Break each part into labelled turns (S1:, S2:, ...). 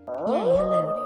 S1: Yay, hello.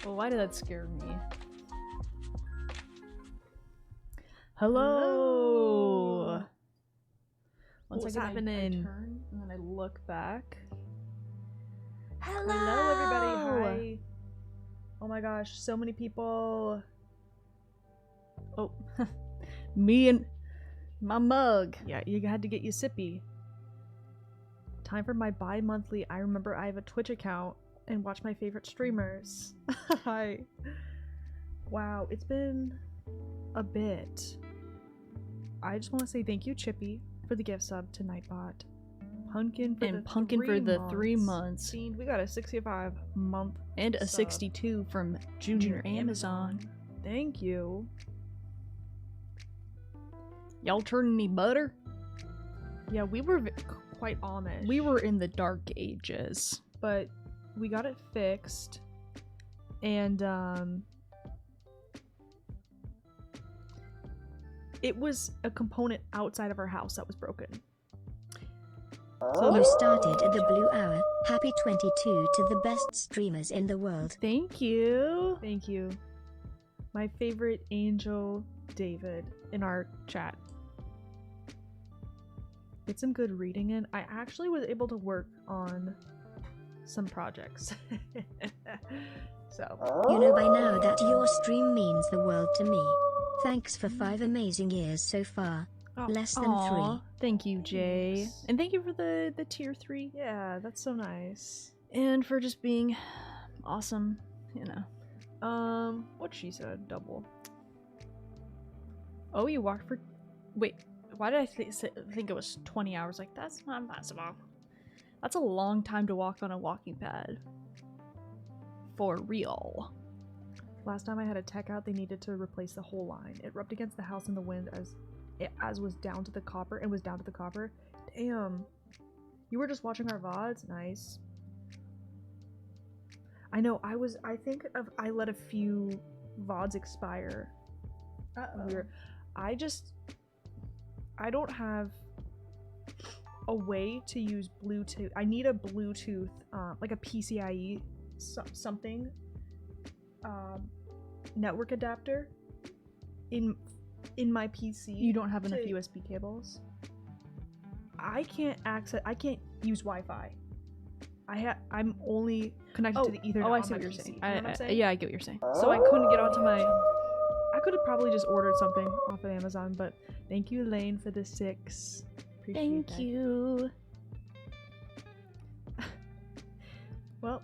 S1: Well, why did that scare me? Hello. Once
S2: What's
S1: again,
S2: happening?
S1: I turn and then I look back.
S2: Hello, everybody. Hi. Oh my gosh, so many people.
S1: Oh, me and my mug.
S2: Yeah, you had to get you sippy. Time for my bi-monthly. I remember I have a Twitch account and watch my favorite streamers. Hi. Wow, it's been a bit. I just want to say thank you, Chippy, for the gift sub to Nightbot. Pumpkin for the 3 months.
S1: Fiend,
S2: we got a 65 month
S1: and a
S2: sub.
S1: 62 from Junior Amazon.
S2: Thank you.
S1: Y'all turning any butter?
S2: Yeah, we were quite Amish.
S1: We were in the dark ages,
S2: but we got it fixed, and it was a component outside of our house that was broken.
S3: So you started at the Blue Hour. Happy 22 to the best streamers in the world.
S2: Thank you. Thank you. My favorite angel, David, in our chat. Get some good reading in. I actually was able to work on some projects. So.
S3: You know by now that your stream means the world to me. Thanks for 5 amazing years so far. Less than 3.
S1: Thank you, Jay.
S2: Thanks.
S1: And thank you for the tier 3.
S2: Yeah, that's so nice.
S1: And for just being awesome, you know.
S2: What she said, double.
S1: Oh, you walked for... Wait, why did I think it was 20 hours? Like, that's not possible. That's a long time to walk on a walking pad. For real.
S2: Last time I had a tech out, they needed to replace the whole line. It rubbed against the house in the wind as was down to the copper. It was down to the copper. Damn. You were just watching our VODs? Nice. I know, I let a few VODs expire.
S1: Uh-oh.
S2: I don't have a way to use Bluetooth. I need a Bluetooth, like a PCIe something, network adapter in my PC.
S1: You don't have enough USB cables?
S2: I can't use Wi-Fi. I'm only connected to the Ethernet.
S1: Oh, I
S2: on
S1: see
S2: my
S1: what you're
S2: PC.
S1: saying.
S2: You know what I'm saying?
S1: Yeah, I get what you're saying.
S2: So I couldn't get onto my... I could have probably just ordered something off of Amazon, but thank you, Lane, for the 6. Appreciate
S1: Thank
S2: that.
S1: you.
S2: Well...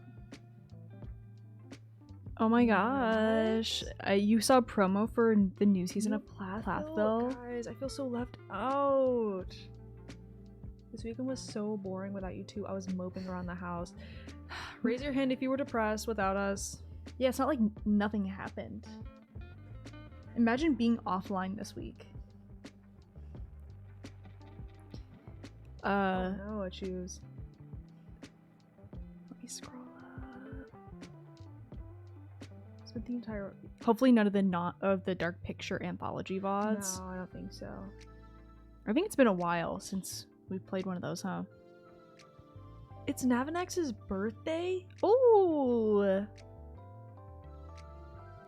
S1: Oh my gosh. You saw promo for the new season of
S2: Plathville? Guys, I feel so left out. This weekend was so boring without you two. I was moping around the house. Raise your hand if you were depressed without us.
S1: Yeah, it's not like nothing happened. Imagine being offline this week.
S2: Oh no, I choose.
S1: Let me scroll up.
S2: Spent the entire...
S1: Hopefully none of the Dark Picture anthology VODs.
S2: No, I don't think so.
S1: I think it's been a while since we played one of those, huh?
S2: It's Navanex's birthday?
S1: Ooh!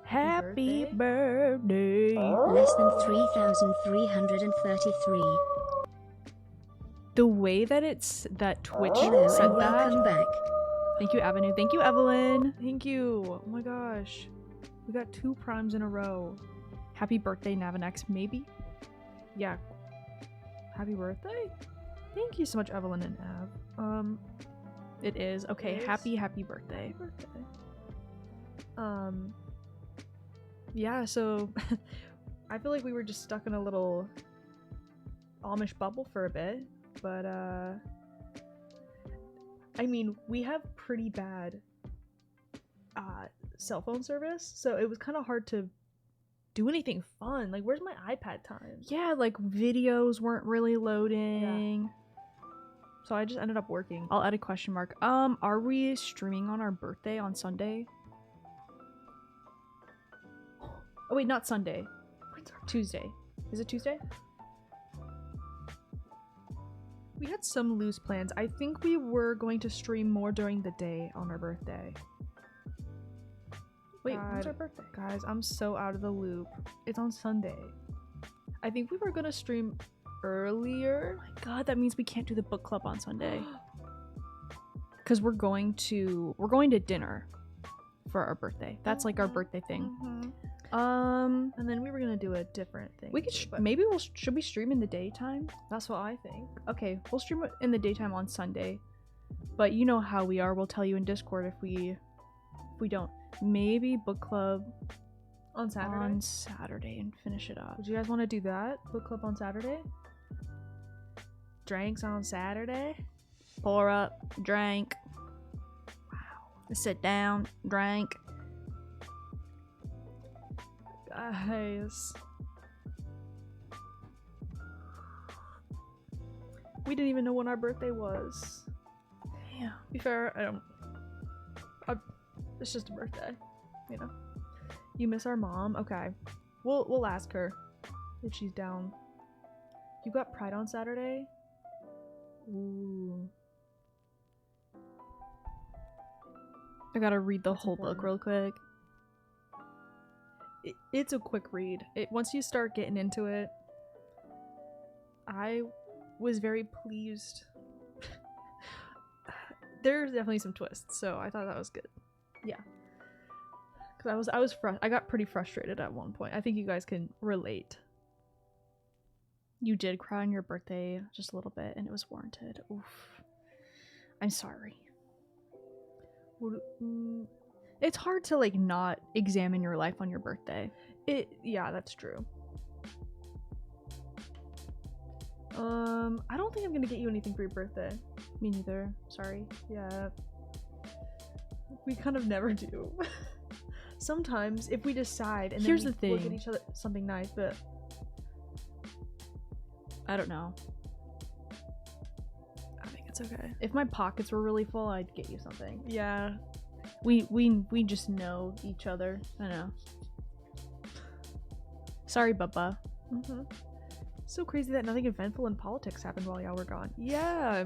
S1: Happy birthday!
S3: Less than 3,333.
S1: The way that Twitch
S3: Hello
S1: said
S3: and welcome
S1: that.
S3: back.
S1: Thank you, Avenue. Thank you, Evelyn.
S2: Thank you. Oh my gosh. We got 2 primes in a row.
S1: Happy birthday, Navanex, maybe?
S2: Yeah. Happy birthday? Thank you so much, Evelyn and Av.
S1: It is. Okay,
S2: It is?
S1: happy birthday.
S2: Happy birthday. Yeah, so I feel like we were just stuck in a little Amish bubble for a bit, but I mean, we have pretty bad cell phone service, so it was kind of hard to do anything fun. Like, where's my iPad time?
S1: Yeah, like videos weren't really loading.
S2: So I just ended up working.
S1: I'll add a question mark. Are we streaming on our birthday on Sunday? Oh wait, not Sunday. Tuesday. Is it Tuesday?
S2: We had some loose plans. I think we were going to stream more during the day on our birthday.
S1: Wait,
S2: God.
S1: when's our birthday?
S2: Guys, I'm so out of the loop. It's on Sunday. I think we were gonna stream earlier.
S1: Oh my god, that means we can't do the book club on Sunday. Because we're going to dinner for our birthday. That's like our birthday thing.
S2: And then we were gonna do a different thing.
S1: We could
S2: too, but
S1: maybe should we stream in the daytime?
S2: that's what I think.
S1: Okay, we'll stream it in the daytime on Sunday. But you know how we are. We'll tell you in Discord if we don't. Maybe book club
S2: On Saturday?
S1: on Saturday and finish it up.
S2: Would you guys want to do that? Book club on Saturday? Drinks on Saturday?
S1: Pour up, drink. Wow. Sit down, drink.
S2: Guys. We didn't even know when our birthday was.
S1: Yeah.
S2: To be fair, it's just a birthday, you know. You miss our mom? Okay. We'll ask her if she's down. You got Pride on Saturday? Ooh.
S1: I gotta read the
S2: That's
S1: whole book
S2: important.
S1: real quick.
S2: It's a quick read. Once you start getting into it, I was very pleased. There's definitely some twists, so I thought that was good. Yeah, because I got pretty frustrated at one point. I think you guys can relate.
S1: You did cry on your birthday just a little bit, and it was warranted. Oof. I'm sorry. It's hard to like not examine your life on your birthday.
S2: Yeah, that's true. I don't think I'm gonna get you anything for your birthday.
S1: Me neither. Sorry.
S2: Yeah. We kind of never do. Sometimes if we decide and
S1: Here's
S2: then
S1: the
S2: we'll get
S1: thing.
S2: each other something nice, but
S1: I don't know.
S2: I think it's okay.
S1: If my pockets were really full, I'd get you something.
S2: Yeah.
S1: We just know each other. I know. Sorry, Bubba.
S2: Mm-hmm. So crazy that nothing eventful in politics happened while y'all were gone. Yeah.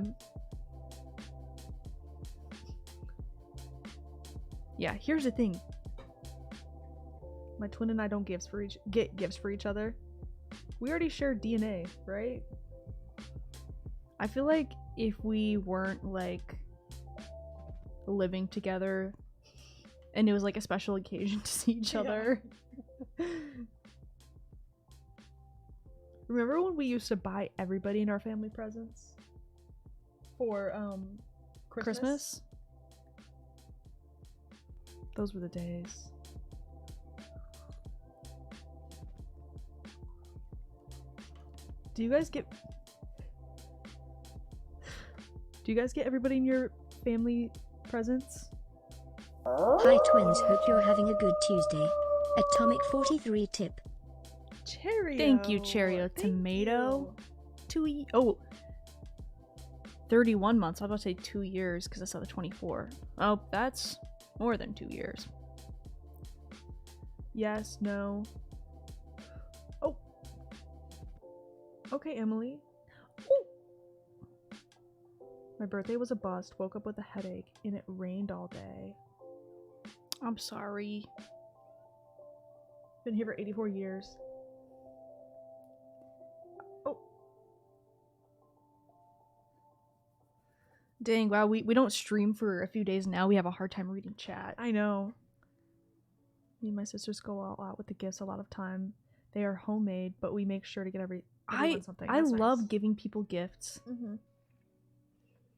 S1: Yeah, here's the thing.
S2: My twin and I don't get gifts for each other. We already shared DNA, right?
S1: I feel like if we weren't like living together and it was like a special occasion to see each other.
S2: Remember when we used to buy everybody in our family presents for Christmas? Those were the days. Do you guys get everybody in your family presents?
S3: Hi twins, hope you're having a good Tuesday. Atomic 43 tip.
S2: Cheerio.
S1: Thank you, Cheerio Tomato. 31 months. I was about to say 2 years because I saw the 24. Oh, that's more than 2 years.
S2: Yes, no. Oh. Okay, Emily. Ooh. My birthday was a bust. Woke up with a headache and it rained all day.
S1: I'm sorry.
S2: Been here for 84 years. Oh.
S1: Dang, wow, we don't stream for a few days now. We have a hard time reading chat.
S2: I know. Me and my sisters go all out with the gifts a lot of time. They are homemade, but we make sure to get everyone something.
S1: I
S2: That's
S1: love
S2: nice.
S1: giving people gifts.
S2: Mm-hmm.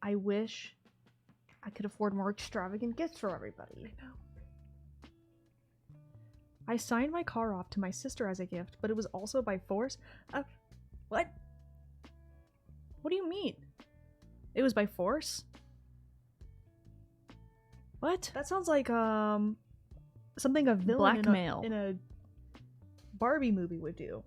S1: I wish I could afford more extravagant gifts for everybody.
S2: I know. I signed my car off to my sister as a gift, but it was also by force.
S1: What? What do you mean? It was by force? What?
S2: That sounds like something a villain
S1: Blackmail.
S2: in a Barbie movie would do.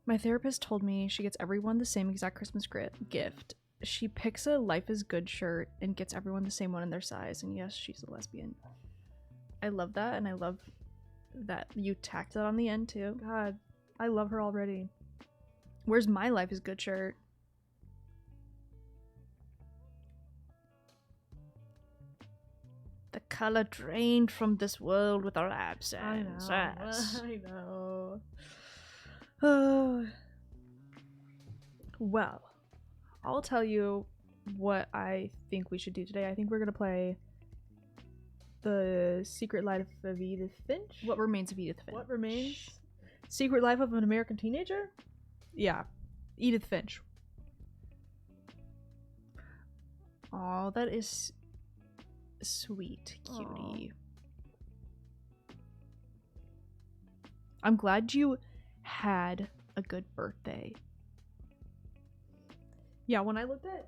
S1: My therapist told me she gets everyone the same exact Christmas gift. She picks a Life is Good shirt and gets everyone the same one in their size. And yes, she's a lesbian. I love that, and I love that you tacked that on the end too.
S2: God, I love her already.
S1: Where's my Life is Good shirt? The color drained from this world with our absence.
S2: I know.
S1: Yes.
S2: I know. Well, I'll tell you what I think we should do today. I think we're gonna play The Secret Life of Edith Finch.
S1: What remains of Edith Finch?
S2: What remains? Secret Life of an American Teenager? Yeah. Edith Finch.
S1: Oh, that is sweet, cutie. Aww. I'm glad you had a good birthday.
S2: Yeah, when I looked at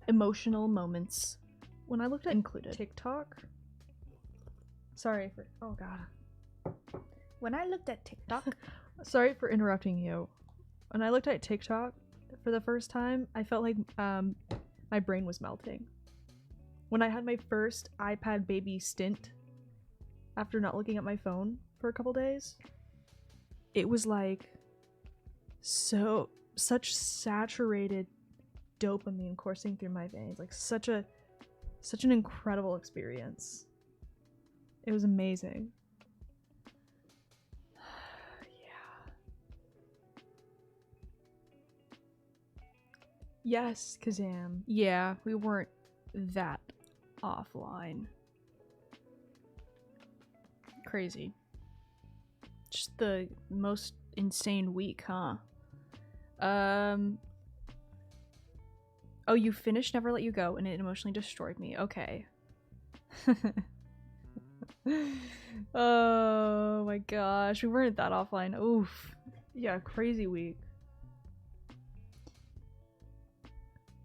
S1: emotional moments,
S2: when I looked at
S1: included
S2: TikTok. Sorry for
S1: When I looked at TikTok,
S2: sorry for interrupting you. When I looked at TikTok for the first time, I felt like my brain was melting. When I had my first iPad baby stint after not looking at my phone for a couple days, it was like such saturated dopamine coursing through my veins, like such an incredible experience. It was amazing. Yes, Kazam.
S1: Yeah, we weren't that offline. Crazy. Just the most insane week, huh? Oh, you finished Never Let You Go, and it emotionally destroyed me. Okay. Oh my gosh, we weren't that offline. Oof.
S2: Yeah, crazy week.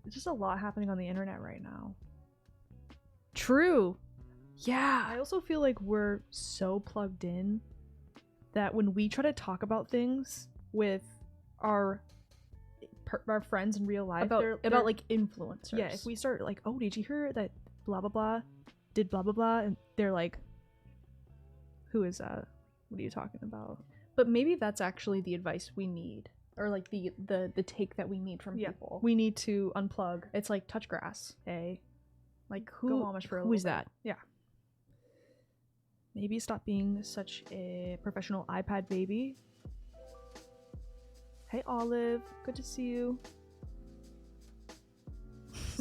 S2: There's just a lot happening on the internet right now.
S1: True. Yeah.
S2: I also feel like we're so plugged in that when we try to talk about things with our friends in real life
S1: about like influencers.
S2: Yeah, if we start like, oh, did you hear that blah blah blah did blah blah blah, and they're like, who is that? What are you talking about?
S1: But maybe that's actually the advice we need, or like the take that we need from people.
S2: We need to unplug.
S1: It's like touch grass.
S2: Hey,
S1: like
S2: who is
S1: that?
S2: Yeah. Maybe stop being such a professional iPad baby. Hey Olive, good to see you.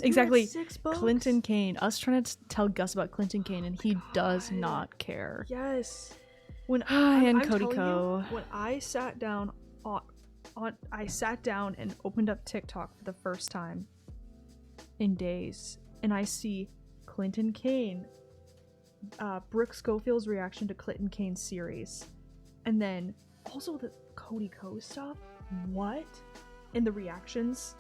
S1: Exactly. Clinton Kane. Us trying to tell Gus about Clinton Kane, and he does not care.
S2: Yes.
S1: And Cody
S2: Co. When I sat down and opened up TikTok for the first time in days, and I see Clinton Kane, Brooke Schofield's reaction to Clinton Kane's series, and then also the Cody Co stuff. What? And the reactions.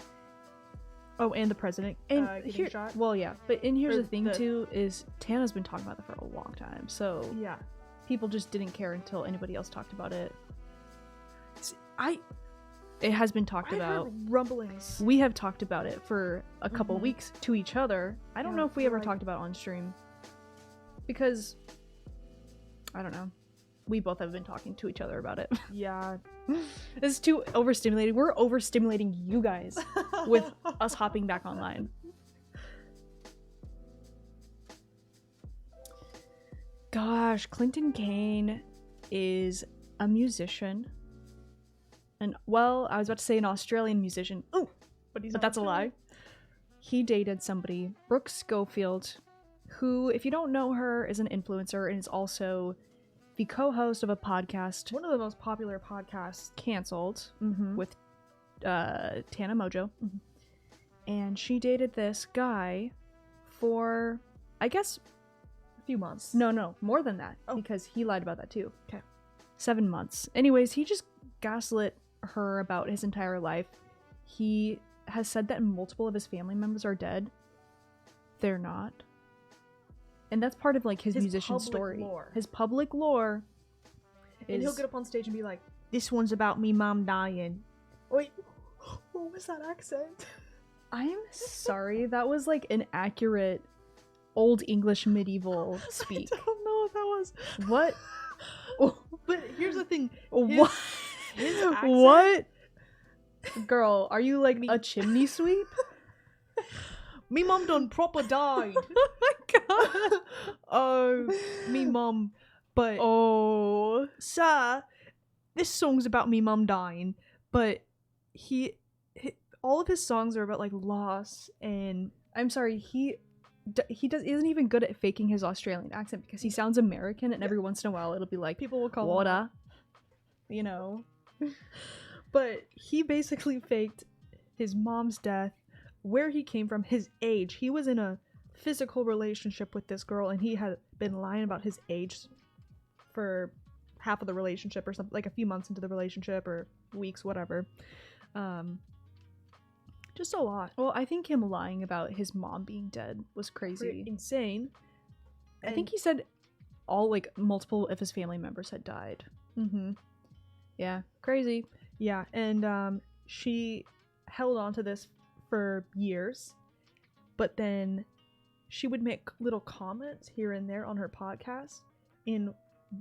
S2: Oh, and the president getting shot.
S1: Well, yeah, but here's the thing too is Tana's been talking about that for a long time, so
S2: yeah,
S1: people just didn't care until anybody else talked about it. It has been talked about.
S2: Heard rumblings.
S1: We have talked about it for a couple weeks to each other. I don't know if we ever talked about it on stream, because I don't know. We both have been talking to each other about it.
S2: Yeah.
S1: This is too overstimulating. We're overstimulating you guys with us hopping back online. Gosh, Clinton Kane is a musician. And, well, I was about to say an Australian musician. Ooh! But that's a lie. He dated somebody, Brooke Schofield, who, if you don't know her, is an influencer and is also the co-host of a podcast,
S2: one of the most popular podcasts,
S1: Cancelled, with Tana Mojo. And she dated this guy for, I guess,
S2: a few months.
S1: No, more than that, because he lied about that too. Okay. 7 months. Anyways, he just gaslit her about his entire life. He has said that multiple of his family members are dead. They're not. And that's part of like his musician story. His public lore.
S2: And he'll get up on stage and be like, "This one's about me mom dying." Wait, what was that accent?
S1: I'm sorry, that was like an accurate Old English medieval speak.
S2: I don't know if that was
S1: what.
S2: But here's the thing.
S1: What?
S2: His accent?
S1: What? Girl, are you like a chimney sweep?
S2: Me mum done proper died.
S1: Oh my god.
S2: Oh, me mum. But
S1: Oh.
S2: sir, this song's about me mum dying, but he all of his songs are about like loss, and
S1: I'm sorry, he isn't even good at faking his Australian accent because he sounds American, and every once in a while it'll be like
S2: people will call him,
S1: water.
S2: you know. But he basically faked his mom's death, where he came from, his age. He was in a physical relationship with this girl, and he had been lying about his age for half of the relationship or something, like a few months into the relationship or weeks, whatever. Just a lot.
S1: Well, I think him lying about his mom being dead was crazy.
S2: Insane.
S1: I think he said all, like, multiple of his family members had died.
S2: Mm-hmm.
S1: Yeah, crazy.
S2: Yeah, and she held on to this for years, but then she would make little comments here and there on her podcast. And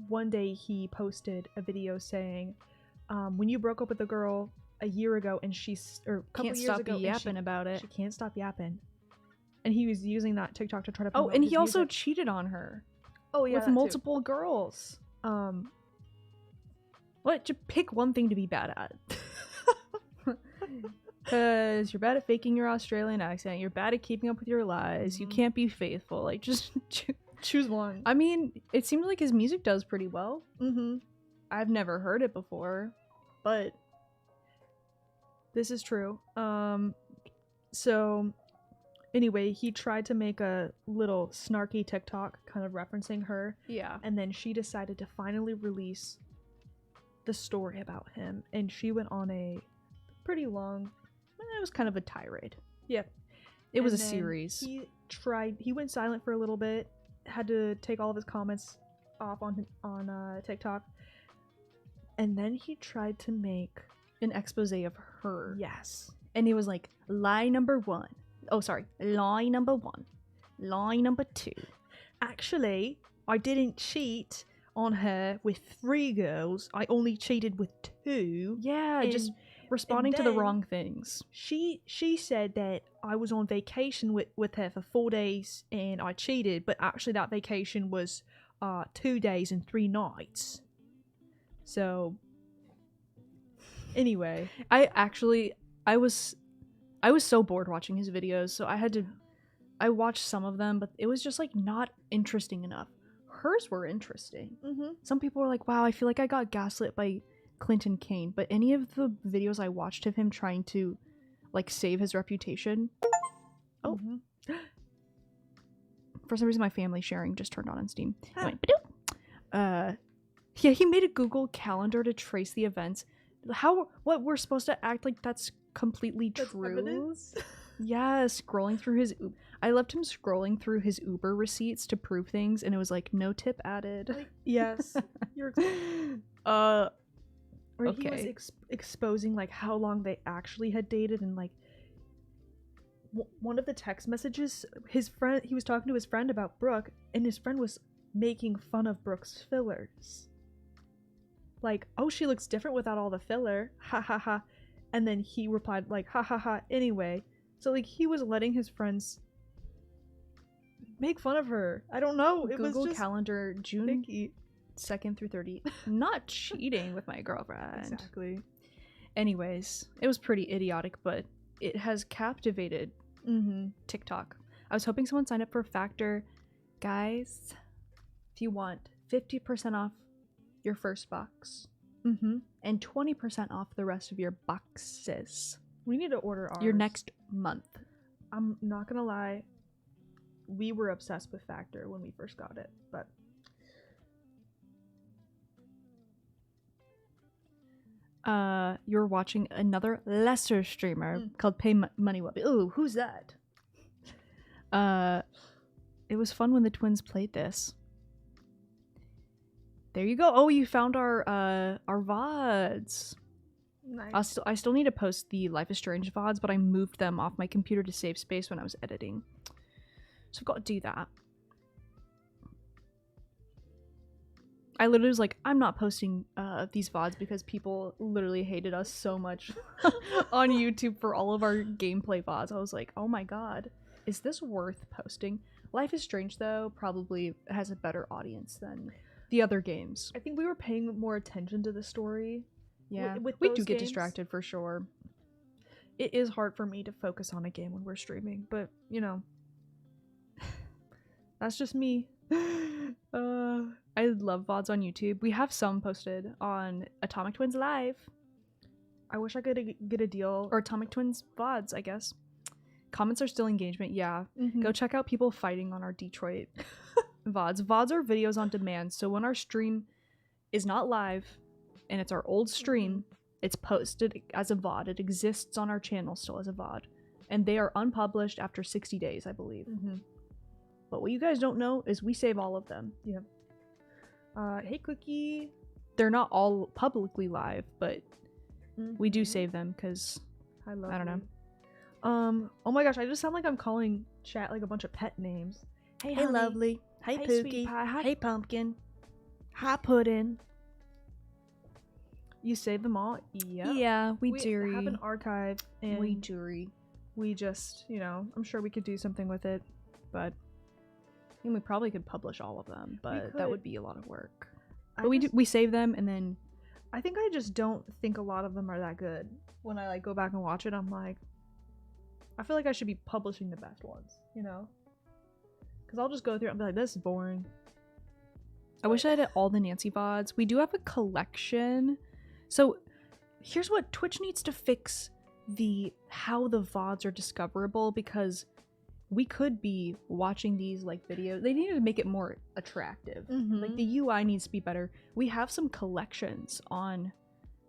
S2: one day he posted a video saying, when you broke up with a girl a year ago and
S1: Can't stop yapping about it.
S2: She can't stop yapping. And he was using that TikTok to try to
S1: Oh,
S2: promote
S1: and
S2: his
S1: he also
S2: music.
S1: cheated on her.
S2: Oh yeah,
S1: with
S2: that too.
S1: multiple girls. What? Just pick one thing to be bad at. Because you're bad at faking your Australian accent. You're bad at keeping up with your lies. You can't be faithful. Like, just
S2: choose one.
S1: I mean, it seems like his music does pretty well.
S2: Mm-hmm.
S1: I've never heard it before, but
S2: this is true. So anyway, he tried to make a little snarky TikTok kind of referencing her,
S1: yeah.
S2: and then she decided to finally release the story about him, and she went on a pretty long,
S1: It was kind of a tirade.
S2: yeah,
S1: It was a
S2: and then
S1: series.
S2: He went silent for a little bit, had to take all of his comments off on TikTok, and then he tried to make
S1: An expose of her.
S2: yes.
S1: And it was like, lie number 1. Oh, sorry. Lie number 1. Lie number 2.
S2: Actually, I didn't cheat on her with 3 girls. I only cheated with 2.
S1: Yeah,
S2: And-
S1: just responding to the
S2: then
S1: wrong things.
S2: She said that I was on vacation with her for 4 days and I cheated, but actually that vacation was 2 days and 3 nights. So anyway,
S1: I was so bored watching his videos, so I watched some of them, but it was just like not interesting enough. Hers were interesting. Some people were like, wow, I feel like I got gaslit by Clinton Kane, but any of the videos I watched of him trying to like save his reputation, for some reason my family sharing just turned on Steam. It went, "Ba-doop." Yeah, he made a Google Calendar to trace the events. What we're supposed to act like that's completely true.
S2: Evidence?
S1: Yeah, scrolling through his I left him scrolling through his Uber receipts to prove things, and it was like no tip added.
S2: Yes. You're where he was
S1: Okay.
S2: exposing like how long they actually had dated, and like one of the text messages, he was talking to his friend about Brooke, and his friend was making fun of Brooke's fillers. Like, oh, she looks different without all the filler. Ha ha ha. And then he replied like, ha ha ha, anyway. So like he was letting his friends make fun of her. I don't know. It
S1: Google
S2: was just
S1: Calendar, June
S2: Vicky.
S1: 2nd through 30. Not cheating with my girlfriend.
S2: Exactly.
S1: Anyways, it was pretty idiotic, but it has captivated TikTok. I was hoping someone signed up for Factor. Guys, if you want 50% off your first box and 20% off the rest of your boxes
S2: We need to order ours.
S1: your next month.
S2: I'm not gonna lie, we were obsessed with Factor when we first got it, but
S1: You're watching another lesser streamer called Pay Money Wubby. Ooh, who's that? It was fun when the twins played this. There you go. Oh, you found our VODs.
S2: nice.
S1: I still need to post the Life is Strange VODs, but I moved them off my computer to save space when I was editing. So I've got to do that. I literally was like, I'm not posting these VODs because people literally hated us so much on YouTube for all of our gameplay VODs. I was like, oh my god. is this worth posting? Life is Strange, though, probably has a better audience than the other games.
S2: I think we were paying more attention to the story.
S1: Yeah,
S2: with
S1: we
S2: those
S1: do get
S2: games.
S1: distracted for sure.
S2: It is hard for me to focus on a game when we're streaming, but you know, that's just me.
S1: I love VODs on YouTube. We have some posted on Atomic Twins Live.
S2: I wish I could get a deal.
S1: Or Atomic Twins VODs, I guess. Comments are still engagement, yeah.
S2: Mhm.
S1: Go check out people fighting on our Detroit VODs. VODs are videos on demand, so when our stream is not live, and it's our old stream, it's posted as a VOD. It exists on our channel still as a VOD. And they are unpublished after 60 days, I believe.
S2: Mhm.
S1: But what you guys don't know is we save all of them.
S2: Yeah. Hey Cookie.
S1: They're not all publicly live, but we do
S2: Mhm.
S1: save them because
S2: I love.
S1: I don't know.
S2: Oh my gosh, I just sound like I'm calling chat like a bunch of pet names. Hey,
S1: Hey,
S2: honey.
S1: lovely. Hey,
S2: Hey,
S1: Pookie.
S2: sweet pie. Hi-
S1: Hey, pumpkin.
S2: Hi, Puddin'. You save them all? Yep.
S1: Yeah, we
S2: We
S1: do.
S2: have an archive, and
S1: We do.
S2: we just, you know, I'm sure we could do something with it, but
S1: And we probably could publish all of them, but that
S2: could.
S1: would be a lot of work.
S2: I
S1: But
S2: just-
S1: we save them and then
S2: I think I just don't think a lot of them are that good. When I like go back and watch it, I'm like, I feel like I should be publishing the best ones, you know? Because I'll just go through it and be like, this is boring.
S1: I wish I had all the Nancy VODs. We do have a collection. So here's what Twitch needs to fix: how the VODs are discoverable, because we could be watching these like videos. They need to make it more attractive. Like the UI needs to be better. We have some collections on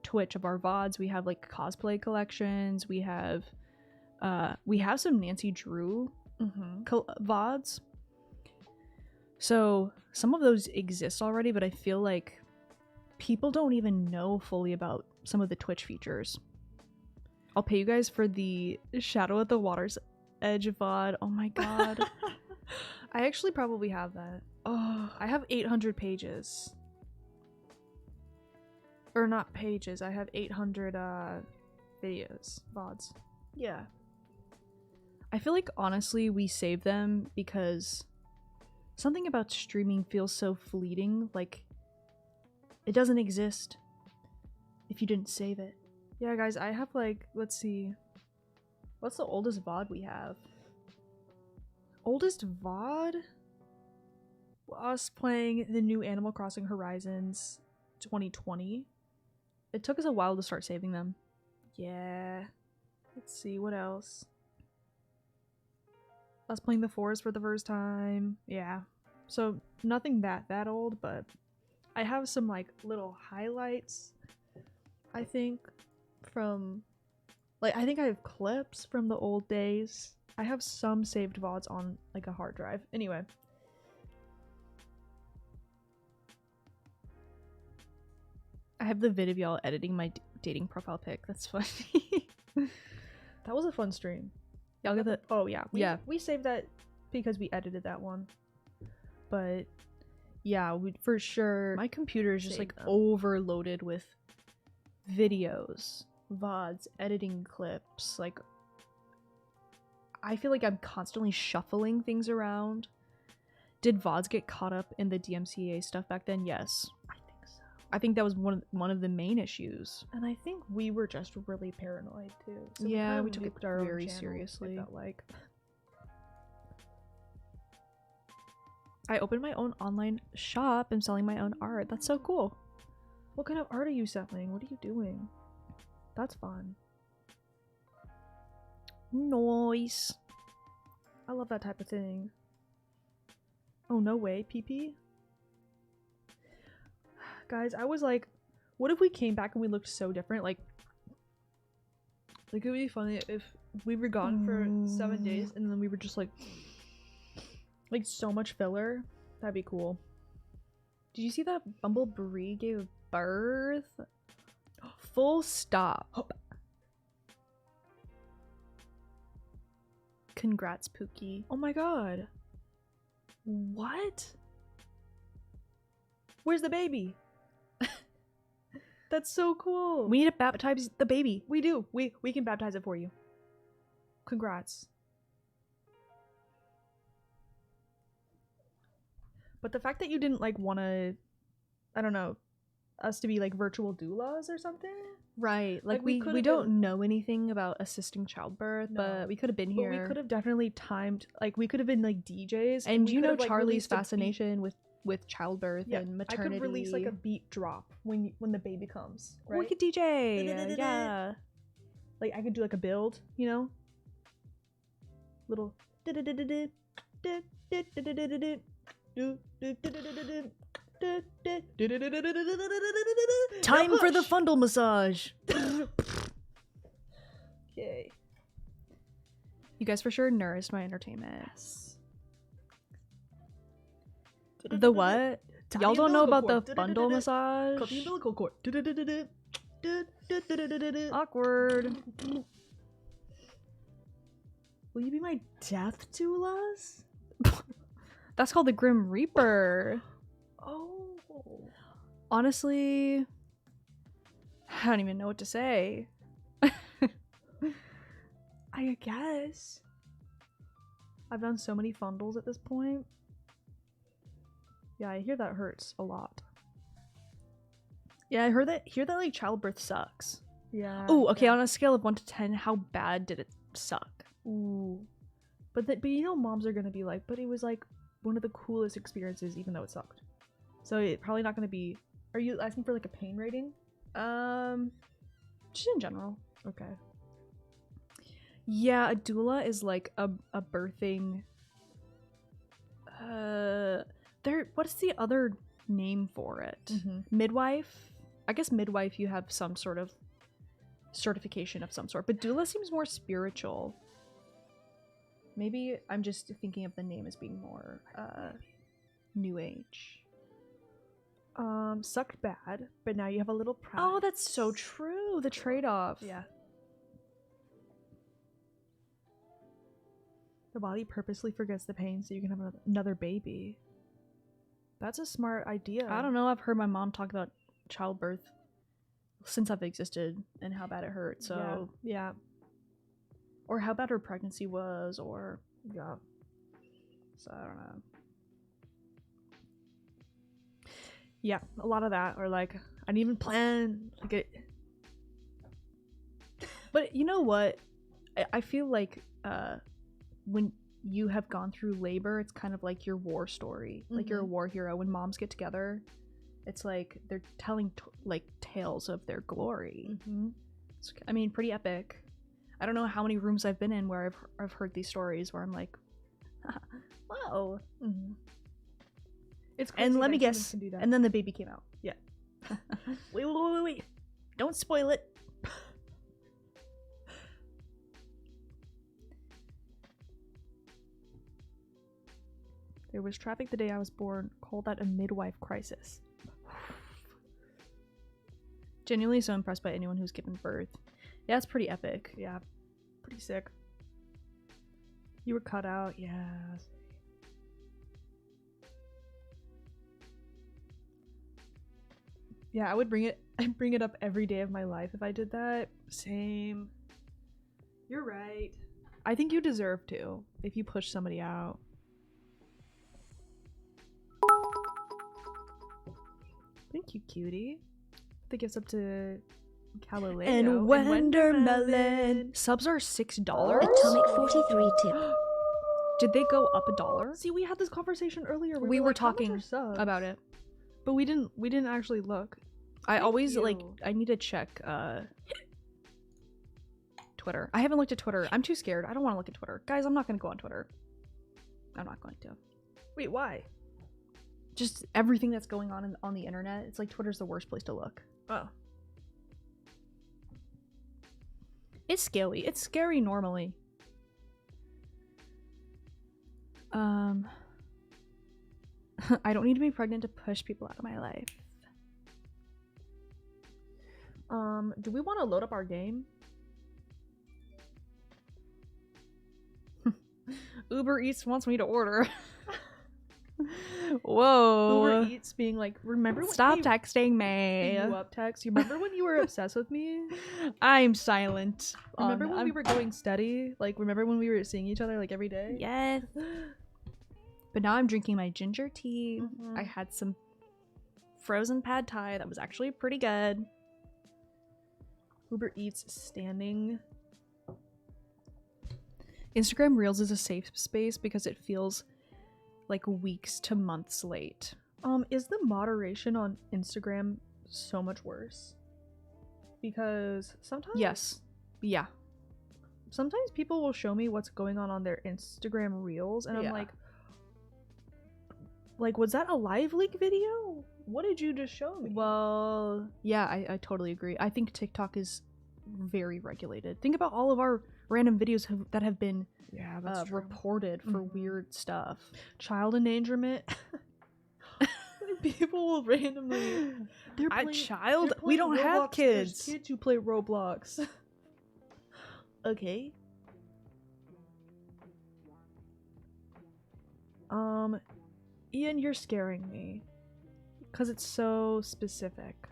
S1: Twitch of our VODs. We have like cosplay collections. We have some Nancy Drew VODs. So some of those exist already, but I feel like people don't even know fully about some of the Twitch features. I'll pay you guys for the Shadow at the Water's Edge VOD. Oh my god.
S2: I actually probably have that.
S1: Oh,
S2: I have 800 pages. Or not pages, I have 800 videos, VODs.
S1: yeah. I feel like honestly we save them because something about streaming feels so fleeting, like it doesn't exist if you didn't save it.
S2: Yeah, guys, I have like, let's see.
S1: What's the oldest VOD we have?
S2: Oldest VOD? Us playing the new Animal Crossing Horizons 2020.
S1: It took us a while to start saving them.
S2: Yeah. Let's see, what else? Us playing The Forest for the first time. Yeah. So, nothing that old, but I have some, like, little highlights, I think, from... Like, I think I have clips from the old days. I have some saved VODs on, like, a hard drive. Anyway.
S1: I have the vid of y'all editing my dating profile pic. That's funny.
S2: That was a fun stream.
S1: Y'all get the...
S2: Oh, yeah.
S1: Yeah.
S2: We saved that because we edited that one. But...
S1: Yeah, we for sure. My computer is just
S2: Save
S1: like
S2: them.
S1: overloaded with videos, VODs, editing clips. Like, I feel like I'm constantly shuffling things around. Did VODs get caught up in the DMCA stuff back then? Yes.
S2: I think so.
S1: I think that was one of the main issues.
S2: And I think we were just really paranoid too. So
S1: Yeah,
S2: kind of
S1: we took it
S2: nuked our own
S1: very
S2: channel,
S1: seriously.
S2: I felt like. I opened my own online.
S1: Shop and selling my own art. That's so cool.
S2: What kind of art are you selling? What are you doing? That's fun.
S1: Nice.
S2: I love that type of thing. Oh, no way, PP? Guys, I was like, what if we came back and we looked so different? Like it would be funny if we were gone for 7 days and then we were just like so much filler. That'd be cool.
S1: Did you see that Bumble Brie gave birth? Full stop. Congrats, Pookie.
S2: Oh my god. What? Where's the baby? That's so cool.
S1: We need to baptize the baby.
S2: We do. We can baptize it for you. Congrats. But the fact that you didn't like want to, I don't know, us to be like virtual doulas or something.
S1: Right. Like
S2: we
S1: we
S2: could've
S1: don't
S2: been-
S1: know anything about assisting childbirth,
S2: No.
S1: but we could have been
S2: But
S1: here.
S2: we could have definitely timed, like we could have been like DJs.
S1: and
S2: we
S1: you
S2: could
S1: know
S2: have, like,
S1: Charlie's
S2: released a beat-
S1: fascination with childbirth
S2: Yeah,
S1: and
S2: I
S1: maternity.
S2: could release like a beat drop when the baby comes,
S1: We
S2: right?
S1: could DJ. Yeah.
S2: Like I could do like a build, you know? Little
S1: Time for the fundle massage.
S2: Okay.
S1: You guys for sure nourished my entertainment. The what? Y'all don't know about the fundle massage?
S2: Cut the umbilical cord.
S1: Awkward.
S2: Will you be my death doulas?
S1: That's called the Grim Reaper.
S2: Oh.
S1: Honestly, I don't even know what to say.
S2: I guess. I've done so many fundles at this point. Yeah, I hear that hurts a lot.
S1: Yeah, I heard that like childbirth sucks.
S2: Yeah.
S1: Oh, okay, on a scale of 1 to 10, how bad did it suck?
S2: Ooh. But you know moms are gonna be like, but it was like one of the coolest experiences even though it sucked. So it's probably not gonna be. Are you asking for like a pain rating?
S1: Just in general.
S2: Okay.
S1: Yeah, a doula is like a birthing. What's the other name for it?
S2: Mm-hmm.
S1: Midwife. I guess midwife. You have some sort of certification of some sort, but doula seems more spiritual. Maybe I'm just thinking of the name as being more new age.
S2: Sucked bad, but now you have a little pride.
S1: Oh, that's so true. The trade-off.
S2: Yeah. The body purposely forgets the pain so you can have another baby. That's a smart idea.
S1: I don't know. I've heard my mom talk about childbirth since I've existed and how bad it hurt. So
S2: Yeah.
S1: or how bad her pregnancy was, or
S2: Yeah.
S1: so I don't know.
S2: Yeah. A lot of that, or like I didn't even plan like it.
S1: But you know what? I feel like when you have gone through labor, it's kind of like your war story. Like you're a war hero. When moms get together, it's like they're telling like tales of their glory.
S2: Mm-hmm.
S1: I mean, pretty epic. I don't know how many rooms I've been in where I've heard these stories where I'm like, whoa.
S2: Mm-hmm. It's crazy
S1: And let
S2: that
S1: me
S2: humans
S1: guess,
S2: can do that.
S1: and then the baby came out.
S2: Yeah.
S1: Wait. Don't spoil it.
S2: There was traffic the day I was born. Call that a midwife crisis.
S1: Genuinely so impressed by anyone who's given birth. Yeah, it's pretty epic.
S2: Yeah. Pretty sick. You were cut out, yes. Yeah, I'd bring it up every day of my life if I did that. Same. You're right. I think you deserve to if you push somebody out. Thank you, cutie. The gifts up to Galileo
S1: And Wendermelon. Subs are $6.
S3: Atomic 43 tip.
S1: Did they go up $1?
S2: See, we had this conversation earlier.
S1: We were
S2: like, how much
S1: talking
S2: are subs?
S1: about it.
S2: But we didn't actually look.
S1: I
S2: Thank
S1: always like
S2: you.
S1: I need to check Twitter. I haven't looked at Twitter. I'm too scared. I don't want to look at Twitter. Guys, I'm not going to go on Twitter. I'm not going to.
S2: Wait, why?
S1: Just everything that's going on the internet. It's like Twitter's the worst place to look.
S2: Oh.
S1: It's scary. It's scary normally. I don't need to be pregnant to push people out of my life.
S2: Do we want to load up our game?
S1: Uber Eats wants me to order. Whoa.
S2: Uber Eats being like, remember when
S1: Stop
S2: hey,
S1: texting me.
S2: you up text? You remember when you were obsessed with me?
S1: I'm silent.
S2: Remember when we were going steady? Like, remember when we were seeing each other like every day?
S1: Yes. But now I'm drinking my ginger tea.
S2: Mhm.
S1: I had some frozen pad thai that was actually pretty good.
S2: Uber Eats standing.
S1: Instagram Reels is a safe space because it feels like weeks to months late.
S2: Is the moderation on Instagram so much worse? Because sometimes
S1: Yes. Yeah.
S2: sometimes people will show me what's going on their Instagram Reels, and I'm
S1: Yeah.
S2: like, was that a live leak video? What did you just show me?
S1: Well, yeah, I totally agree. I think TikTok is very regulated. Think about all of our random videos that have been
S2: yeah, that's true.
S1: reported for
S2: Mhm.
S1: weird stuff.
S2: Child endangerment. People will randomly. They're
S1: I
S2: playing-
S1: child.
S2: they're
S1: We
S2: playing
S1: don't have
S2: Roblox. There's
S1: kids.
S2: kids who play Roblox. Okay. Ian, you're scaring me. Because it's so specific.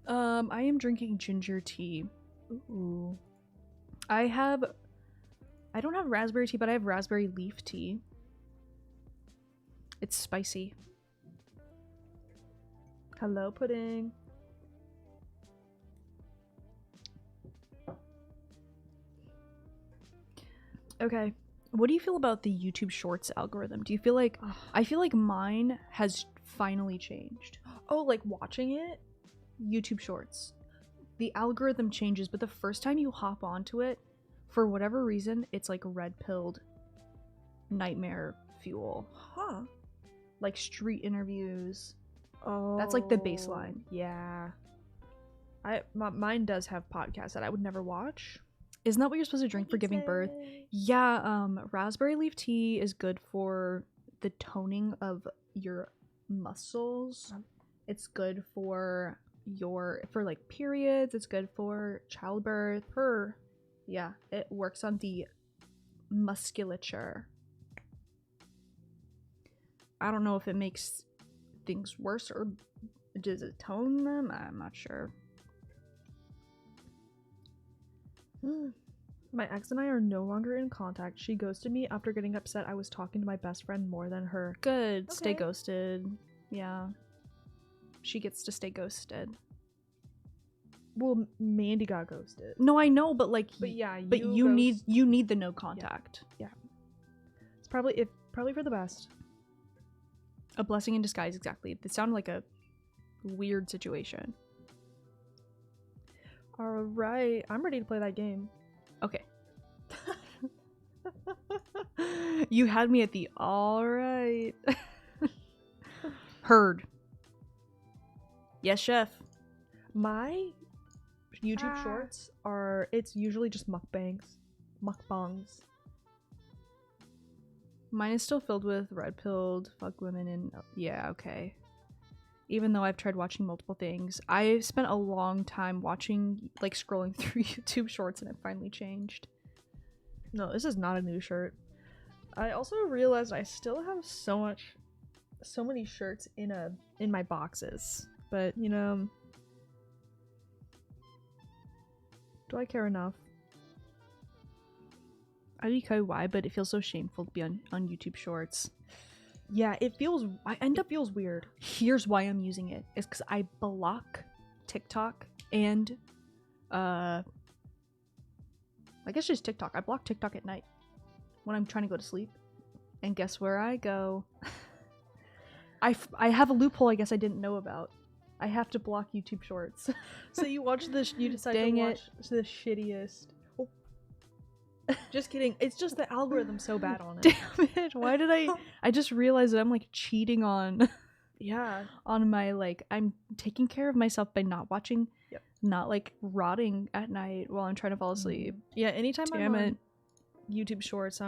S1: I am drinking ginger tea.
S2: Ooh.
S1: I don't have raspberry tea, but I have raspberry leaf tea. It's spicy.
S2: Hello, pudding.
S1: Okay. What do you feel about the YouTube Shorts algorithm? Do you feel like I feel like mine has finally changed.
S2: Oh, like watching it?
S1: YouTube Shorts. The algorithm changes, but the first time you hop onto it, for whatever reason, it's like red-pilled nightmare fuel.
S2: Huh.
S1: Like street interviews.
S2: Oh.
S1: That's like the baseline.
S2: Yeah. Mine does have podcasts that I would never watch.
S1: Isn't that what you're supposed to drink for giving birth? Yeah, raspberry leaf tea is good for the toning of your muscles. It's good for like periods. It's good for childbirth. Yeah, it works on the musculature. I don't know if it makes things worse or does it tone them? I'm not sure.
S2: My ex and I are no longer in contact. She ghosted me after getting upset I was talking to my best friend more than her.
S1: Good. Stay
S2: Okay.
S1: ghosted. Yeah. She gets to stay ghosted.
S2: Well, Mandy got ghosted.
S1: No, I know, but like
S2: But yeah,
S1: but you need the no contact.
S2: It's probably for the best.
S1: A blessing in disguise, exactly. It sounded like a weird situation.
S2: All right, I'm ready to play that game.
S1: Okay. You had me at the all right. Heard. Yes, chef.
S2: My YouTube shorts it's usually just mukbangs.
S1: Mine is still filled with red-pilled fuck women and yeah, okay. Even though I've tried watching multiple things, I've spent a long time watching, like, scrolling through YouTube shorts and it finally changed.
S2: No, this is not a new shirt. I also realized I still have so many shirts in my boxes. But, you know, do I care enough?
S1: I don't know why, but it feels so shameful to be on YouTube shorts.
S2: Yeah, it feels weird.
S1: Here's why I'm using it. It's because I block TikTok and I guess just TikTok. I block TikTok at night when I'm trying to go to sleep. And guess where I go? I have a loophole I guess I didn't know about. I have to block YouTube shorts.
S2: So you watch this, you decide
S1: Dang
S2: to
S1: it.
S2: watch the shittiest. Oh. Just kidding. It's just the algorithm's so bad on it.
S1: Damn it. Why did I just realized that I'm like cheating on
S2: Yeah.
S1: on my like I'm taking care of myself by not watching, not like rotting at night while I'm trying to fall asleep.
S2: Yeah, anytime
S1: Damn
S2: I'm
S1: it.
S2: on YouTube shorts,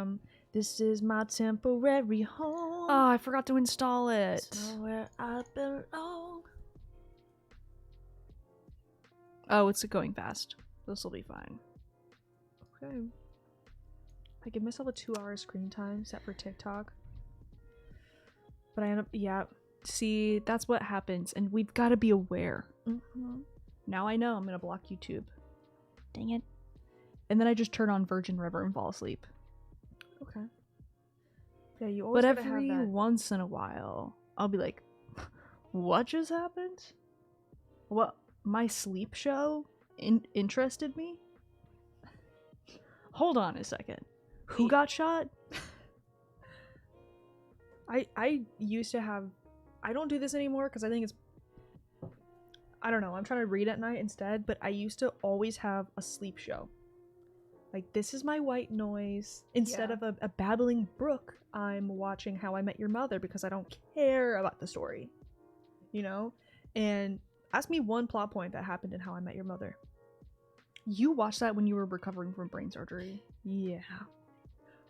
S2: this is my temporary home.
S1: Oh, I forgot to install it.
S2: Somewhere I belong.
S1: Oh, it's going fast. This will be fine.
S2: Okay. I give myself a 2-hour screen time set for TikTok. But I end up,
S1: See, that's what happens, and we've got to be aware.
S2: Mm-hmm.
S1: Now I know I'm gonna block YouTube. Dang it. And then I just turn on Virgin River and fall asleep.
S2: Okay. Yeah, you always
S1: But
S2: gotta have
S1: every
S2: that.
S1: once in a while, I'll be like, what just happened? What? My sleep show interested me? Hold on a second. Who got shot?
S2: I used to have. I don't do this anymore because I think it's. I don't know. I'm trying to read at night instead, but I used to always have a sleep show. Like, this is my white noise. Instead
S1: Yeah.
S2: of a babbling brook, I'm watching How I Met Your Mother because I don't care about the story. You know? And ask me one plot point that happened in How I Met Your Mother.
S1: You watched that when you were recovering from brain surgery.
S2: Yeah.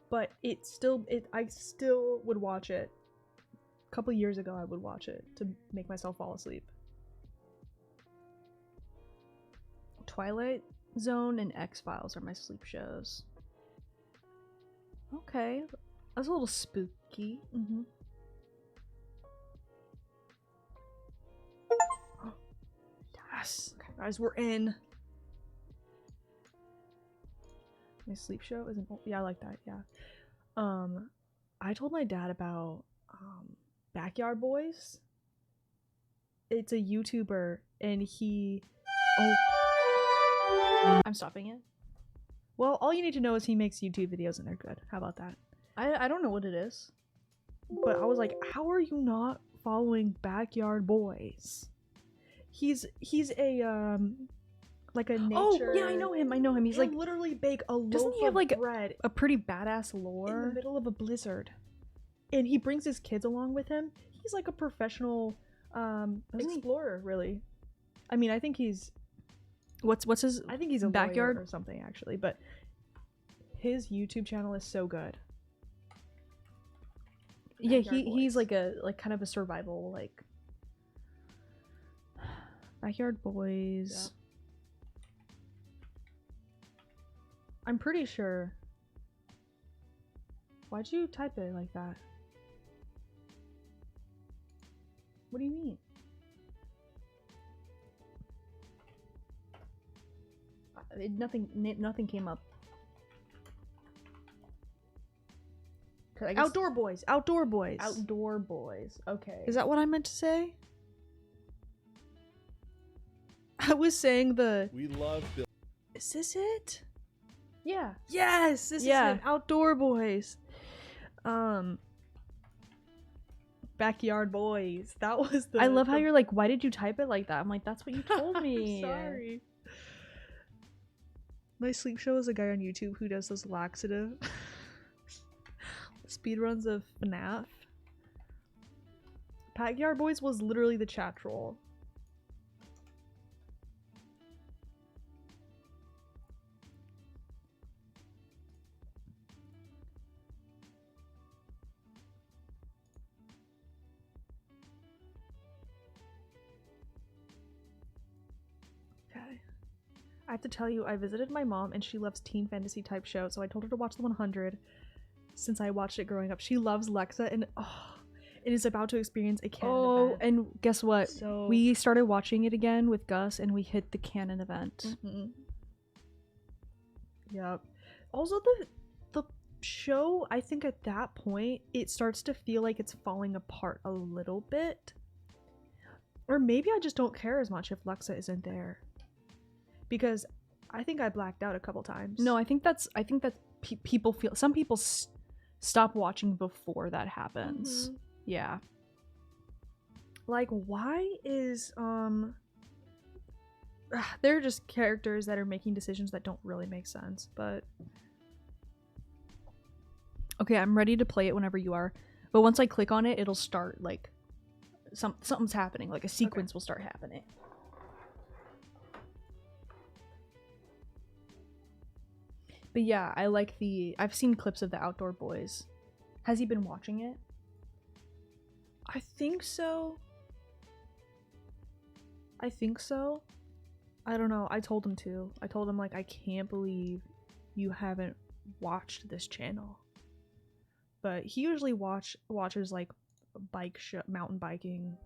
S2: But I still would watch it. A couple years ago, I would watch it to make myself fall asleep.
S1: Twilight Zone and X-Files are my sleep shows. Okay. That's a little spooky.
S2: Mm-hmm. Yes. Okay, guys, we're in. My sleep show isn't. Yeah, I like that. Yeah. I told my dad about Backyard Boys. It's a YouTuber, and he. Oh.
S1: I'm stopping it.
S2: Well, all you need to know is he makes YouTube videos, and they're good. How about that?
S1: I don't know what it is.
S2: But I was like, how are you not following Backyard Boys? He's a like a nature.
S1: Oh yeah, I know him. He's
S2: He'll
S1: like
S2: literally bake a loaf
S1: doesn't he have,
S2: of
S1: like,
S2: bread
S1: a pretty badass
S2: in the
S1: lore.
S2: middle of a blizzard, and he brings his kids along with him. He's like a professional explorer, really. I mean, I think he's
S1: What's his
S2: a
S1: backyard
S2: lawyer or something actually, but his YouTube channel is so good.
S1: Yeah,
S2: Backyard
S1: he's
S2: Boys.
S1: like kind of a survival like Backyard Boys.
S2: I'm pretty sure. Why'd you type it like that? What do you mean?
S1: Nothing came up. 'Cause I guess
S2: Outdoor Boys. Outdoor Boys.
S1: Outdoor Boys. Okay.
S2: Is that what I meant to say? I was saying the.
S4: We love Bill.
S2: Is this it?
S1: Yeah.
S2: Yes, this is it. Outdoor Boys. Backyard Boys. That was the.
S1: I love how you're like, why did you type it like that? I'm like, that's what you told me.
S2: I'm sorry. My sleep show is a guy on YouTube who does those laxative speedruns of FNAF. Backyard Boys was literally the chat troll. Okay. I have to tell you, I visited my mom and she loves teen fantasy type shows, so I told her to watch The 100 since I watched it growing up. She loves Lexa and it is about to experience a canon event.
S1: and guess what?
S2: So
S1: We started watching it again with Gus and we hit the canon event.
S2: Mhm. Yep. Also, the show, I think at that point, it starts to feel like it's falling apart a little bit. Or maybe I just don't care as much if Lexa isn't there. Because I think I blacked out a couple times.
S1: No, I think that people feel some people stop watching before that happens.
S2: Mhm.
S1: Yeah.
S2: Like, why is they're just characters that are making decisions that don't really make sense, but
S1: Okay, I'm ready to play it whenever you are. But once I click on it, it'll start like something's happening, like a sequence will start happening. But yeah, I like I've seen clips of the Outdoor Boys. Has he been watching it?
S2: I think so. I don't know. I told him to. I told him, like, I can't believe you haven't watched this channel. But he usually watches like mountain biking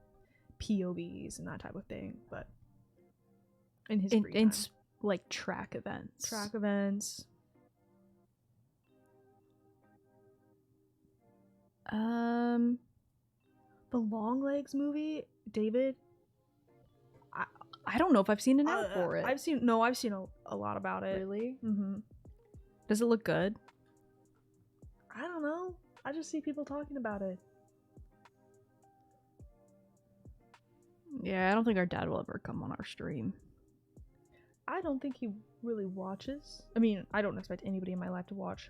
S2: POVs and that type of thing. But in his free time.
S1: Like track events.
S2: Track events. The Longlegs movie, David.
S1: I don't know if I've seen an ad for it.
S2: I've seen a lot about it.
S1: Really?
S2: Mm-hmm.
S1: Does it look good?
S2: I don't know. I just see people talking about it.
S1: Yeah, I don't think our dad will ever come on our stream.
S2: I don't think he really watches. I mean, I don't expect anybody in my life to watch.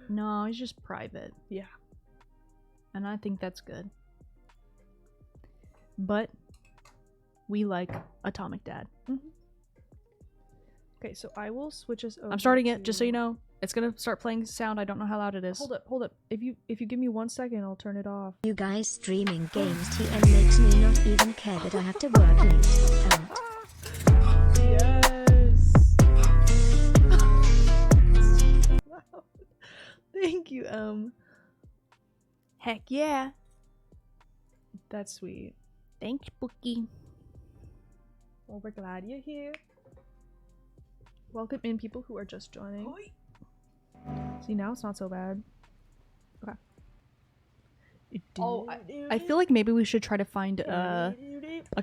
S1: No, he's just private.
S2: Yeah.
S1: And I think that's good. But we like Atomic Dad.
S2: Mm-hmm. Okay, so I will switch us over.
S1: I'm starting it, just so you know. It's gonna start playing sound. I don't know how loud it is.
S2: Hold up. If you give me 1 second, I'll turn it off.
S3: You guys streaming games TN makes me not even care that I have to work late.
S2: Yes. Wow. Thank you,
S1: Heck yeah.
S2: That's sweet.
S1: Thanks, Bookie.
S2: Well, we're glad you're here. Welcome in people who are just joining. Oi. See, now it's not so bad. Okay.
S1: Oh, I feel like maybe we should try to find a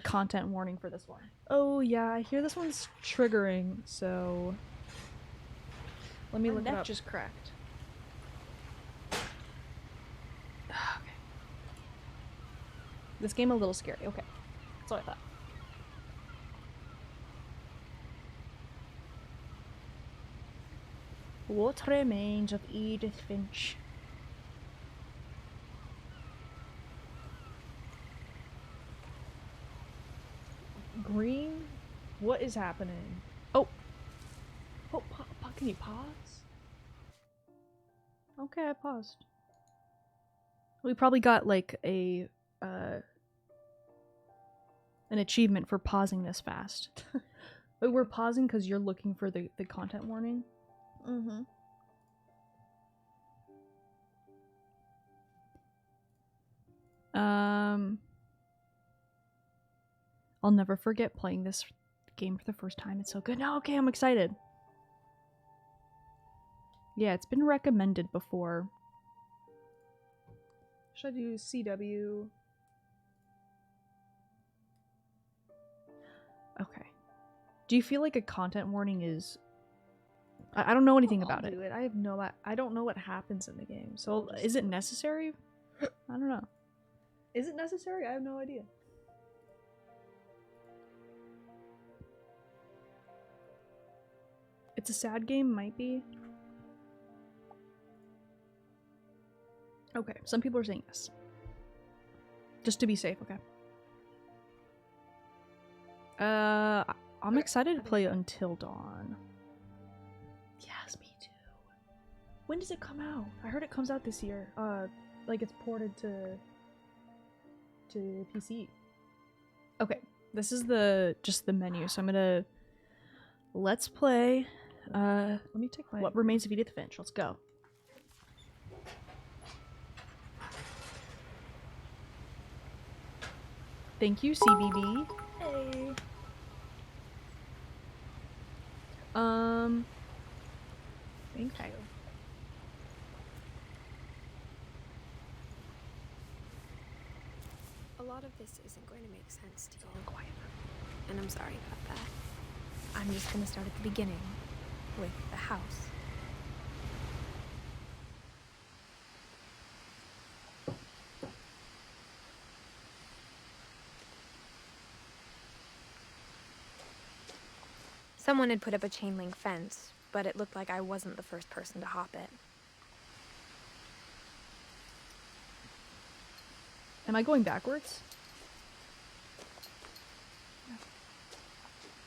S1: content warning for this one.
S2: Oh yeah, I hear this one's triggering, so let me look it up.
S1: Just cracked. Okay. This game a little scary. Okay. That's what I thought. What remains of Edith Finch?
S2: Green? What is happening? Oh, can you pause?
S1: Okay, I paused. We probably got like an achievement for pausing this fast. But we're pausing because you're looking for the content warning.
S2: Mm-hmm.
S1: I'll never forget playing this game for the first time. It's so good. No, okay, I'm excited. Yeah, it's been recommended before.
S2: Should I do CW?
S1: Okay. Do you feel like a content warning is... I don't know anything about it.
S2: I have I don't know what happens in the game.
S1: So is it necessary? I don't know.
S2: Is it necessary? I have no idea.
S1: It's a sad game, might be. Okay, some people are saying yes. Just to be safe, okay. I'm excited to play Until Dawn.
S2: Yes, me too. When does it come out? I heard it comes out this year. Like it's ported to PC.
S1: Okay, this is just the menu. So I'm gonna let's play.
S2: Let me take my.
S1: What Remains of Edith Finch? Let's go. Thank you, CBB.
S2: Hey. Thank you.
S4: A lot of this isn't going to make sense to you. Quiet. And I'm sorry about that. I'm just going to start at the beginning with the house. Someone had put up a chain link fence, but it looked like I wasn't the first person to hop it.
S1: Am I going backwards?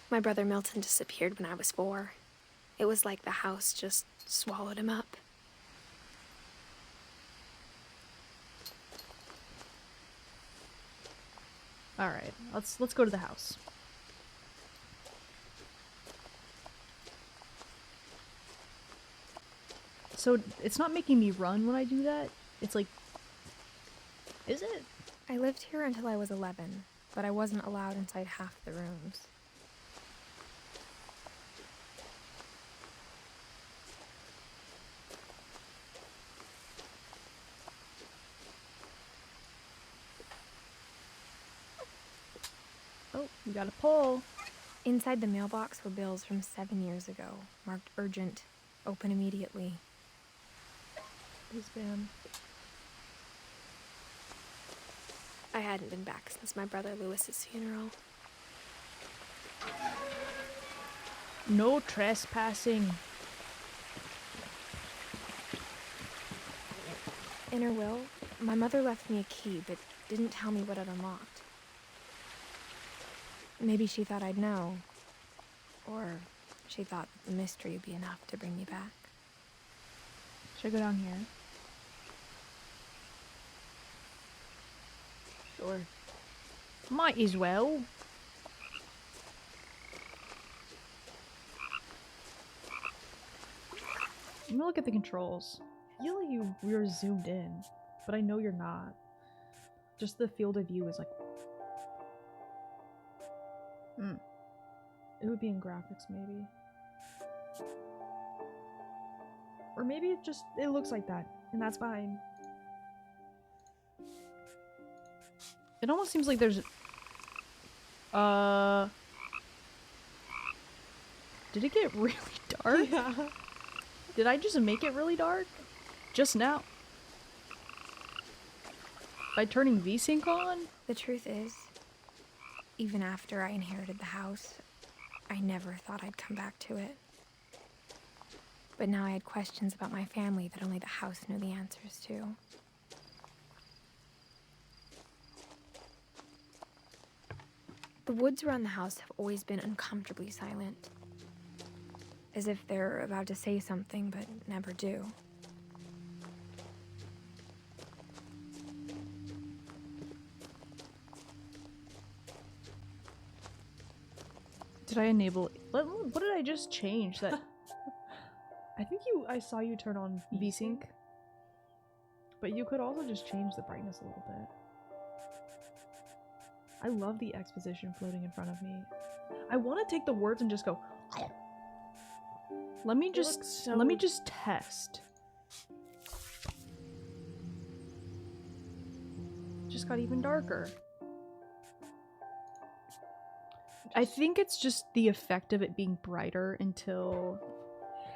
S4: My brother Milton disappeared when I was 4. It was like the house just swallowed him up.
S1: All right, let's go to the house. So it's not making me run when I do that. It's like, is it?
S4: I lived here until I was 11, but I wasn't allowed inside half the rooms.
S1: You gotta pull.
S4: Inside the mailbox were bills from 7 years ago, marked urgent, open immediately.
S2: Please, spam.
S4: I hadn't been back since my brother Lewis's funeral.
S1: No trespassing.
S4: In her will, my mother left me a key, but didn't tell me what it unlocked. Maybe she thought I'd know. Or she thought that the mystery would be enough to bring me back.
S1: Should I go down here?
S2: Sure.
S1: Might as well. Let me look at the controls.
S2: I feel like you're zoomed in, but I know you're not. Just the field of view is like... It would be in graphics, maybe. Or maybe it looks like that, and that's fine.
S1: It almost seems like there's... Did it get really dark?
S2: Yeah.
S1: Did I just make it really dark? Just now? By turning VSync on?
S4: The truth is, even after I inherited the house, I never thought I'd come back to it. But now I had questions about my family that only the house knew the answers to. The woods around the house have always been uncomfortably silent. As if they're about to say something, but never do.
S1: Did I enable... What did I just change? That
S2: I think I saw you turn on
S1: VSync?
S2: But you could also just change the brightness a little bit. I love the exposition floating in front of me. I want to take the words and just go...
S1: Let me just test. Just got even darker. I think it's just the effect of it being brighter until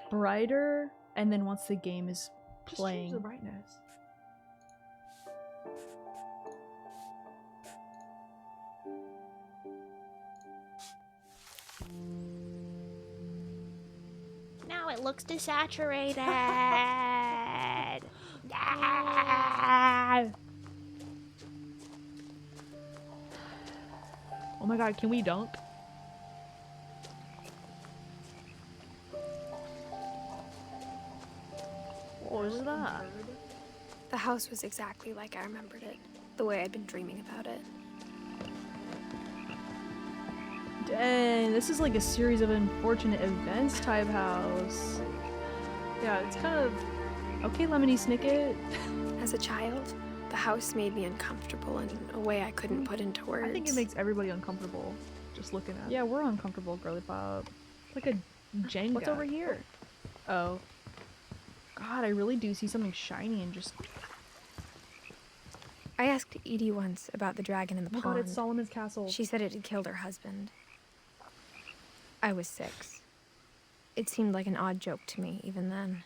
S1: brighter, and then once the game is playing.
S2: Just change the brightness.
S5: Now it looks desaturated.
S2: Oh my god, can we dunk?
S1: What was that?
S4: The house was exactly like I remembered it, the way I'd been dreaming about it.
S1: Dang, this is like a series of unfortunate events type house. Yeah, it's kind of... Okay, Lemony Snicket.
S4: As a child, the house made me uncomfortable in a way I couldn't put into words.
S2: I think it makes everybody uncomfortable just looking at it.
S1: Yeah, we're uncomfortable, girly pop.
S2: It's like a Jenga.
S1: What's over here? Oh. God, I really do see something shiny and just...
S4: I asked Edie once about the dragon in the
S2: Oh my
S4: pond.
S2: god, it's Solomon's Castle.
S4: She said it had killed her husband. I was 6. It seemed like an odd joke to me, even then.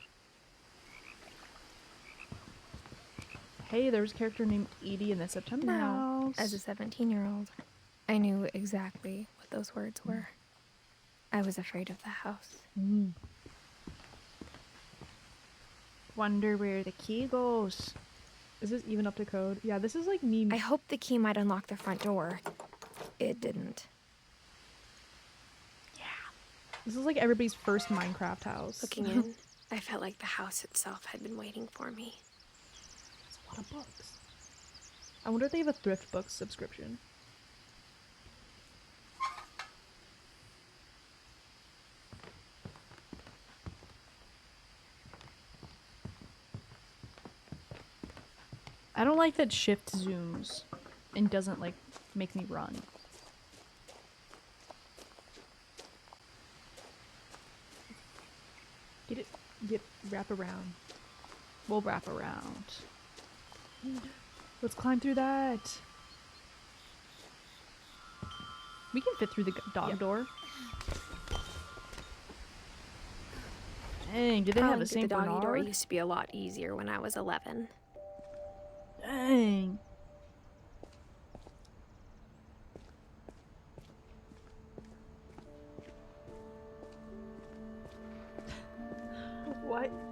S1: Hey, there was a character named Edie in the September
S4: Now,
S1: house.
S4: as a 17-year-old, I knew exactly what those words were. I was afraid of the house.
S1: Wonder where the key goes.
S2: Is this even up to code? Yeah, this is like me.
S4: I hoped the key might unlock the front door. It didn't.
S2: This is like everybody's first Minecraft house.
S4: Looking in, I felt like the house itself had been waiting for me.
S2: That's a lot of books. I wonder if they have a thrift book subscription.
S1: I don't like that shift zooms and doesn't like make me run.
S2: Wrap around.
S1: We'll wrap around.
S2: Let's climb through that.
S1: We can fit through the dog door. Dang, do they have a Saint
S4: the doggy door
S1: Bernard?
S4: used to be a lot easier when I was 11.
S1: Dang.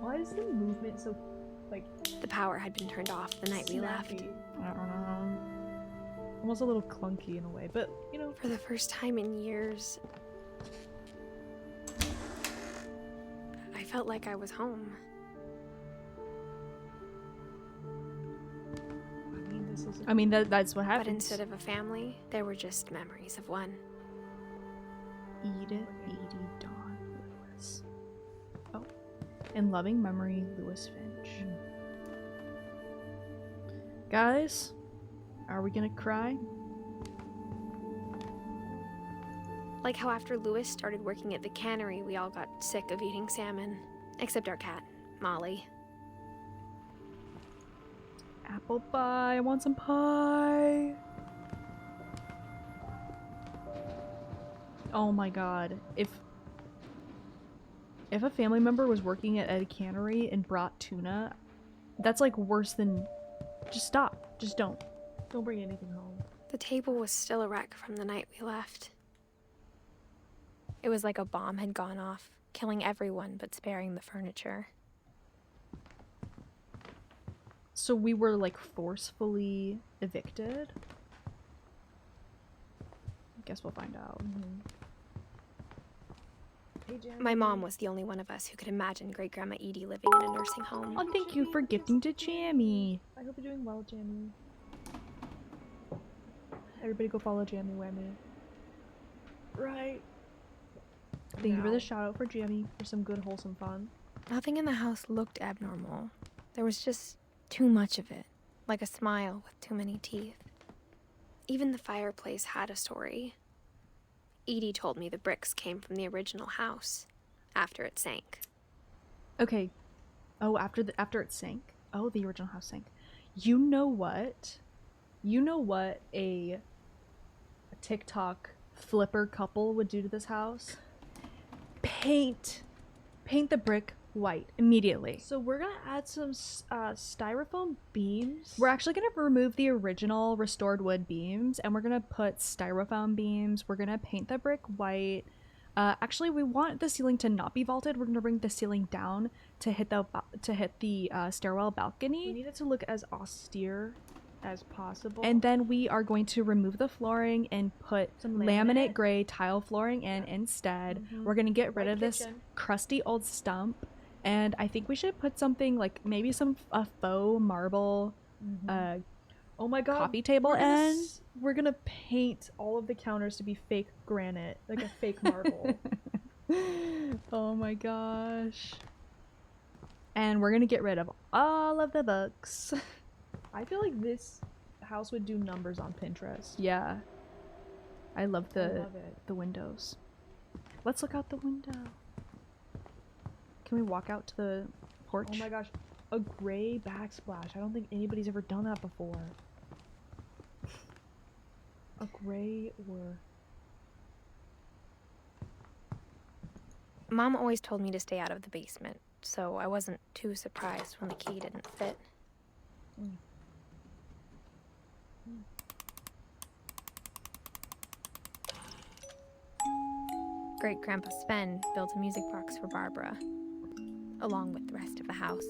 S2: Why is the movement so, like,
S4: The power had been turned off the night we left.
S2: snappy?
S1: I don't know.
S2: Almost a little clunky in a way, but, you know.
S4: For the first time in years, I felt like I was home.
S2: I mean, this is
S1: I mean, that's what happens.
S4: But instead of a family, there were just memories of one.
S1: Edith, Edie, Dawn, Lewis. Oh. In loving memory, Lewis Finch. Guys, are we gonna cry?
S4: Like how after Lewis started working at the cannery, we all got sick of eating salmon. Except our cat, Molly.
S1: Apple pie, I want some pie. Oh my god. If a family member was working at a cannery and brought tuna, that's like worse than... Just stop. Just don't.
S2: Don't bring anything home.
S4: The table was still a wreck from the night we left. It was like a bomb had gone off, killing everyone but sparing the furniture.
S1: So we were like forcefully evicted? Guess we'll find out.
S4: My mom was the only one of us who could imagine Great Grandma Edie living in a nursing home.
S1: Oh, thank you for gifting to Jamie.
S2: I hope you're doing well, Jamie. Everybody go follow Jamie Whammy. Right.
S1: Thank you for
S2: Now.
S1: the shout out for Jamie for some good wholesome fun.
S4: Nothing in the house looked abnormal. There was just too much of it, like a smile with too many teeth. Even the fireplace had a story. Edie told me the bricks came from the original house, after it sank.
S1: Okay. Oh, after it sank. Oh, the original house sank. You know what? You know what a TikTok flipper couple would do to this house? Paint the brick white immediately.
S2: So we're gonna add some styrofoam beams.
S1: We're actually going to remove the original restored wood beams and we're going to put styrofoam beams. We're going to paint the brick white. Actually, we want the ceiling to not be vaulted. We're going to bring the ceiling down to hit the stairwell balcony.
S2: We need it to look as austere as possible.
S1: And then we are going to remove the flooring and put
S2: Some
S1: laminate
S2: laminate.
S1: gray tile flooring in instead. We're going to get rid
S2: White
S1: of this
S2: kitchen.
S1: crusty old stump. And I think we should put something like maybe some faux marble
S2: Oh my god.
S1: coffee table end.
S2: We're gonna paint all of the counters to be fake granite, like a fake marble.
S1: Oh my gosh. And we're going to get rid of all of the books.
S2: I feel like this house would do numbers on Pinterest.
S1: Yeah. I love
S2: I love it.
S1: the windows. Let's look out the window. Can we walk out to the porch?
S2: Oh my gosh, a gray backsplash. I don't think anybody's ever done that before. A gray or...
S4: Mom always told me to stay out of the basement, so I wasn't too surprised when the key didn't fit. Great Grandpa Sven built a music box for Barbara, along with the rest of the house.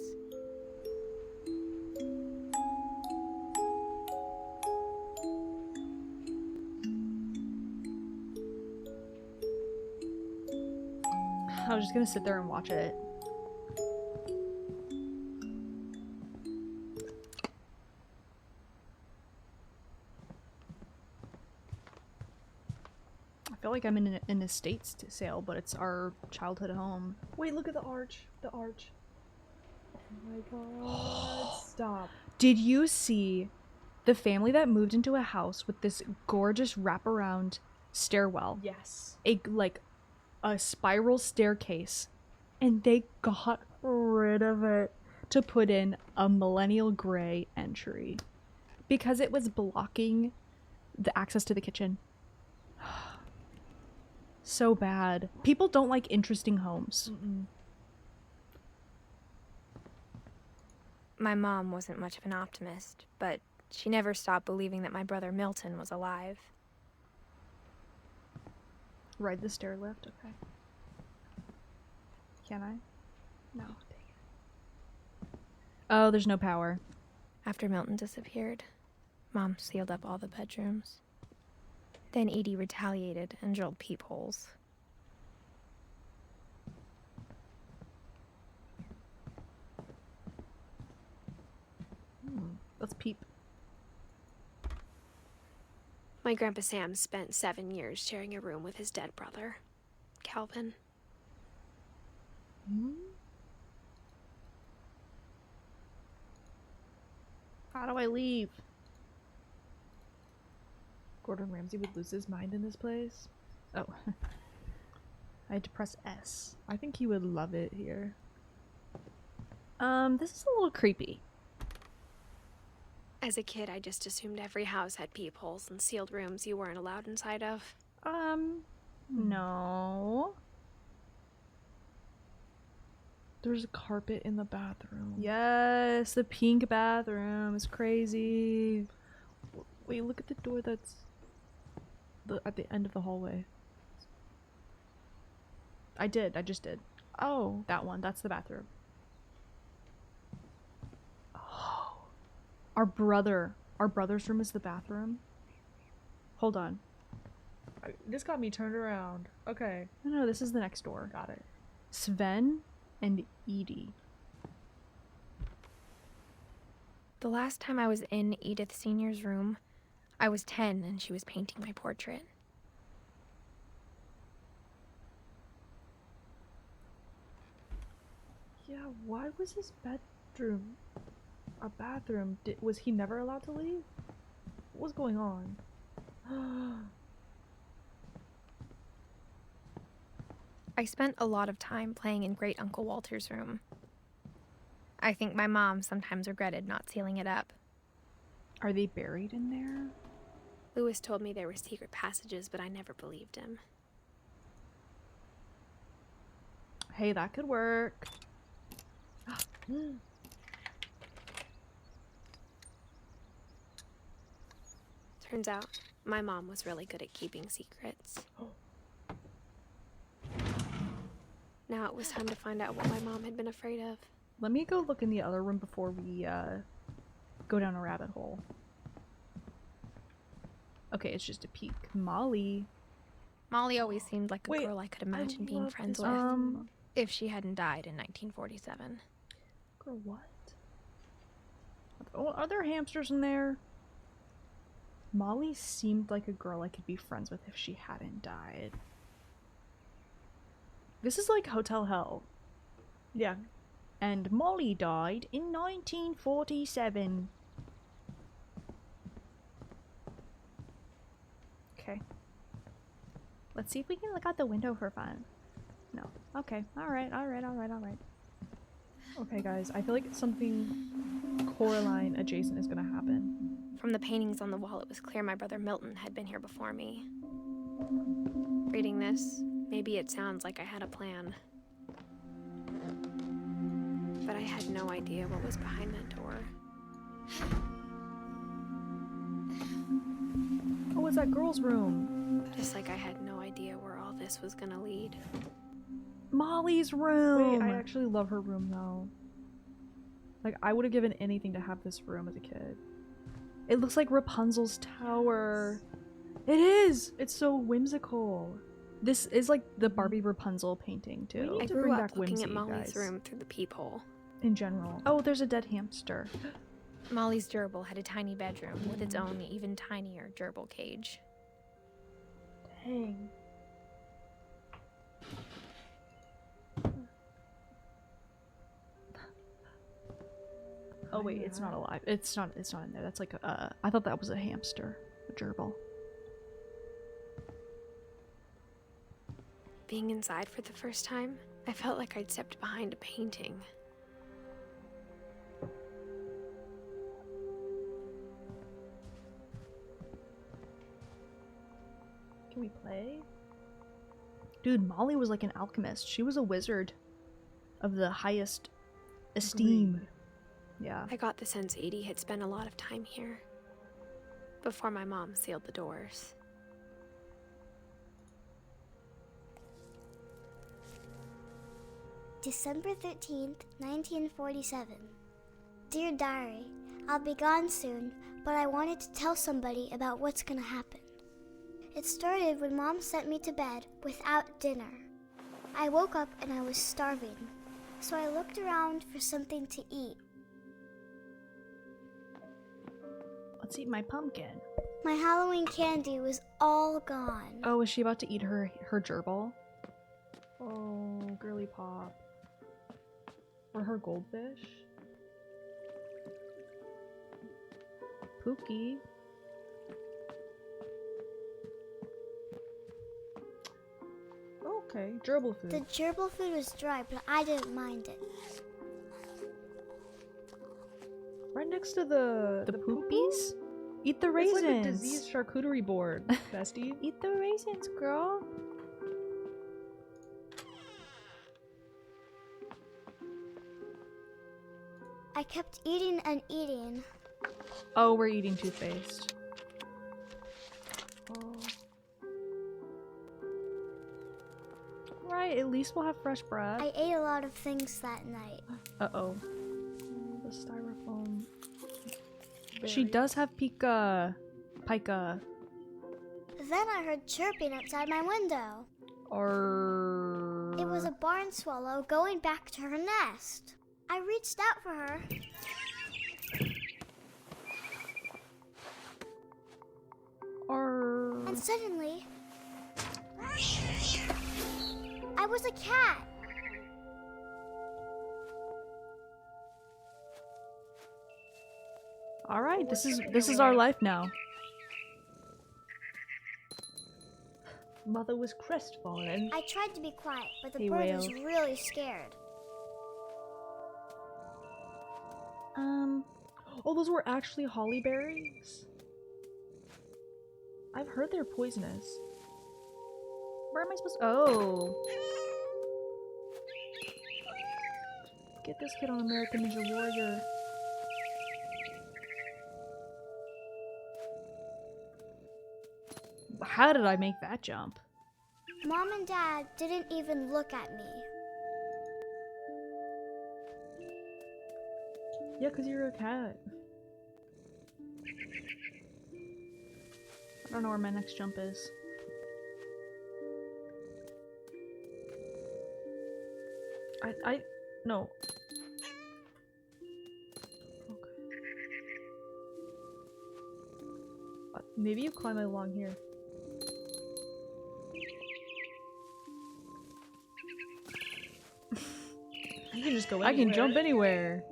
S1: I was just gonna sit there and watch it. I feel like I'm in an estate sale, but it's our childhood home.
S2: Wait, look at the arch. The arch. Oh my god. Stop.
S1: Did you see the family that moved into a house with this gorgeous wraparound stairwell?
S2: Yes.
S1: A spiral staircase, and they got rid of it to put in a millennial gray entry because it was blocking the access to the kitchen. so bad. People don't like interesting homes.
S4: My mom wasn't much of an optimist, but she never stopped believing that my brother Milton was alive.
S1: Ride the stair lift, okay. Can I? No, dang it. Oh, there's no power.
S4: After Milton disappeared, Mom sealed up all the bedrooms. Then Edie retaliated and drilled peepholes.
S1: Let's peep.
S6: My Grandpa Sam spent 7 years sharing a room with his dead brother, Calvin.
S1: How do I leave?
S2: Gordon Ramsay would lose his mind in this place.
S1: Oh. I had to press S.
S2: I think he would love it here.
S1: This is a little creepy.
S6: As a kid, I just assumed every house had peepholes and sealed rooms you weren't allowed inside of.
S1: No.
S2: There's a carpet in the bathroom.
S1: Yes, the pink bathroom is crazy.
S2: Wait, look at the door that's at the end of the hallway.
S1: I just did.
S2: Oh.
S1: That one, that's the bathroom. Oh. Our brother's room is the bathroom. Hold on.
S2: This got me turned around. Okay.
S1: No, this is the next door.
S2: Got it.
S1: Sven and Edie.
S4: The last time I was in Edith Sr.'s room, I was 10 and she was painting my portrait.
S2: Yeah, why was his bedroom a bathroom? Was he never allowed to leave? What was going on?
S4: I spent a lot of time playing in Great Uncle Walter's room. I think my mom sometimes regretted not sealing it up.
S1: Are they buried in there?
S6: Lewis told me there were secret passages, but I never believed him.
S1: Hey, that could work.
S6: Turns out, my mom was really good at keeping secrets. Now it was time to find out what my mom had been afraid of.
S1: Let me go look in the other room before we go down a rabbit hole. Okay, it's just a peek. Molly.
S4: Molly always seemed like a
S2: Wait,
S4: girl I could imagine being
S2: love
S4: friends
S2: this
S4: with, if she hadn't died in 1947.
S2: Girl, what?
S1: Oh, are there hamsters in there? Molly seemed like a girl I could be friends with if she hadn't died. This is like Hotel Hell.
S2: Yeah.
S1: And Molly died in 1947. Okay. Let's see if we can look out the window for fun. No. Okay. Alright.
S2: Okay, guys, I feel like something Coraline adjacent is gonna happen.
S6: From the paintings on the wall, it was clear my brother Milton had been here before me. Reading this, maybe it sounds like I had a plan. But I had no idea what was behind that door.
S2: Oh, it's that girl's room.
S6: Just like I had no idea where all this was gonna lead.
S1: Molly's room!
S2: Wait, I actually love her room though. Like, I would have given anything to have this room as a kid.
S1: It looks like Rapunzel's tower.
S2: It is! It's so whimsical.
S1: This is like the Barbie Rapunzel painting
S2: We
S1: too.
S2: need
S6: I
S2: to
S6: grew
S2: bring
S6: up
S2: back
S6: looking
S2: whimsy,
S6: at Molly's
S2: guys.
S6: room through the peephole.
S2: In general.
S1: Oh, there's a dead hamster.
S4: Molly's gerbil had a tiny bedroom with its own even tinier gerbil cage.
S2: Dang.
S1: Oh wait, it's not alive. It's not in there. That's like a I thought that was a hamster. A gerbil.
S6: Being inside for the first time, I felt like I'd stepped behind a painting.
S2: Can we play?
S1: Dude, Molly was like an alchemist. She was a wizard of the highest esteem. Yeah.
S6: I got the sense Edie had spent a lot of time here before my mom sealed the doors.
S7: December 13th, 1947. Dear Diary, I'll be gone soon, but I wanted to tell somebody about what's gonna happen. It started when Mom sent me to bed without dinner. I woke up and I was starving, so I looked around for something to eat.
S1: Let's eat my pumpkin.
S7: My Halloween candy was all gone.
S1: Oh, is she about to eat her gerbil?
S2: Oh, girly pop. Or her goldfish.
S1: Pookie.
S2: Okay, gerbil food.
S7: The gerbil food was dry, but I didn't mind it.
S2: Right next to the
S1: poopies? Eat the raisins.
S2: It's like a diseased charcuterie board, bestie.
S1: Eat the raisins, girl.
S7: I kept eating and eating.
S1: Oh, we're eating toothpaste.
S2: Oh.
S1: Right, at least we'll have fresh bread.
S7: I ate a lot of things that night.
S1: Uh-oh.
S2: The styrofoam.
S1: She does have pica.
S7: Then I heard chirping outside my window.
S1: Or...
S7: It was a barn swallow going back to her nest. I reached out for her.
S1: Or...
S7: And suddenly, I was a cat.
S1: All right, this is our life now.
S2: Mother was crestfallen.
S7: I tried to be quiet, but the
S1: He
S7: bird was
S1: wailed.
S7: really scared.
S2: Oh, those were actually holly berries? I've heard they're poisonous.
S1: Where am I supposed to... Oh.
S2: Get this kid on American Ninja Warrior.
S1: How did I make that jump?
S7: Mom and Dad didn't even look at me.
S2: Yeah, because you're a cat.
S1: I don't know where my next jump is.
S2: No. Okay. Maybe you climb along here. You can just go anywhere.
S1: I can jump anywhere.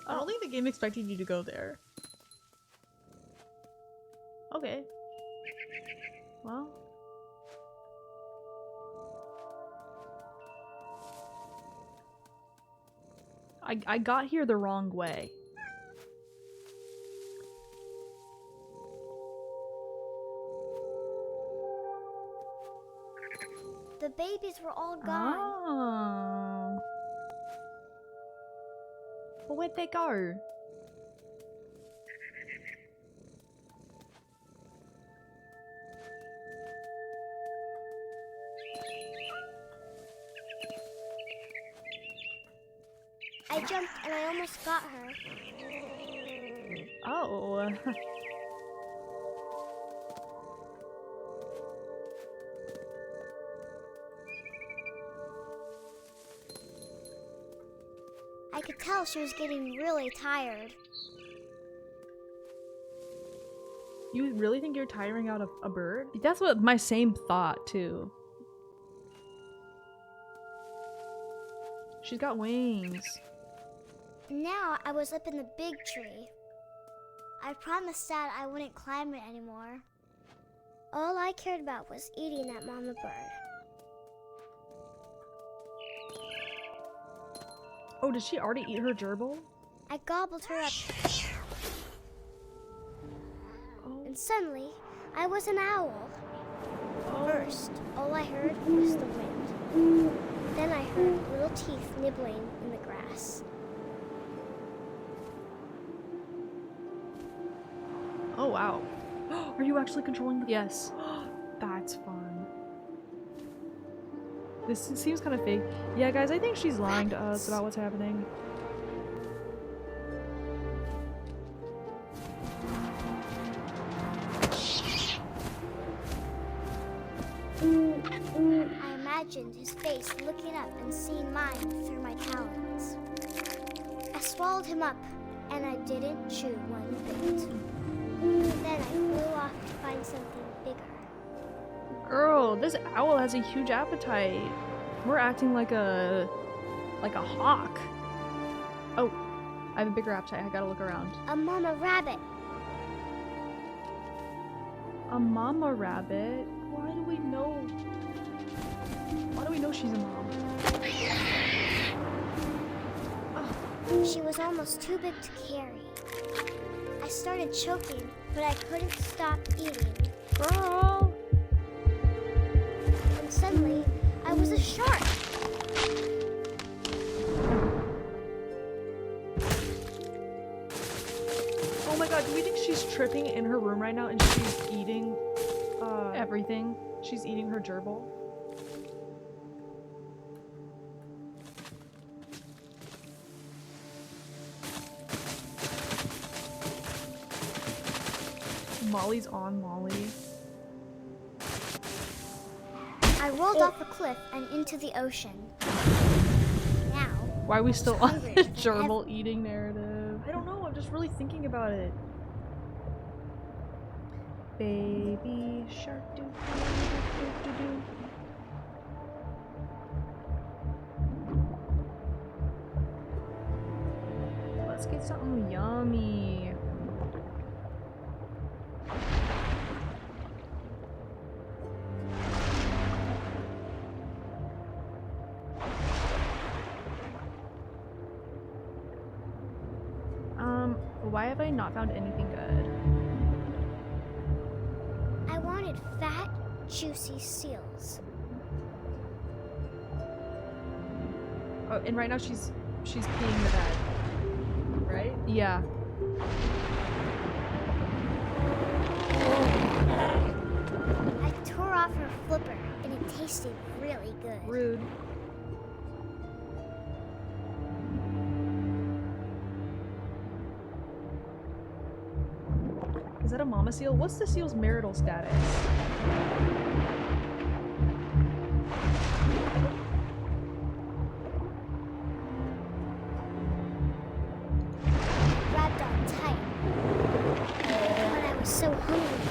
S2: I don't think the game expected you to go there. Okay.
S1: Well. I got here the wrong way.
S7: The babies were all gone.
S1: Oh. Well, where'd they go?
S7: I jumped and I almost got her.
S1: Oh.
S7: I could tell she was getting really tired.
S2: You really think you're tiring out a bird?
S1: That's what my same thought too. She's got wings.
S7: Now I was up in the big tree. I promised Dad I wouldn't climb it anymore. All I cared about was eating that mama bird.
S2: Oh, did she already eat her gerbil?
S7: I gobbled her up,
S2: Oh.
S7: and suddenly, I was an owl.
S2: Oh.
S7: First, all I heard was the wind. Then I heard little teeth nibbling in the grass.
S2: Oh, wow. Are you actually controlling the...
S1: Yes.
S2: That's fun. This seems kind of fake. Yeah, guys, I think she's lying to us about what's happening.
S7: I imagined his face looking up and seeing mine through my talons. I swallowed him up, and I didn't chew one bit. Then I flew off to find something bigger.
S1: Girl, this owl has a huge appetite. We're acting like a hawk. Oh, I have a bigger appetite. I gotta look around.
S7: A mama rabbit.
S1: A mama rabbit? Why do we know? Why do we know she's a mom?
S7: She was almost too big to carry. I started choking, but I couldn't stop eating.
S1: Girl!
S7: And suddenly, I was a shark.
S2: Oh my god, do we think she's tripping in her room right now and she's eating
S1: Everything.
S2: She's eating her gerbil? Molly's on Molly.
S7: I rolled off a cliff and into the ocean. Now,
S1: Why are we still on
S7: hungry
S1: the
S7: than
S1: gerbil eating narrative?
S2: I don't know, I'm just really thinking about it. Baby shark doo doo doo doo.
S1: Let's get something yummy. Why have I not found anything good?
S7: I wanted fat, juicy seals.
S2: Oh, and right now she's peeing the bed. Right?
S1: Yeah.
S7: I tore off her flipper, and it tasted really good.
S2: Rude. Is that a mama seal? What's the seal's marital status?
S7: Grabbed on tight. When I was so hungry,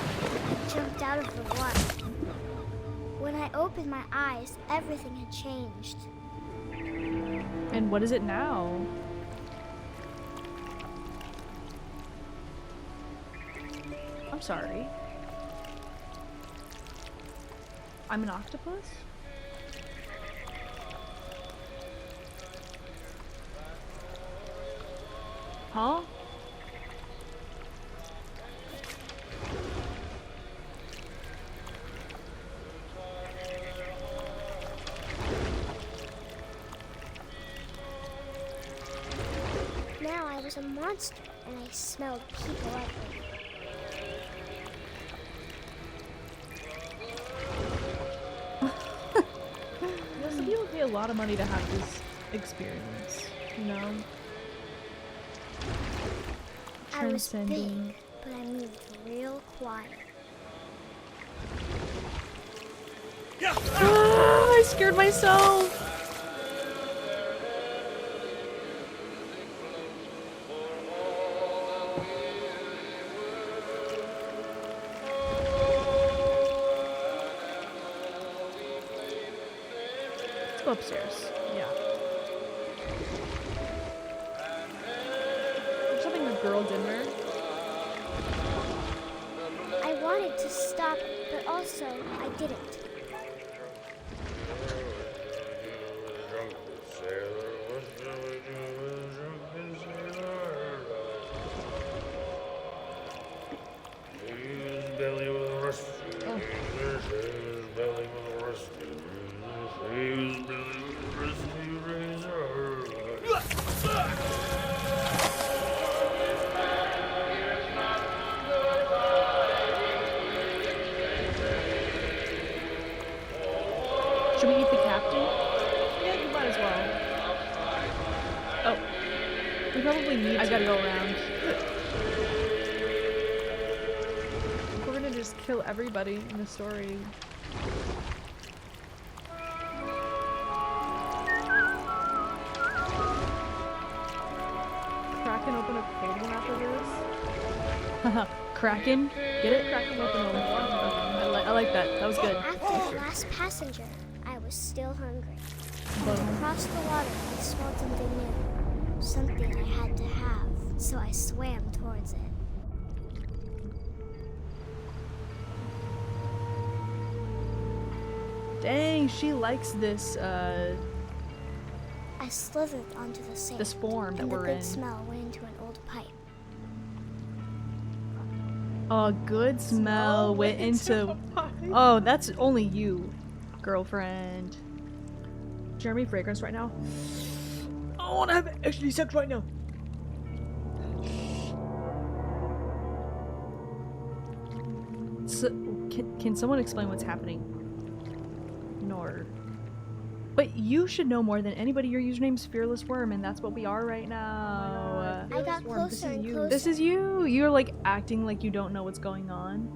S7: I jumped out of the water. When I opened my eyes, everything had changed.
S1: And what is it now? I'm sorry. I'm an octopus? Huh?
S7: Now I was a monster, and I smelled people everywhere.
S2: Yeah, some people pay a lot of money to have this experience, you know?
S7: I was
S1: Transcending.
S7: big, but I moved real quiet.
S1: Ah, I scared myself! Let's go upstairs.
S2: Yeah. There's something the girl dinner.
S7: I wanted to stop, but also I didn't.
S1: Should we eat the captain?
S2: Yeah, you might as well.
S1: Oh,
S2: We probably need
S1: I
S2: to.
S1: gotta go around.
S2: We're gonna just kill everybody in the story. Kraken open a cold one after this.
S1: Kraken, get it?
S2: Kraken open a warm one.
S1: I like that. That was good.
S7: After the last passenger, I was still hungry. Across the water, I smelled something new. Something I had to have, so I swam towards it.
S1: Dang, she likes this
S7: I slithered onto the sand.
S1: this form that
S7: and the
S1: we're
S7: good
S1: in.
S7: smell went into an old pipe.
S1: A good smell went into. Oh, that's only you, girlfriend.
S2: Jeremy Fragrance right now. I wanna have actually sex right now.
S1: So, can someone explain what's happening? Nor. But you should know more than anybody. Your username's Fearless Worm, and that's what we are right now.
S7: I got
S2: Worm, this
S7: closer
S2: is
S7: and
S2: you.
S7: closer.
S1: This is you. You're like acting like you don't know what's going on.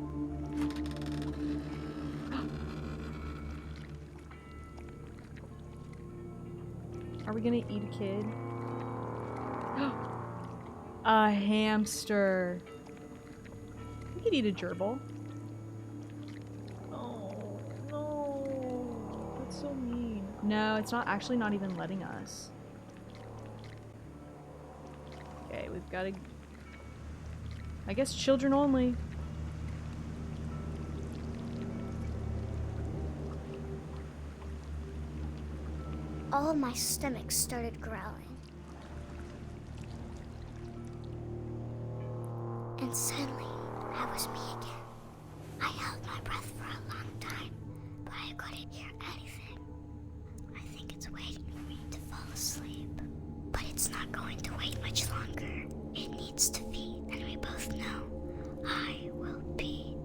S1: Are we gonna eat a kid? A hamster. We could eat a gerbil.
S2: Oh no, that's so mean.
S1: No, it's not actually not even letting us. Okay, we've got to. I guess children only.
S7: All of my stomach started growling. And suddenly, I was me again. I held my breath for a long time, but I couldn't hear anything. I think it's waiting for me to fall asleep. But it's not going to wait much longer. It needs to feed, and we both know I will be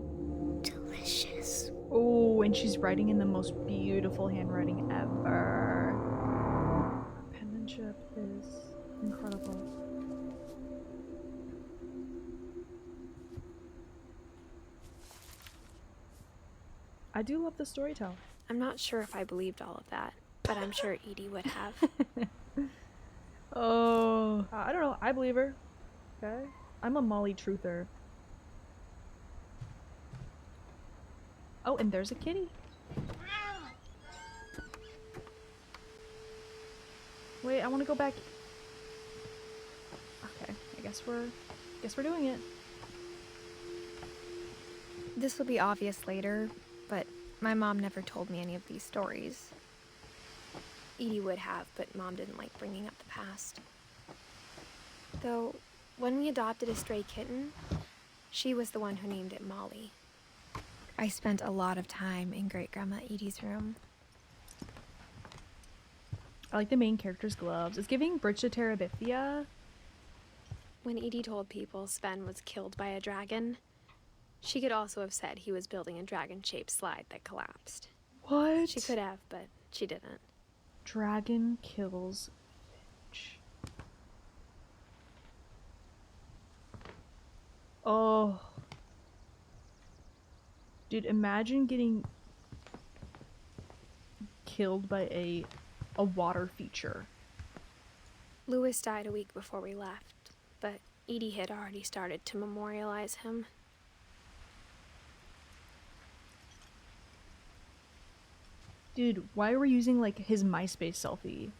S7: delicious.
S1: Oh, and she's writing in the most beautiful handwriting ever.
S2: Penmanship is incredible. I do love the storytelling.
S6: I'm not sure if I believed all of that, but I'm sure Edie would have.
S1: Oh.
S2: I don't know. I believe her. Okay. I'm a Molly truther.
S1: Oh, and there's a kitty.
S2: Wait, I want to go back.
S1: Okay, I guess we're doing it.
S4: This will be obvious later, but my mom never told me any of these stories.
S6: Edie would have, but Mom didn't like bringing up the past. Though, when we adopted a stray kitten, she was the one who named it Molly.
S4: I spent a lot of time in Great-Grandma Edie's room.
S1: I like the main character's gloves. It's giving Bridge to Terabithia.
S6: When Edie told people Sven was killed by a dragon, she could also have said he was building a dragon-shaped slide that collapsed.
S1: What?
S6: She could have, but she didn't.
S1: Dragon kills Finch. Oh. Dude, imagine getting killed by a water feature.
S6: Lewis died a week before we left, but Edie had already started to memorialize him.
S1: Dude, why are we using like his MySpace selfie?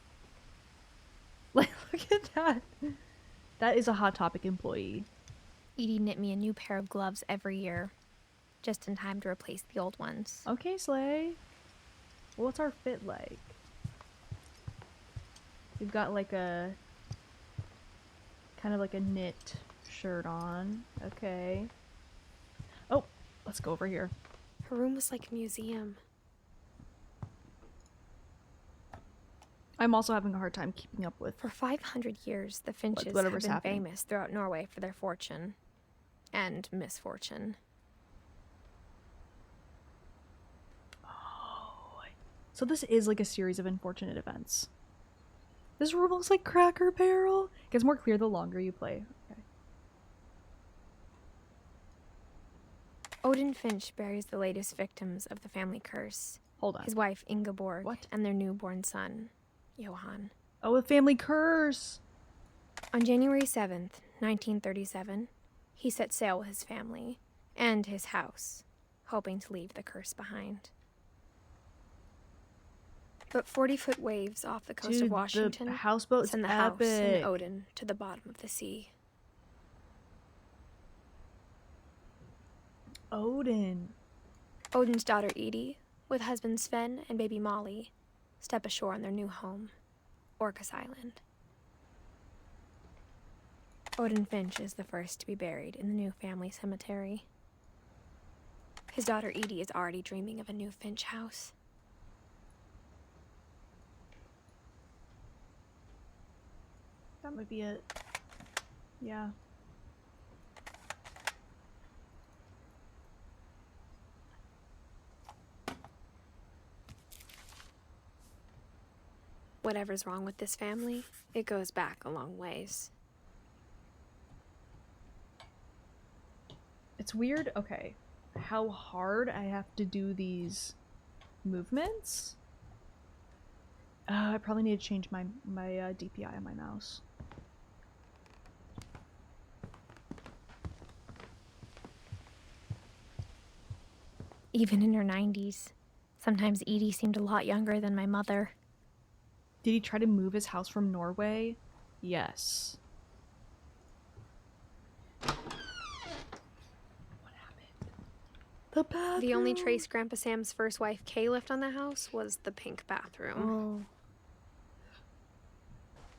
S1: Like, look at that. That is a Hot Topic employee.
S4: Edie knit me a new pair of gloves every year, just in time to replace the old ones.
S1: Okay, Slay. What's our fit like? We've got like a kind of like a knit shirt on. Okay. Oh, let's go over here.
S6: Her room was like a museum.
S1: I'm also having a hard time keeping up with
S6: For 500 years, the Finches have
S1: whatever's
S6: been
S1: happening.
S6: famous throughout Norway for their fortune. And misfortune.
S1: So this is like a series of unfortunate events. This room looks like Cracker Barrel. It gets more clear the longer you play. Okay.
S6: Odin Finch buries the latest victims of the family curse.
S1: Hold on.
S6: His wife Ingeborg
S1: What?
S6: and their newborn son, Johan.
S1: Oh, a family curse.
S6: On January 7th, 1937, he set sail with his family and his house, hoping to leave the curse behind. But 40-foot waves off the coast
S1: Dude,
S6: of Washington
S1: the houseboat's
S6: send the house
S1: epic.
S6: and Odin to the bottom of the sea.
S1: Odin.
S6: Odin's daughter Edie, with husband Sven and baby Molly, step ashore on their new home, Orcas Island. Odin Finch is the first to be buried in the new family cemetery. His daughter Edie is already dreaming of a new Finch house.
S1: That might be it. Yeah.
S6: Whatever's wrong with this family, it goes back a long ways.
S1: It's weird, okay, how hard I have to do these movements. I probably need to change my DPI on my mouse.
S6: Even in her 90s, sometimes Edie seemed a lot younger than my mother.
S1: Did he try to move his house from Norway? Yes. What happened? The bathroom.
S6: The only trace Grandpa Sam's first wife, Kay, left on the house was the pink bathroom.
S1: Oh.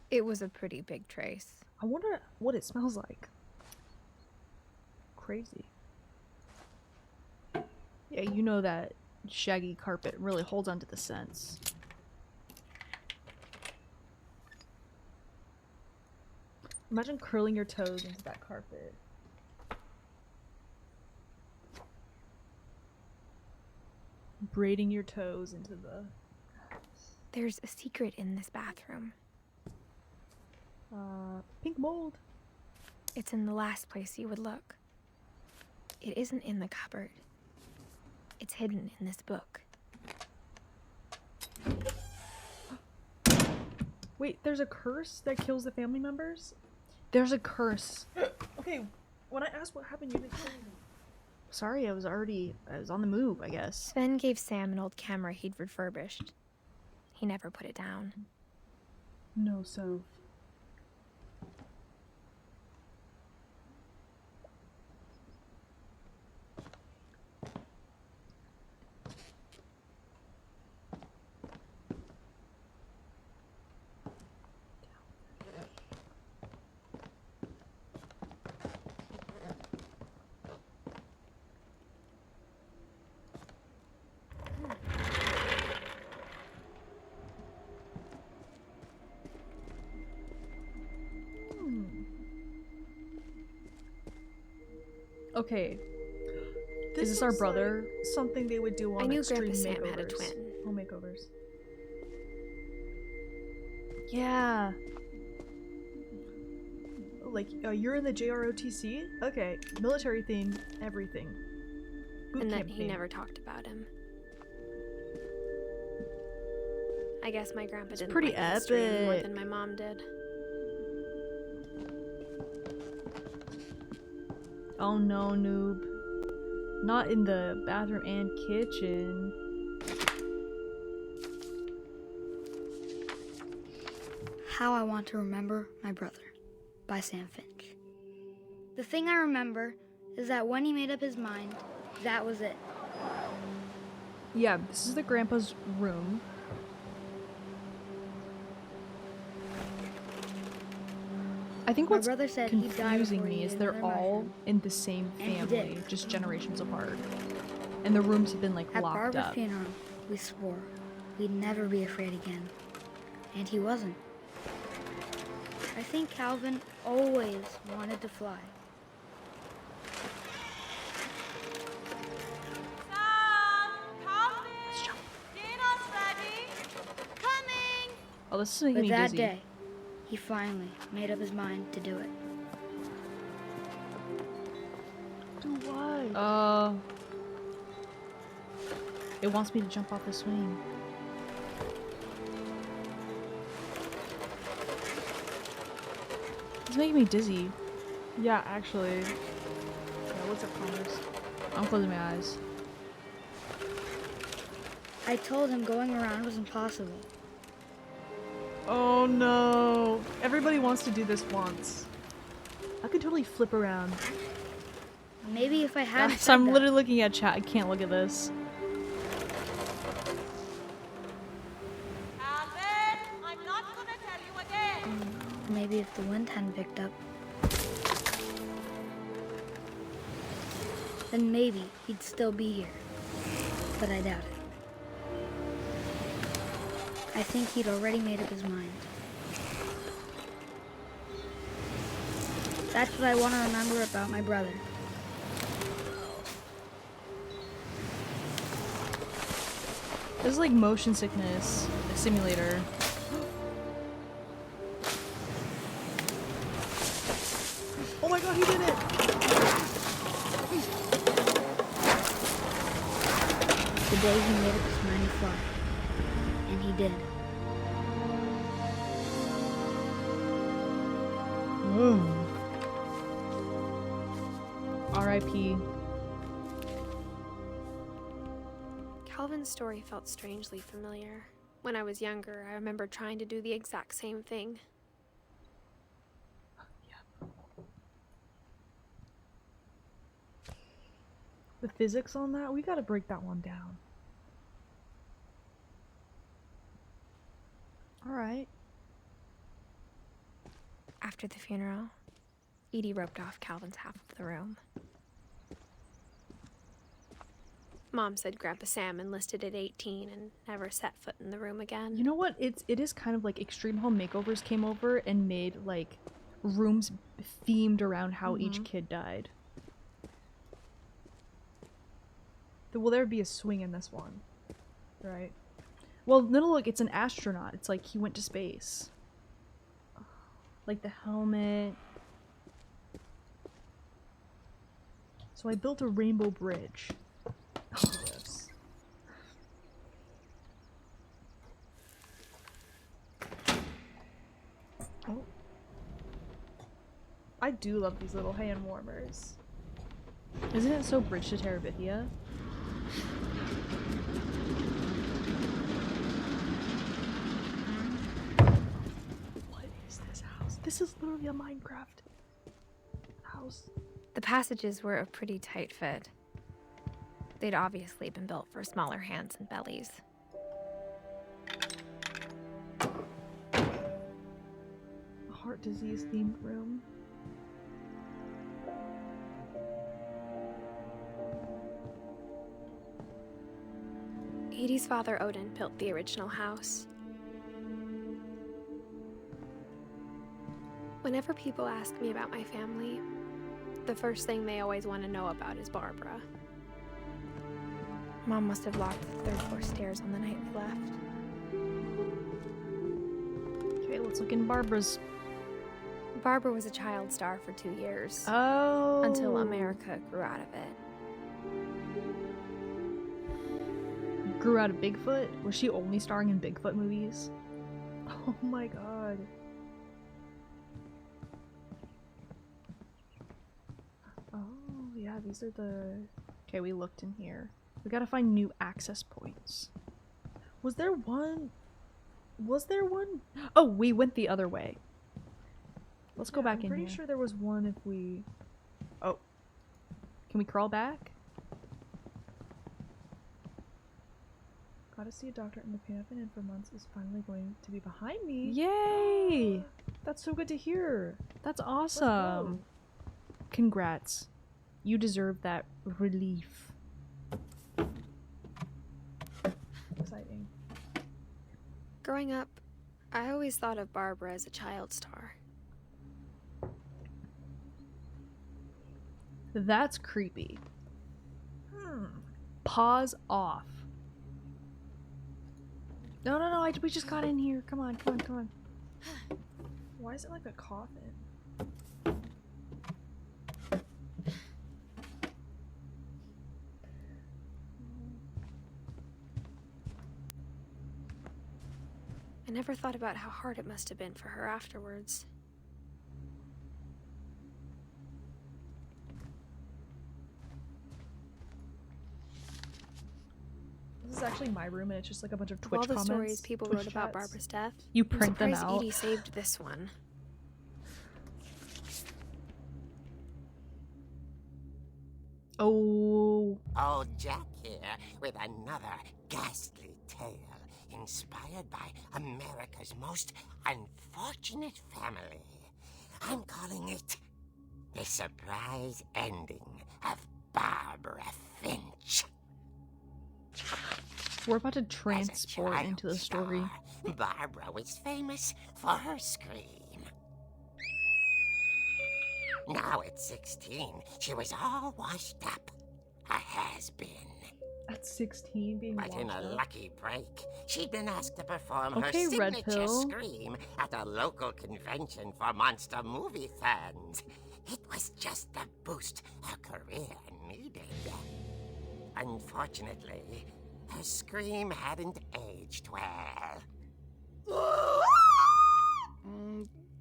S6: It was a pretty big trace.
S1: I wonder what it smells like. Crazy. Yeah, you know that shaggy carpet really holds onto the scents. Imagine curling your toes into that carpet. Braiding your toes into the...
S6: There's a secret in this bathroom.
S1: Pink mold.
S6: It's in the last place you would look. It isn't in the cupboard. It's hidden in this book.
S1: Wait, there's a curse that kills the family members? There's a curse. Okay, when I asked what happened, you didn't tell me. Sorry, I was on the move, I guess.
S6: Sven gave Sam an old camera he'd refurbished. He never put it down.
S1: No, so... Okay. Is this our brother?
S2: Like something they would do on
S6: I knew
S2: Extreme
S6: Grandpa Sam
S2: Makeovers.
S6: had a twin.
S2: Home makeovers.
S1: Yeah.
S2: Like, you're in the JROTC? Okay. Military theme, everything. Boot
S6: And that
S2: camp
S6: he
S2: theme.
S6: never talked about him. I guess my grandpa didn't
S1: pretty
S6: like history any more
S1: epic.
S6: than my mom did.
S1: Oh no, noob. Not in the bathroom and kitchen.
S8: How I Want to Remember My Brother by Sam Finch. The thing I remember is that when he made up his mind, that was it.
S1: Yeah, this is the grandpa's room. I think
S8: My
S1: what's
S8: brother said he died
S1: confusing
S8: before he
S1: me is
S8: ate
S1: they're
S8: another
S1: all
S8: mushroom.
S1: in the same
S8: And he
S1: family,
S8: did.
S1: just generations apart. And the rooms have been like
S8: At
S1: locked
S8: Barbara's
S1: up.
S8: funeral, we swore we'd never be afraid again. And he wasn't. I think Calvin always wanted to fly.
S1: Oh, this is making
S8: But
S1: me
S8: that
S1: dizzy.
S8: day, he finally made up his mind to do it.
S2: Do what?
S1: It wants me to jump off the swing. It's making me dizzy.
S2: Yeah, actually. Yeah, what's up, Connors?
S1: I'm closing my eyes.
S8: I told him going around was impossible.
S2: Oh no! Everybody wants to do this once. I could totally flip around.
S8: Maybe if I hadn't
S1: Guys,
S8: said
S1: I'm
S8: that,
S1: literally looking at chat. I can't look at this.
S8: maybe if the wind hadn't picked up, then maybe he'd still be here. But I doubt it. I think he'd already made up his mind. That's what I want to remember about my brother.
S1: This is like motion sickness simulator.
S2: Oh my god, he did it!
S8: The day he made up his mind to fly. And he did.
S1: R.I.P.
S6: Calvin's story felt strangely familiar. When I was younger, I remember trying to do the exact same thing.
S2: The physics on that, we gotta break that one down.
S1: Alright.
S6: After the funeral, Edie roped off Calvin's half of the room. Mom said Grandpa Sam enlisted at 18 and never set foot in the room again.
S1: You know what? It is kind of like Extreme Home Makeovers came over and made like rooms themed around how each kid died.
S2: Will there be a swing in this one? Right?
S1: Well, no, look, it's an astronaut. It's like he went to space. Like the helmet.
S2: So I built a rainbow bridge. Yes. Oh. I do love these little hand warmers.
S1: Isn't it so Bridge to Terabithia?
S2: What is this house? This is literally a Minecraft house.
S6: The passages were a pretty tight fit. They'd obviously been built for smaller hands and bellies.
S2: A heart disease themed room.
S6: Edie's father, Odin, built the original house. Whenever people ask me about my family, the first thing they always want to know about is Barbara. Mom must have locked the third floor stairs on the night we left.
S1: Okay, let's look in Barbara's.
S6: Barbara was a child star for 2 years.
S1: Oh.
S6: Until America grew out of it.
S1: Grew out of Bigfoot? Was she only starring in Bigfoot movies?
S2: Oh my god. Oh, yeah, these are the...
S1: Okay, we looked in here. We gotta find new access points.
S2: Was there one? Was there one?
S1: Oh, we went the other way. Let's go back
S2: I'm
S1: in
S2: pretty
S1: here.
S2: sure there was one if we...
S1: Oh. Can we crawl back?
S2: got to see a doctor, and the pain I've been in for months is finally going to be behind me.
S1: Yay!
S2: That's so good to hear.
S1: That's
S2: Let's
S1: awesome.
S2: go.
S1: Congrats. You deserve that relief.
S2: Exciting.
S6: Growing up, I always thought of Barbara as a child star.
S1: That's creepy. Pause off. No, we just got in here. Come on.
S2: Why is it like a coffin?
S6: I never thought about how hard it must have been for her afterwards.
S2: This is actually my room, and it's just like a bunch of
S6: Of
S2: Twitch
S6: all the
S2: comments.
S6: stories people
S2: Twitch
S6: wrote about
S2: chats.
S6: Barbara's death,
S1: You
S6: I'm
S1: print them
S6: surprised
S1: out.
S6: Edie saved this one.
S1: Oh.
S9: Old Jack here with another ghastly tale inspired by America's most unfortunate family. I'm calling it The Surprise Ending of Barbara Finch.
S1: We're about to
S9: As a
S1: transport
S9: child
S1: into the story.
S9: star, Barbara was famous for her scream. Now at 16, she was all washed up. A has-been.
S2: At 16, being
S9: But in
S2: washed
S9: a
S2: up.
S9: lucky break, she'd been asked to perform
S1: Okay,
S9: her
S1: Red
S9: signature
S1: Pill.
S9: scream at a local convention for monster movie fans. It was just the boost her career needed. Unfortunately, her scream hadn't aged well.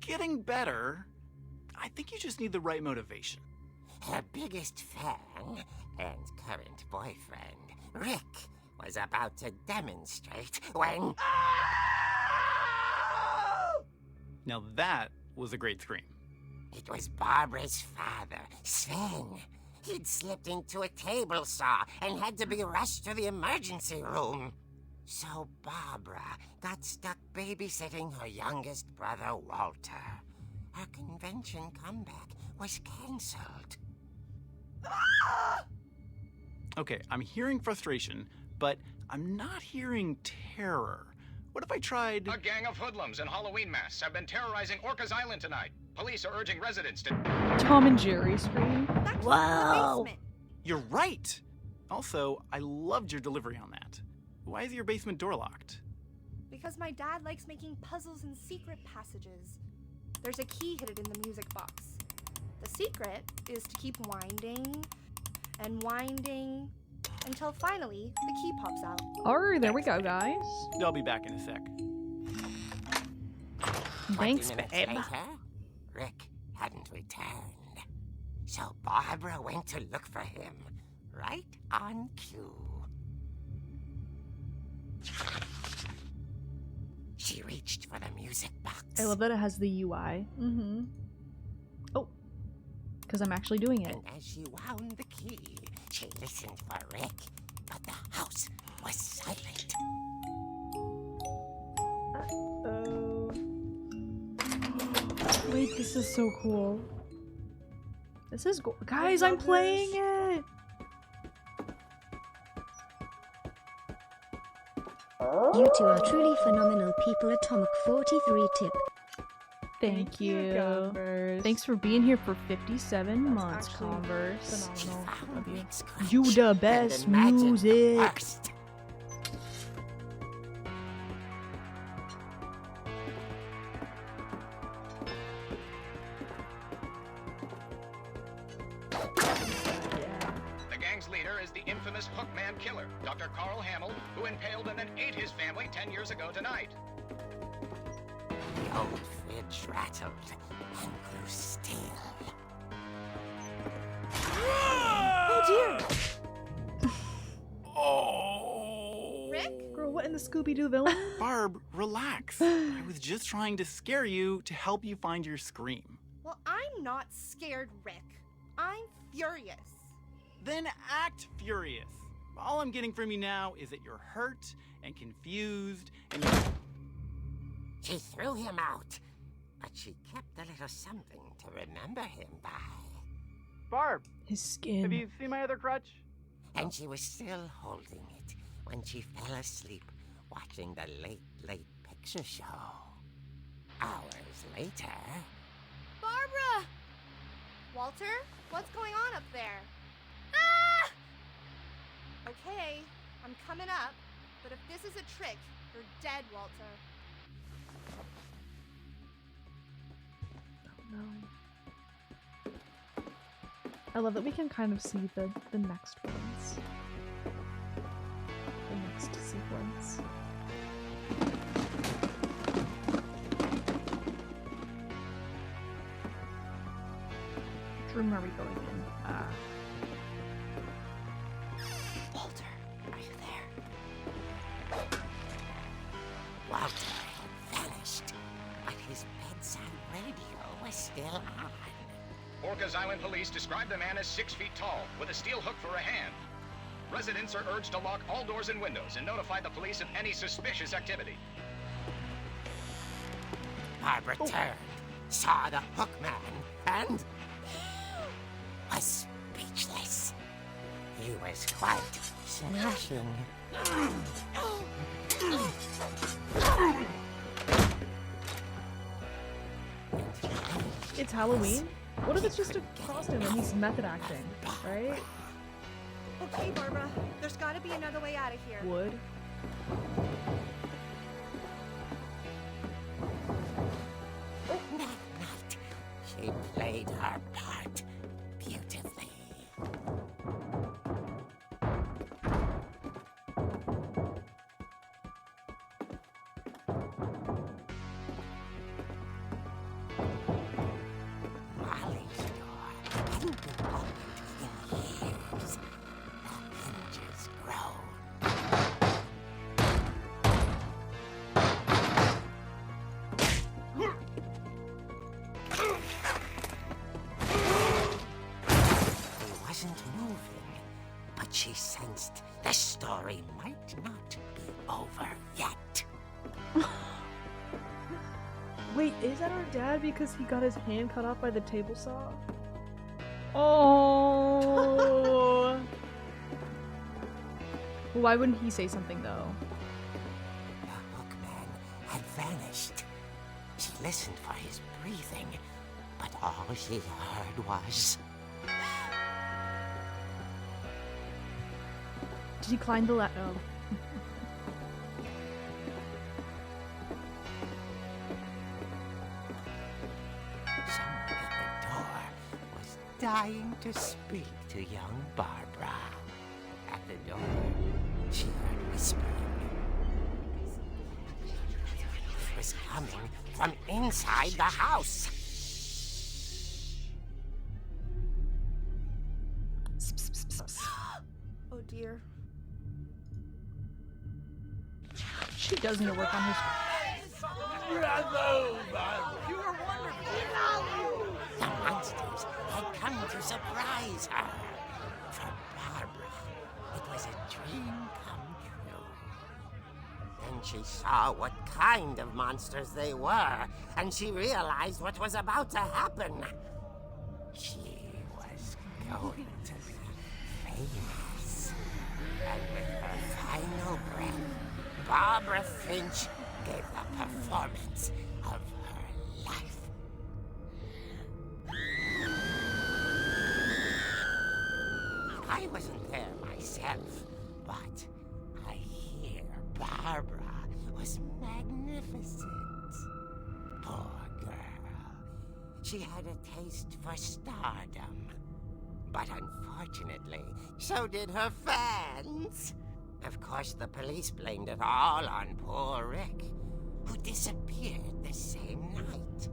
S10: Getting better. I think you just need the right motivation.
S9: Her biggest fan and current boyfriend, Rick, was about to demonstrate when...
S10: Now that was a great scream.
S9: It was Barbara's father, Sven. He'd slipped into a table saw and had to be rushed to the emergency room. So Barbara got stuck babysitting her youngest brother, Walter. Her convention comeback was cancelled.
S10: Okay, I'm hearing frustration, but I'm not hearing terror. What if I tried...
S11: A gang of hoodlums in Halloween masks have been terrorizing Orcas Island tonight. Police are urging residents to...
S1: Tom and Jerry scream.
S9: Whoa!
S10: You're right! Also, I loved your delivery on that. Why is your basement door locked?
S12: Because my dad likes making puzzles and secret passages. There's a key hidden in the music box. The secret is to keep winding and winding until finally the key pops out.
S1: Oh, there we go, guys.
S10: I'll be back in a sec.
S1: Thanks,
S9: 20 minutes
S1: babe.
S9: later, Rick hadn't returned. So Barbara went to look for him, right on cue. She reached for the music box.
S1: I love that it has the UI.
S2: Mm-hmm.
S1: Oh, because I'm actually doing it.
S9: And as she wound the key, she listened for Rick, but the house was silent.
S2: Oh.
S1: Wait, this is so cool. This is guys, I'm playing it.
S3: You two are truly phenomenal people. Atomic 43 tip.
S1: Thank you.
S2: Converse.
S1: Thanks for being here for 57
S2: That's
S1: months,
S2: actually
S1: Converse.
S9: She
S2: phenomenal.
S9: found
S1: Love you.
S9: Rick's crutch
S1: You the
S9: and
S1: best
S9: imagined the
S1: music.
S9: worst.
S11: The gang's leader is the infamous Hookman killer, Dr. Carl Hamill, who impaled and then ate his family 10 years ago tonight.
S9: The old fridge rattled and grew still.
S12: Oh dear!
S10: Oh!
S12: Rick?
S2: Girl, what in the Scooby-Doo villain?
S10: Barb, relax. I was just trying to scare you to help you find your scream.
S12: Well, I'm not scared, Rick. I'm furious.
S10: Then act furious. all I'm getting from you now is that you're hurt and confused and
S9: She threw him out, but she kept a little something to remember him by.
S10: Barb!
S1: His skin.
S10: Have you seen my other crutch?
S9: And she was still holding it when she fell asleep watching the Late Late Picture Show. Hours later...
S12: Barbara! Walter, what's going on up there? Ah! Okay, I'm coming up, but if this is a trick, you're dead, Walter.
S2: Oh no. I love that we can kind of see the next ones. The next sequence.
S1: Which room are we going in?
S9: Walter, are you there? Walter had vanished, but his bedside radio was still on.
S11: Orcas Island police describe the man as 6 feet tall, with a steel hook for a hand. Residents are urged to lock all doors and windows and notify the police of any suspicious activity.
S9: Barbara turned, saw the hook man, and was speechless. He was quite smashing.
S2: It's Halloween? What if it's just a costume and he's method acting, right?
S12: Okay, Barbara, there's gotta be another way out of here.
S2: Would.
S9: That night, she played her part beautifully. Molly's door hadn't been opened in years. The hinges groaned. He wasn't moving, but she sensed the story might not be over yet.
S2: Wait, is that our dad because he got his hand cut off by the table saw? Oh!
S1: Why wouldn't he say something though?
S9: The hookman had vanished. She listened for his breathing, but all she heard was...
S1: Did he climb the ladder? Oh.
S9: Someone at the door was dying to speak to young Barbara. At the door, she heard whispering. It was coming from inside the house.
S12: Oh dear.
S1: She does need to work on her.
S9: Bravo, Barbara! You were wonderful! The monsters had come to surprise her. For Barbara, it was a dream come true. Then she saw what kind of monsters they were, and she realized what was about to happen. She was going to be famous. And with her final breath, Barbara Finch gave the performance of her life. I wasn't there myself, but I hear Barbara was magnificent. Poor girl. She had a taste for stardom. But unfortunately, so did her fans. Of course, the police blamed it all on poor Rick, who disappeared the same night.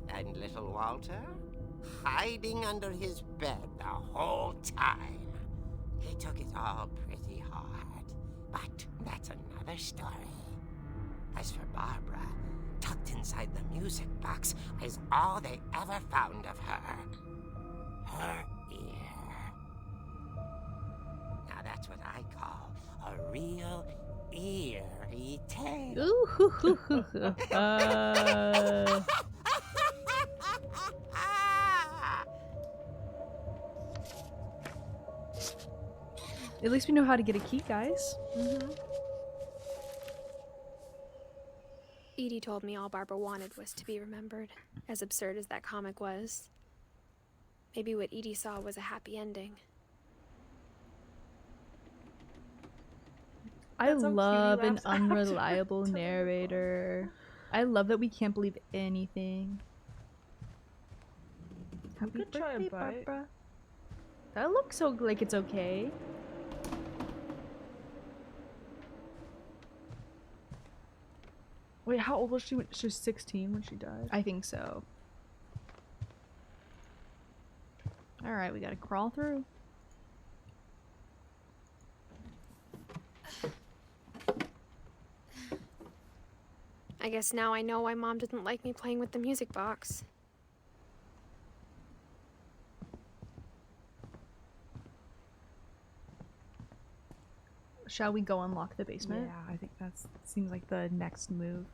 S9: And little Walter, hiding under his bed the whole time. He took it all pretty hard, but that's another story. As for Barbara, tucked inside the music box is all they ever found of her. Her ear. Now that That's what I call a real eerie tale.
S1: Ooh, hoo, hoo, hoo, hoo. At least we know how to get a key, guys.
S6: Edie told me all Barbara wanted was to be remembered, as absurd as that comic was. Maybe what Edie saw was a happy ending.
S1: I love an unreliable narrator. I love that we can't believe anything. Happy
S2: could try a
S1: birthday,
S2: bite.
S1: Barbara. That looks so like it's okay.
S2: Wait, how old was she? She was 16 when she died.
S1: I think so. Alright, we gotta crawl through.
S6: I guess now I know why Mom didn't like me playing with the music box.
S1: Shall we go unlock the basement?
S2: Yeah, I think that seems like the next move.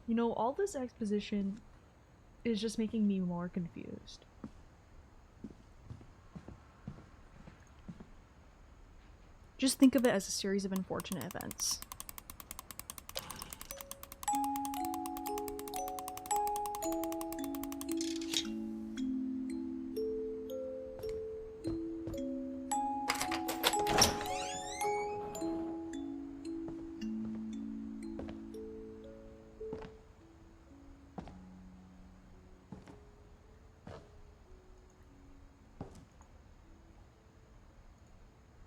S2: You know, all this exposition is just making me more confused.
S1: Just think of it as a series of unfortunate events.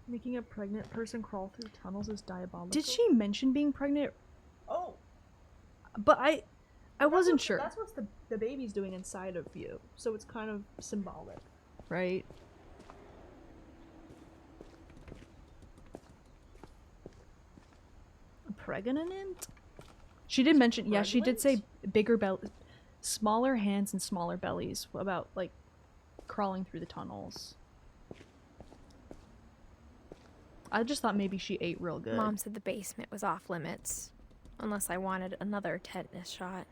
S2: Making a pregnant person crawl through tunnels is diabolical.
S1: Did she mention being pregnant?
S2: Oh,
S1: But I wasn't sure.
S2: That's what the baby's doing inside of you, so it's kind of symbolic.
S1: Right? Pregnant? She did mention, yeah, she did say bigger belly, smaller hands and smaller bellies about, like, crawling through the tunnels. I just thought maybe she ate real good.
S6: Mom said the basement was off limits, unless I wanted another tetanus shot.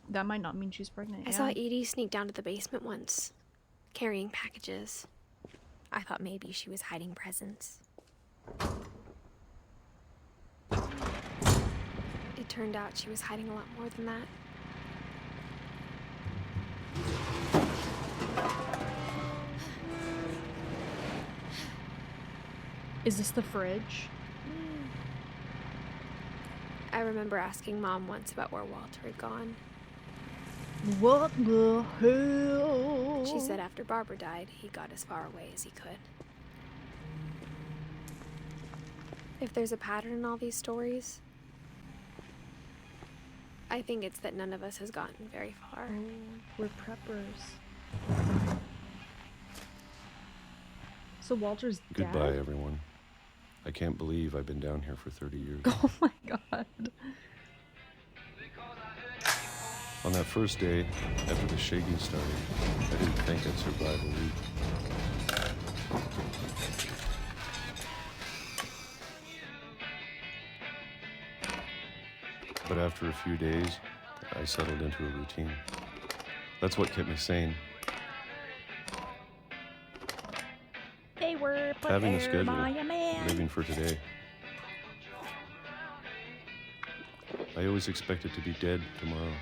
S1: That might not mean she's pregnant.
S6: I saw Edie sneak down to the basement once, carrying packages. I thought maybe she was hiding presents. It turned out she was hiding a lot more than that.
S1: Is this the fridge?
S6: I remember asking Mom once about where Walter had gone.
S1: What the hell?
S6: She said after Barbara died, he got as far away as he could. If there's a pattern in all these stories, I think it's that none of us has gotten very far.
S2: We're preppers. So Walter's dead?
S13: Goodbye, everyone. I can't believe I've been down here for 30 years.
S1: Oh my god.
S13: On that first day, after the shaking started, I didn't think I'd survive a week. But after a few days, I settled into a routine. That's what kept me sane.
S5: They were put
S13: Having a
S5: there
S13: schedule,
S5: by a man.
S13: living for today. I always expected to be dead tomorrow.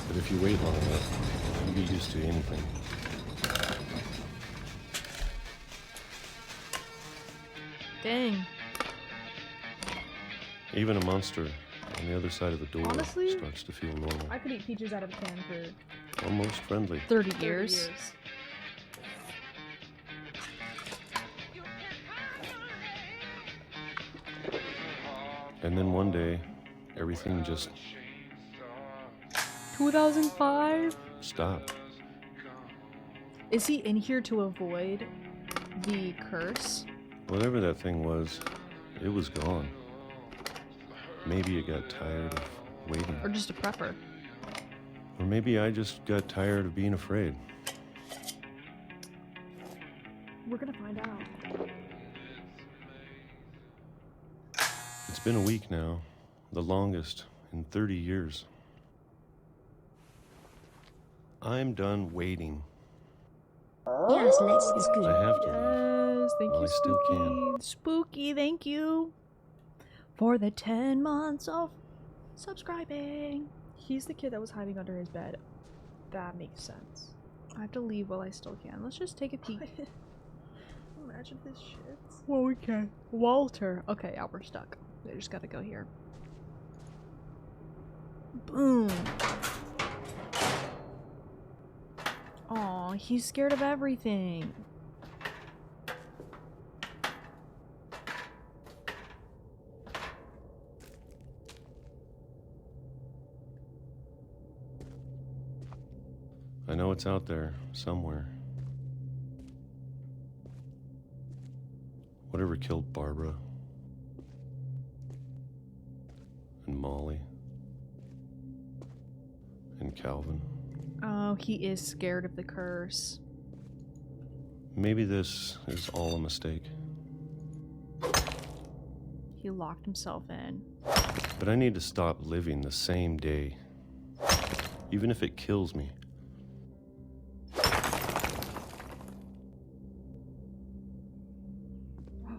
S13: But if you wait long enough, you get used to anything.
S1: Dang.
S13: Even a monster on the other side of the door
S2: Honestly,
S13: starts to feel normal.
S2: I could eat peaches out of a can for
S13: Almost friendly.
S1: 30 years.
S13: And then one day, everything just
S1: 2005?
S13: stopped.
S1: Is he in here to avoid the curse?
S13: Whatever that thing was, it was gone. Maybe it got tired of waiting.
S1: Or just a prepper.
S13: Or maybe I just got tired of being afraid.
S2: We're gonna find out.
S13: It's been a week now, the longest in 30 years. I'm done waiting.
S3: Yes, let's go.
S13: I have to
S1: Yes, thank
S13: Well,
S1: you,
S13: I still
S1: Spooky.
S13: can.
S1: Spooky, thank you for the 10 months of subscribing.
S2: He's the kid that was hiding under his bed. That makes sense.
S1: I have to leave while I still can. Let's just take a peek.
S2: Imagine this shit.
S1: Well, we can. Walter. Okay, now we're stuck. I just gotta go here. Boom. Aw, he's scared of everything.
S13: I know it's out there, somewhere. Whatever killed Barbara and Molly and Calvin.
S1: Oh, he is scared of the curse.
S13: Maybe this is all a mistake.
S1: He locked himself in.
S13: But I need to stop living the same day, even if it kills me.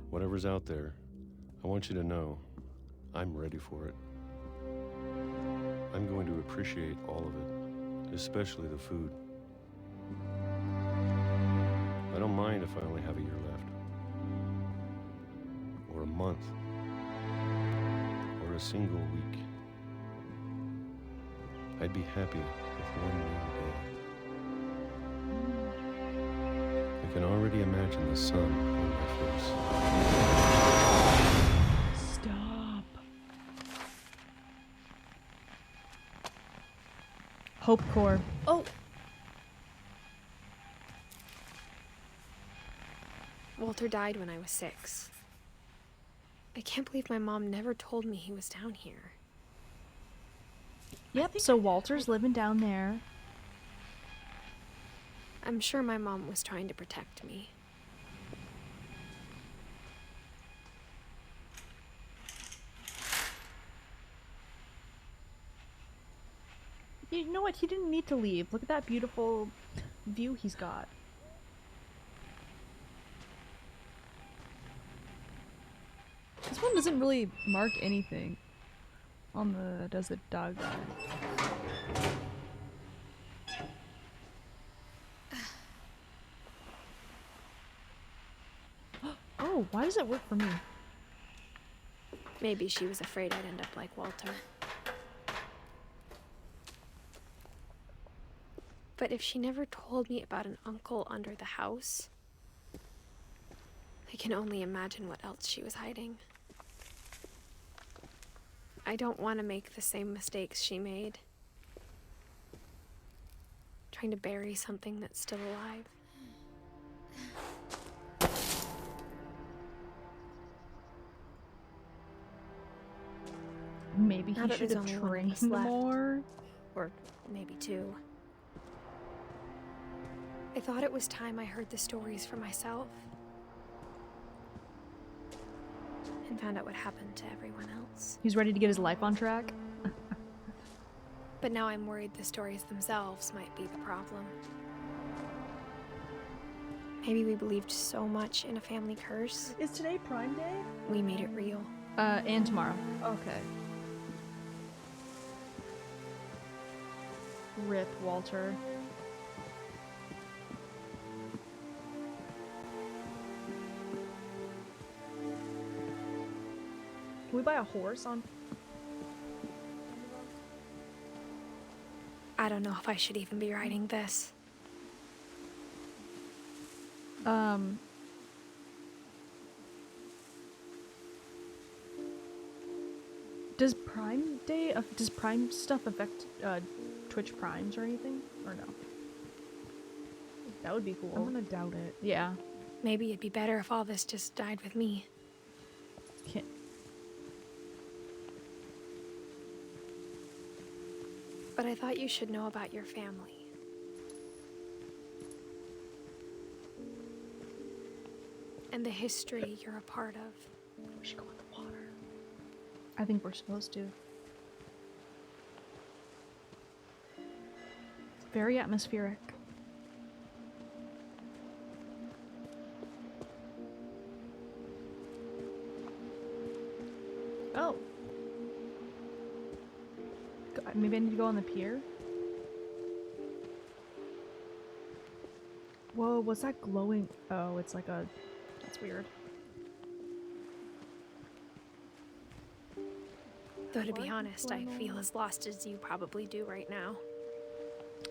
S13: Whatever's out there, I want you to know I'm ready for it. I'm going to appreciate all of it, especially the food. I don't mind if I only have a year left, or a month, or a single week. I'd be happy with one new day. I can already imagine the sun on my face.
S1: Stop. Hope Core. Oh!
S6: Walter died when I was 6. I can't believe my mom never told me he was down here.
S1: Yep, so Walter's living down there.
S6: I'm sure my mom was trying to protect me.
S1: You know what? He didn't need to leave. Look at that beautiful view he's got. This one doesn't really mark anything on the does the dog die. Oh, why does it work for me?
S6: Maybe she was afraid I'd end up like Walter. But if she never told me about an uncle under the house, I can only imagine what else she was hiding. I don't want to make the same mistakes she made. Trying to bury something that's still alive.
S1: Maybe
S6: Now
S1: he
S6: that
S1: should
S6: there's
S1: have
S6: only one of
S1: trained
S6: us left.
S1: more.
S6: Or maybe 2. I thought it was time I heard the stories for myself. And found out what happened to everyone else.
S1: He's ready to get his life on track.
S6: But now I'm worried the stories themselves might be the problem. Maybe we believed so much in a family curse.
S2: Is today Prime Day?
S6: We made it real.
S1: And tomorrow.
S2: Okay.
S1: Rip, Walter.
S2: Can we buy a horse on?
S6: I don't know if I should even be writing this.
S1: Does Prime Day, does Prime stuff affect Twitch Primes or anything? Or no? That would be cool.
S2: I'm gonna doubt it.
S1: Yeah.
S6: Maybe it'd be better if all this just died with me.
S1: Can't.
S6: But I thought you should know about your family. And the history you're a part of.
S1: We should go in the water. I think we're supposed to. Very atmospheric. Oh. Maybe I need to go on the pier? Whoa, what's that glowing? Oh, it's like a... That's weird.
S6: Though to be honest, I feel as lost as you probably do right now.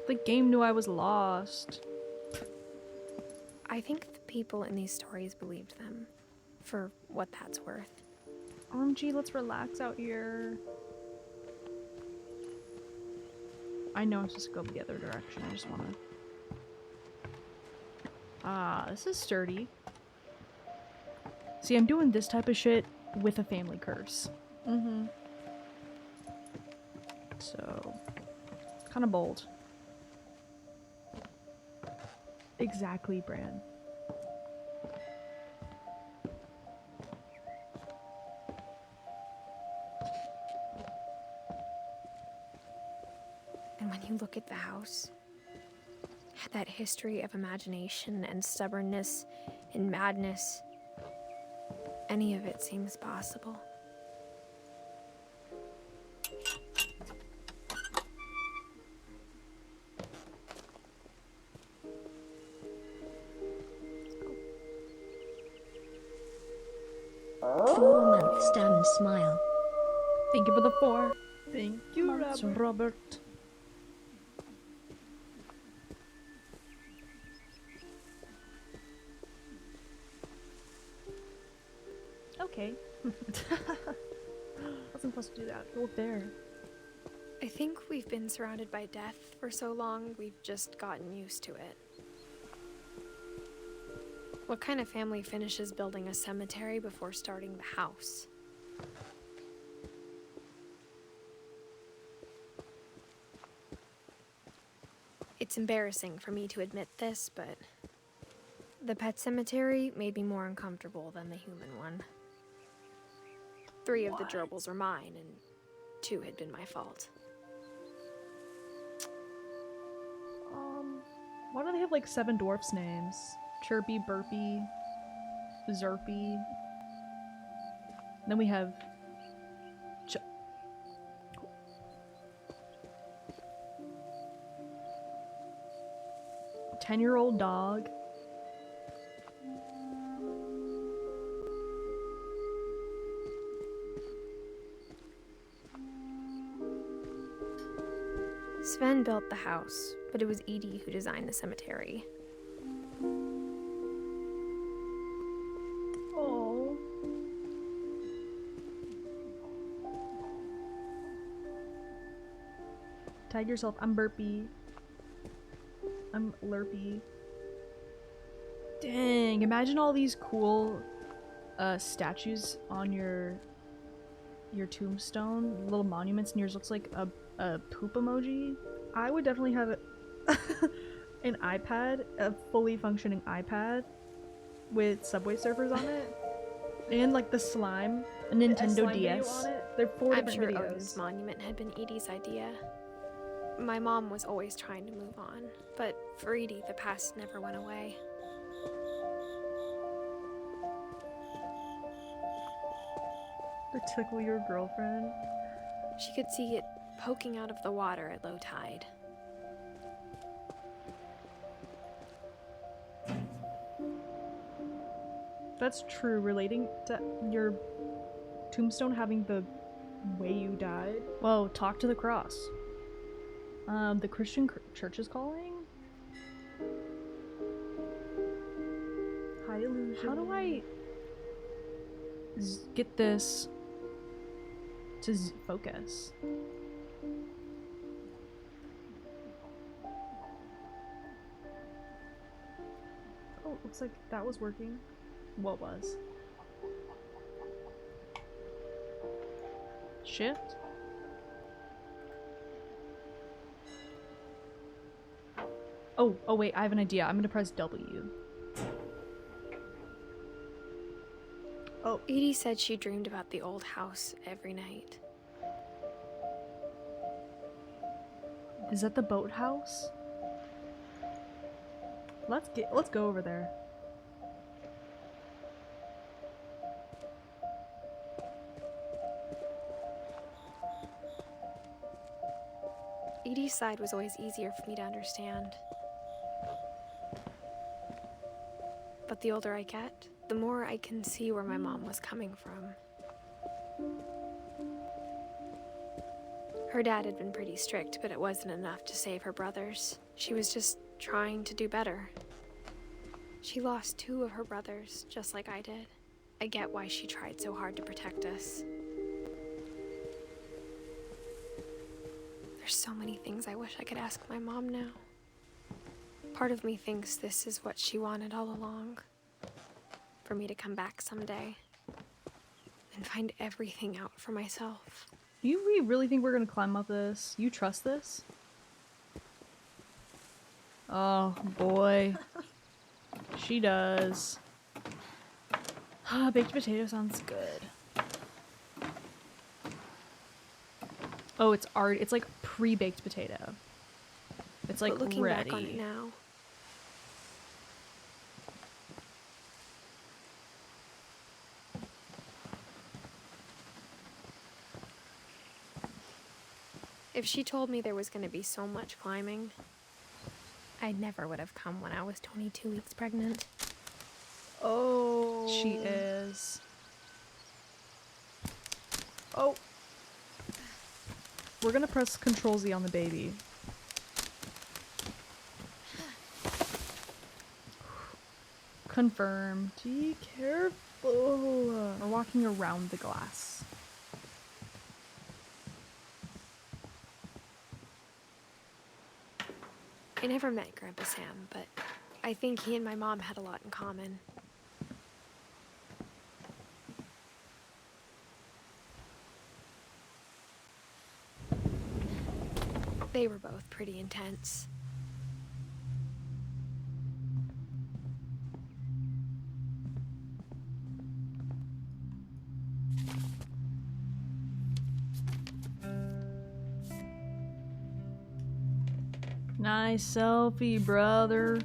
S1: The game knew I was lost.
S6: I think the people in these stories believed them, for what that's worth.
S1: OMG, let's relax out here. I know I'm supposed to go the other direction, I just wanna... Ah, this is sturdy. See, I'm doing this type of shit with a family curse. Mm-hmm. So, kind of bold. Exactly, Bran.
S6: And when you look at the house, that history of imagination and stubbornness and madness, any of it seems possible.
S3: Stan smile.
S1: Thank you for the 4. Thank you, Robert. Okay. Wasn't supposed to do that. Go up there.
S6: I think we've been surrounded by death for so long, we've just gotten used to it. What kind of family finishes building a cemetery before starting the house? It's embarrassing for me to admit this, but the pet cemetery made me more uncomfortable than the human one. 3 of the gerbils were mine, and 2 had been my fault.
S1: Why do they have like 7 dwarfs' names? Chirpy, Burpy, Zerpy. Then we have 10-year-old dog.
S6: Sven built the house, but it was Edie who designed the cemetery.
S1: Oh. Tag yourself. I'm Burpy. I'm Lurpy. Dang, imagine all these cool statues on your tombstone, little monuments, and yours looks like a poop emoji. I would definitely have an iPad, a fully functioning iPad with Subway Surfers on it, and like the slime, a Nintendo DS. They're 4
S6: I'm
S1: different
S6: sure
S1: videos.
S6: Odin's monument had been Edie's idea. My mom was always trying to move on, but for Edie, the past never went away.
S1: To tickle your girlfriend.
S6: She could see it poking out of the water at low tide.
S1: That's true, relating to your tombstone having the way you died. Whoa, talk to the cross. The Christian church is calling?
S2: Hi, Illusion.
S1: How do I get this to focus?
S2: Oh, looks like that was working.
S1: What was? Shift? Oh, wait, I have an idea. I'm gonna press W.
S6: Oh. Edie said she dreamed about the old house every night.
S1: Is that the boathouse?
S2: Let's go over there.
S6: Edie's side was always easier for me to understand. But the older I get, the more I can see where my mom was coming from. Her dad had been pretty strict, but it wasn't enough to save her brothers. She was just trying to do better. She lost 2 of her brothers, just like I did. I get why she tried so hard to protect us. There's so many things I wish I could ask my mom now. Part of me thinks this is what she wanted all along. For me to come back someday and find everything out for myself.
S1: Do you really think we're gonna climb up this? You trust this? Oh boy. She does. Baked potato sounds good. Oh, it's like pre-baked potato. It's like
S6: but looking
S1: ready.
S6: Back on it now, if she told me there was going to be so much climbing, I never would have come when I was 22 weeks pregnant.
S1: Oh. She is. Oh. We're gonna press Control Z on the baby. Confirm. Be careful. We're walking around the glass.
S6: I never met Grandpa Sam, but I think he and my mom had a lot in common. They were both pretty intense.
S1: Nice selfie, brother.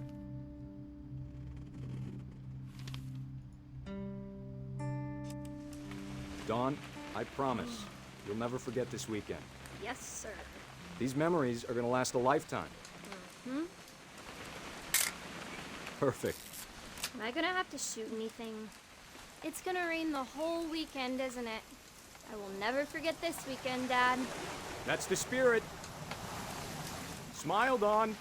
S14: Dawn, I promise, you'll never forget this weekend.
S5: Yes, sir.
S14: These memories are gonna last a lifetime.
S5: Hmm?
S14: Perfect.
S5: Am I gonna have to shoot anything? It's gonna rain the whole weekend, isn't it? I will never forget this weekend, Dad.
S14: That's the spirit. Smile, Dawn.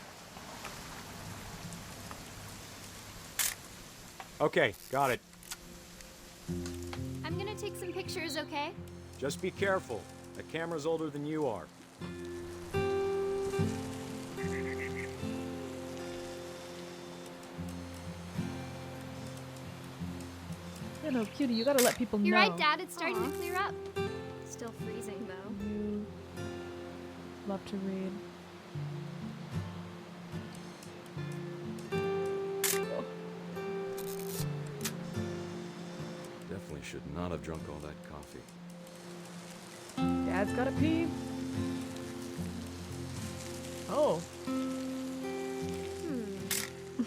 S14: Okay, got it.
S5: I'm gonna take some pictures, okay?
S14: Just be careful. That camera's older than you are.
S1: You know, cutie, you gotta let people know.
S5: You're right, Dad. It's starting to clear up. Still freezing, though.
S1: You love to read.
S13: Definitely should not have drunk all that coffee.
S2: Dad's gotta pee. Oh.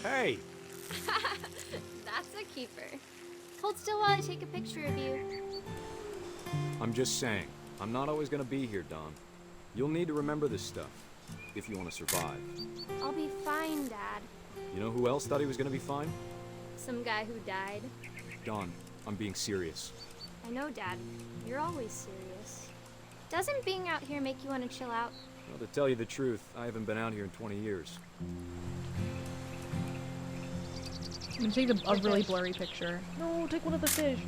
S14: Hey!
S5: That's a keeper. Hold still while I take a picture of you.
S14: I'm just saying, I'm not always gonna be here, Dawn. You'll need to remember this stuff, if you want to survive.
S5: I'll be fine, Dad.
S14: You know who else thought he was gonna be fine?
S5: Some guy who died.
S14: Dawn, I'm being serious.
S5: I know, Dad. You're always serious. Doesn't being out here make you want to chill out?
S14: Well, to tell you the truth, I haven't been out here in 20 years.
S1: I'm gonna take a really blurry picture.
S2: No, take one of the fish.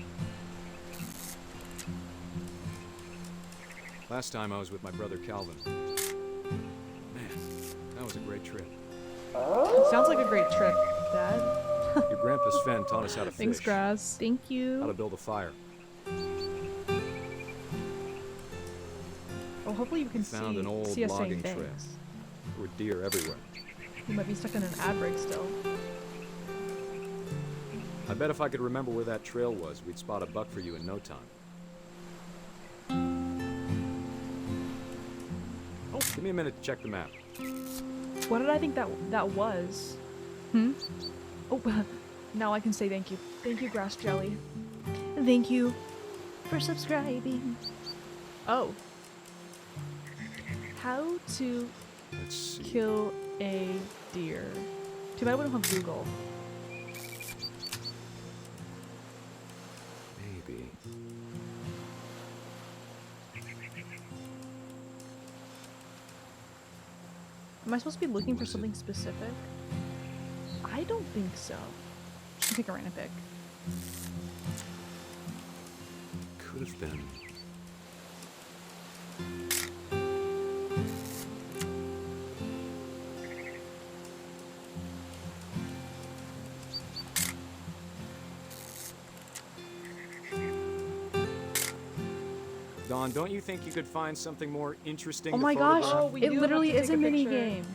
S14: Last time I was with my brother Calvin. Man, that was a great trip.
S2: Sounds like a great trip, Dad.
S14: Your grandpa Sven taught us how to fish.
S1: Thanks, Grass. Thank you.
S14: How to build a fire.
S2: hopefully you can
S14: Found an old
S2: see us saying
S14: logging trail.
S2: thanks.
S14: There were deer everywhere.
S2: You might be stuck in an ad break still.
S14: I bet if I could remember where that trail was, we'd spot a buck for you in no time. Oh, give me a minute to check the map.
S2: What did I think that was?
S1: Hmm?
S2: Oh, now I can say thank you. Thank you, Grass Jelly.
S1: Thank you for subscribing.
S2: Oh. How to
S14: Let's see.
S2: kill a deer. Too bad we don't have Google.
S14: Maybe.
S2: Am I supposed to be looking for something specific? I don't think so.
S1: Just pick a random pick.
S14: Could have been. Dawn, don't you think you could find something more interesting
S1: Oh
S14: to
S1: my gosh,
S14: photograph?
S2: we
S1: it
S2: do have
S1: literally
S2: to
S1: is
S2: take
S1: a
S2: a
S1: mini
S2: picture.
S1: game.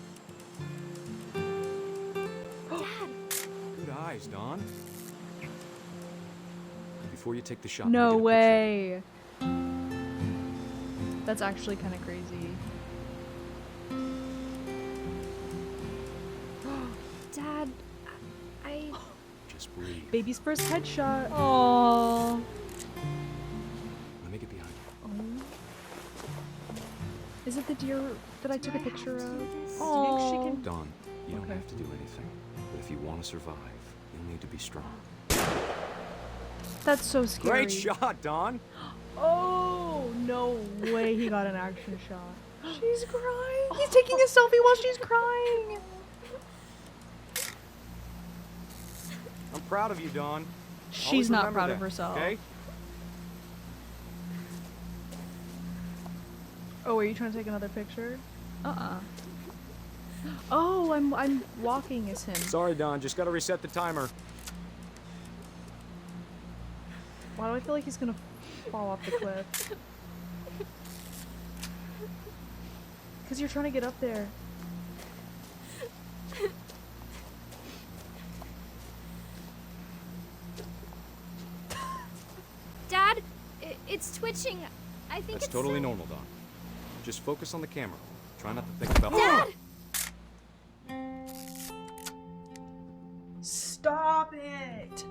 S14: Good eyes, Dawn. Before you take the shot,
S1: No
S14: make it a
S1: way. That's actually kind of crazy.
S6: Dad, I...
S14: picture. Just breathe.
S2: Baby's first headshot.
S1: Oh.
S14: Let me get behind you.
S2: Is it the deer that I took a picture of? Do you think she
S1: Oh.
S2: can?
S14: Dawn, you don't
S2: Okay.
S14: have to do anything. But if you want to survive, you'll need to be strong.
S1: That's so scary.
S14: Great shot, Dawn!
S2: Oh, no way he got an action shot.
S1: She's crying. He's taking a selfie while she's crying.
S14: I'm proud of you, Dawn.
S1: She's
S14: Always
S1: not
S14: remember
S1: proud
S14: that,
S1: of herself.
S14: Okay?
S2: Oh, are you trying to take another picture?
S1: Uh-uh.
S2: Oh, I'm walking as him.
S14: Sorry, Dawn. Just gotta reset the timer.
S2: Why do I feel like he's gonna fall off the cliff? Because you're trying to get up there.
S5: Dad, it's twitching. I think
S14: That's
S5: it's
S14: totally
S5: so-
S14: normal, Dawn. Just focus on the camera. Try not to think about.
S5: Dad!
S2: Stop it!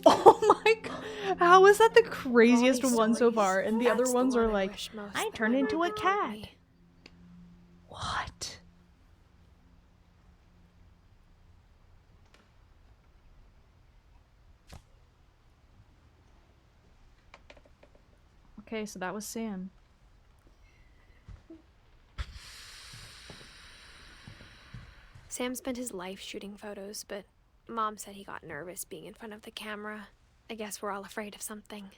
S1: Oh my god. How is that the craziest
S6: Golly,
S1: one so
S6: stories.
S1: far? And the
S6: That's
S1: other
S6: the
S1: ones are
S6: one I
S1: like,
S6: wish most
S1: I
S6: that
S1: turned
S6: my
S1: into
S6: mom
S1: a
S6: had told
S1: cat.
S6: me.
S1: What? Okay, so that was Sam.
S6: Sam spent his life shooting photos, but Mom said he got nervous being in front of the camera. I guess we're all afraid of something.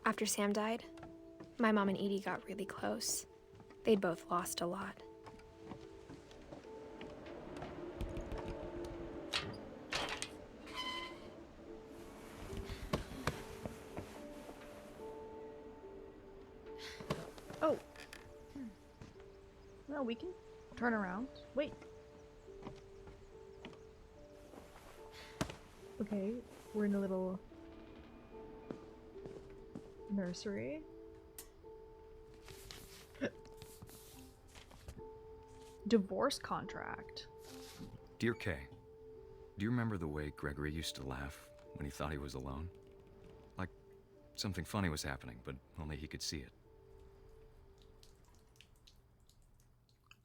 S6: After Sam died, my mom and Edie got really close. They'd both lost a lot.
S2: Oh. No, we can turn around. Wait. Okay, we're in a little nursery.
S1: Divorce contract.
S14: Dear Kay, do you remember the way Gregory used to laugh when he thought he was alone? Like something funny was happening, but only he could see it.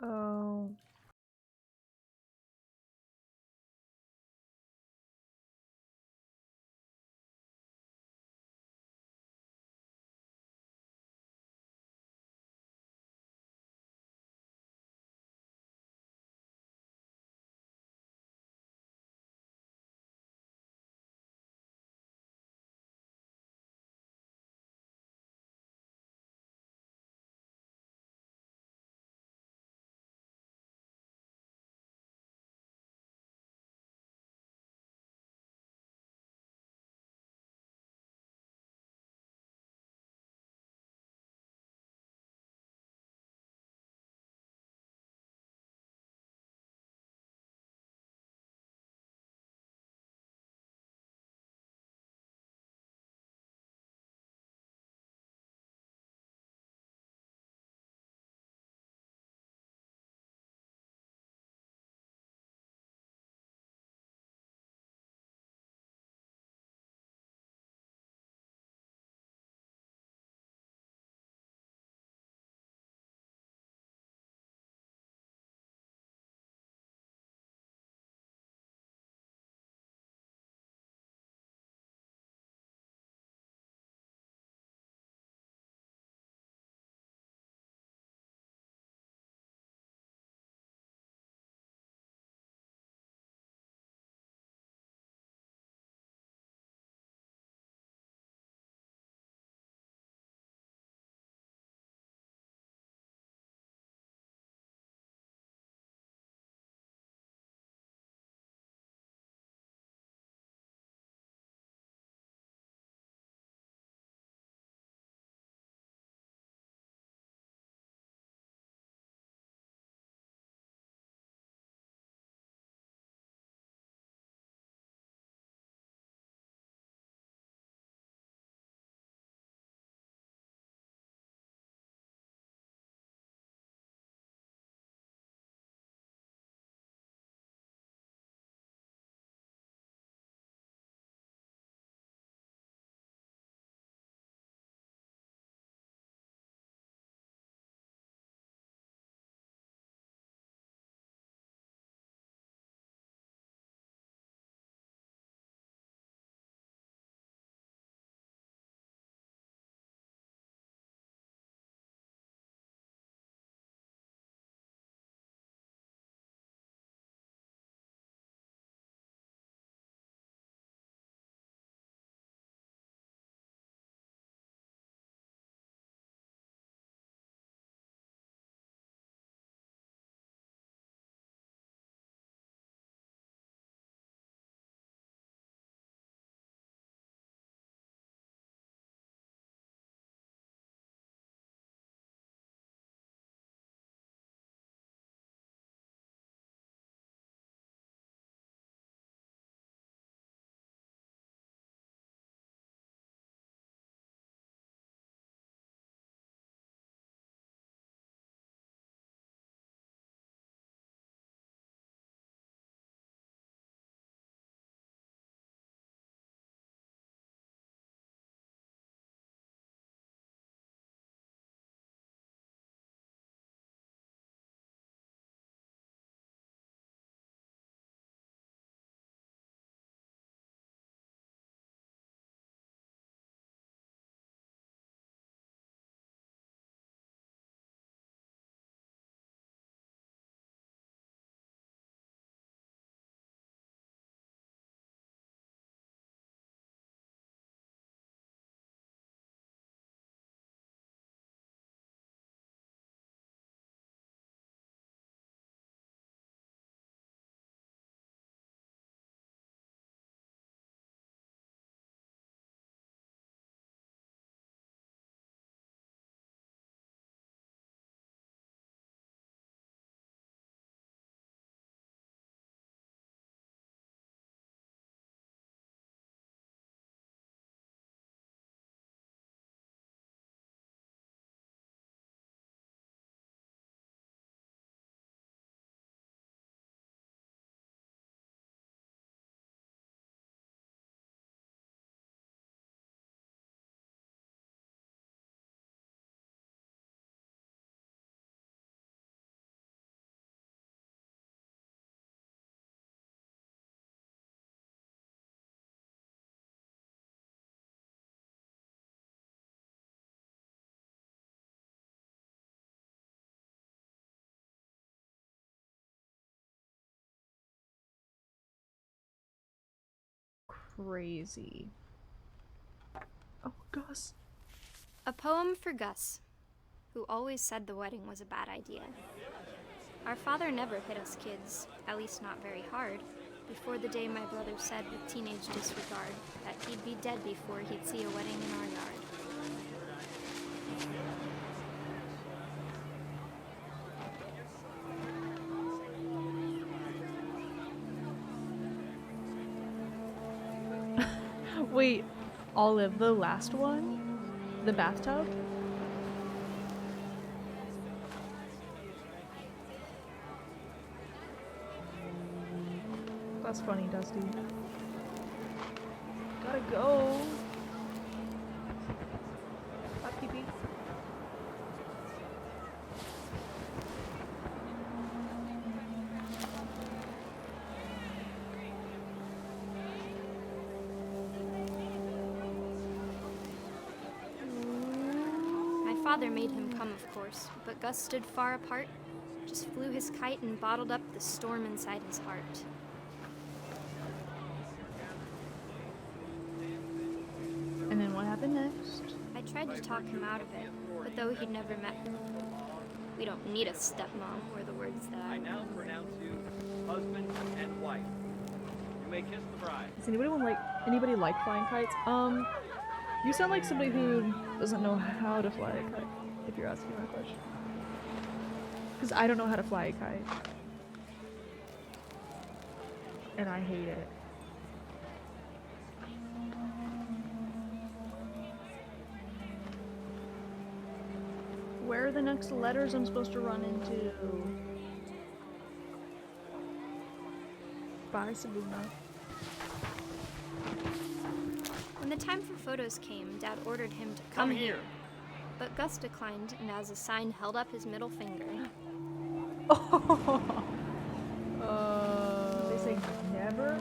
S2: Oh.
S1: crazy. Oh, Gus.
S5: A poem for Gus, who always said the wedding was a bad idea. Our father never hit us kids, at least not very hard, before the day my brother said with teenage disregard that he'd be dead before he'd see a wedding in our yard.
S1: Wait, Olive, the last one? The bathtub? That's funny, Dusty. Gotta go. Bye, pee-pee.
S5: My father made him come, of course, but Gus stood far apart, just flew his kite and bottled up the storm inside his heart.
S1: And then what happened next?
S5: I tried to talk him out of it, but though he'd never met her, we don't need a stepmom, were the words that I
S15: now pronounce you husband and wife. You may kiss the bride.
S1: Does anybody like flying kites? You sound like somebody who doesn't know how to fly a kite, if you're asking that question. Because I don't know how to fly a kite. And I hate it. Where are the next letters I'm supposed to run into? Bye, Sabuna.
S5: When the time for photos came, Dad ordered him to come here. But Gus declined, and as a sign held up his middle finger.
S1: They say never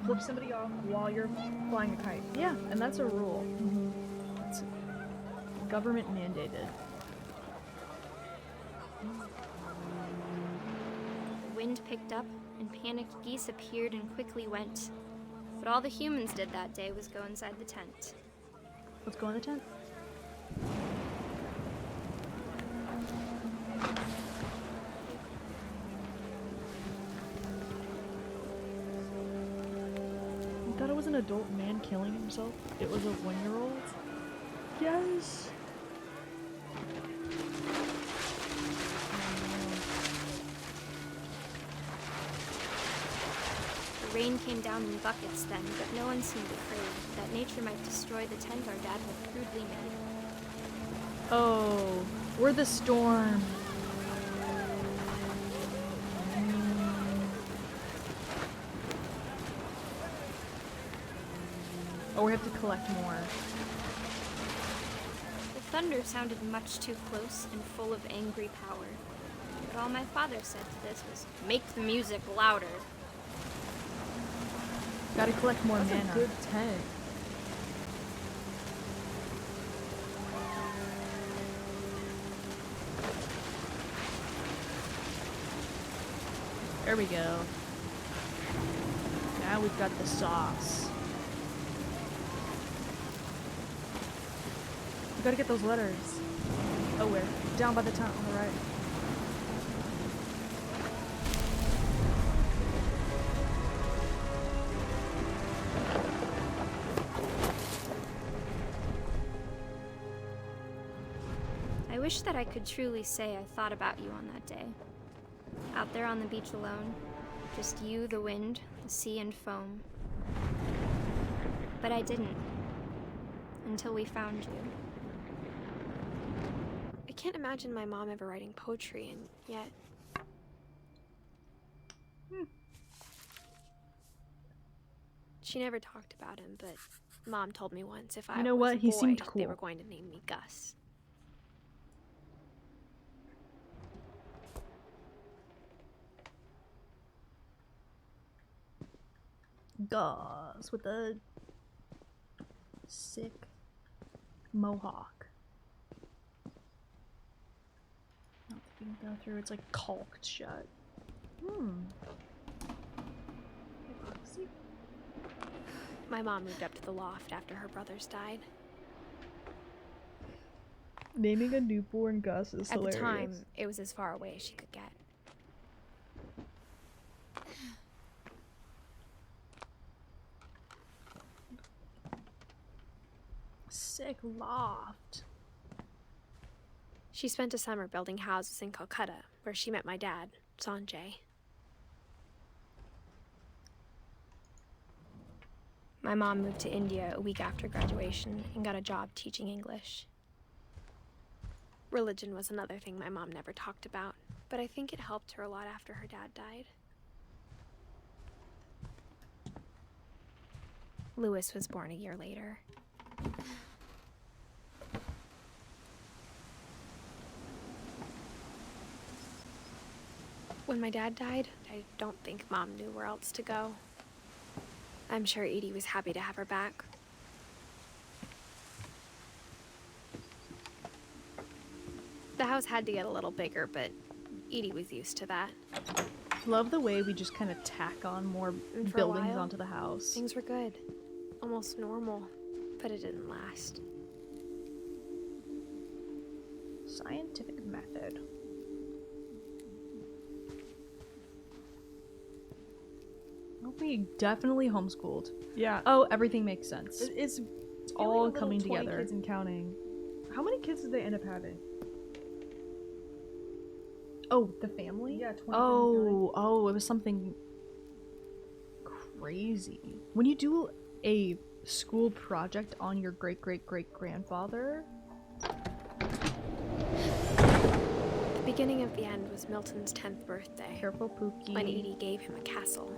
S1: flip somebody off while you're flying a kite. Yeah, and that's a rule. It's government mandated.
S5: The wind picked up, and panicked geese appeared and quickly went. But all the humans did that day was go inside the tent.
S1: Let's go in the tent. You thought it was an adult man killing himself? It was a 1-year-old? Yes!
S5: The rain came down in buckets then, but no one seemed afraid that nature might destroy the tent our dad had crudely made.
S1: Oh, we're the storm. Oh, we have to collect more.
S5: The thunder sounded much too close and full of angry power. But all my father said to this was, make the music louder.
S1: Gotta collect more
S2: That's
S1: mana.
S2: a good tent.
S1: There we go. Now we've got the sauce. We gotta get those letters. Oh, where? Down by the tent on the right.
S5: I wish that I could truly say I thought about you on that day. Out there on the beach alone, just you, the wind, the sea, and foam. But I didn't. Until we found you.
S6: I can't imagine my mom ever writing poetry, and yet... She never talked about him, but Mom told me once if I
S1: You know
S6: was
S1: what?
S6: a
S1: He
S6: boy,
S1: seemed
S6: they
S1: cool.
S6: were going to name me Gus.
S1: Gus with a sick mohawk. Not that you can go through, it's like caulked shut. Epoxy.
S6: My mom moved up to the loft after her brothers died.
S2: Naming a newborn Gus is hilarious.
S6: At the time, it was as far away as she could get.
S1: Sick loft.
S6: She spent a summer building houses in Calcutta, where she met my dad, Sanjay. My mom moved to India a week after graduation and got a job teaching English. Religion was another thing my mom never talked about, but I think it helped her a lot after her dad died. Lewis was born a year later. When my dad died, I don't think Mom knew where else to go. I'm sure Edie was happy to have her back. The house had to get a little bigger, but Edie was used to that.
S1: Love the way we just kind of tack on more
S6: And for a
S1: buildings
S6: while,
S1: onto the house.
S6: Things were good. Almost normal, but it didn't last.
S1: Scientific method. We definitely homeschooled.
S2: Yeah.
S1: Oh, everything makes sense.
S2: It's
S1: all coming together.
S2: Kids and counting. How many kids did they end up having?
S1: Oh, the family?
S2: Yeah, 20.
S1: Oh, it was something crazy. When you do a school project on your great-great-great-grandfather.
S6: The beginning of the end was Milton's 10th birthday.
S1: Careful, Pookie.
S6: When Edie gave him a castle.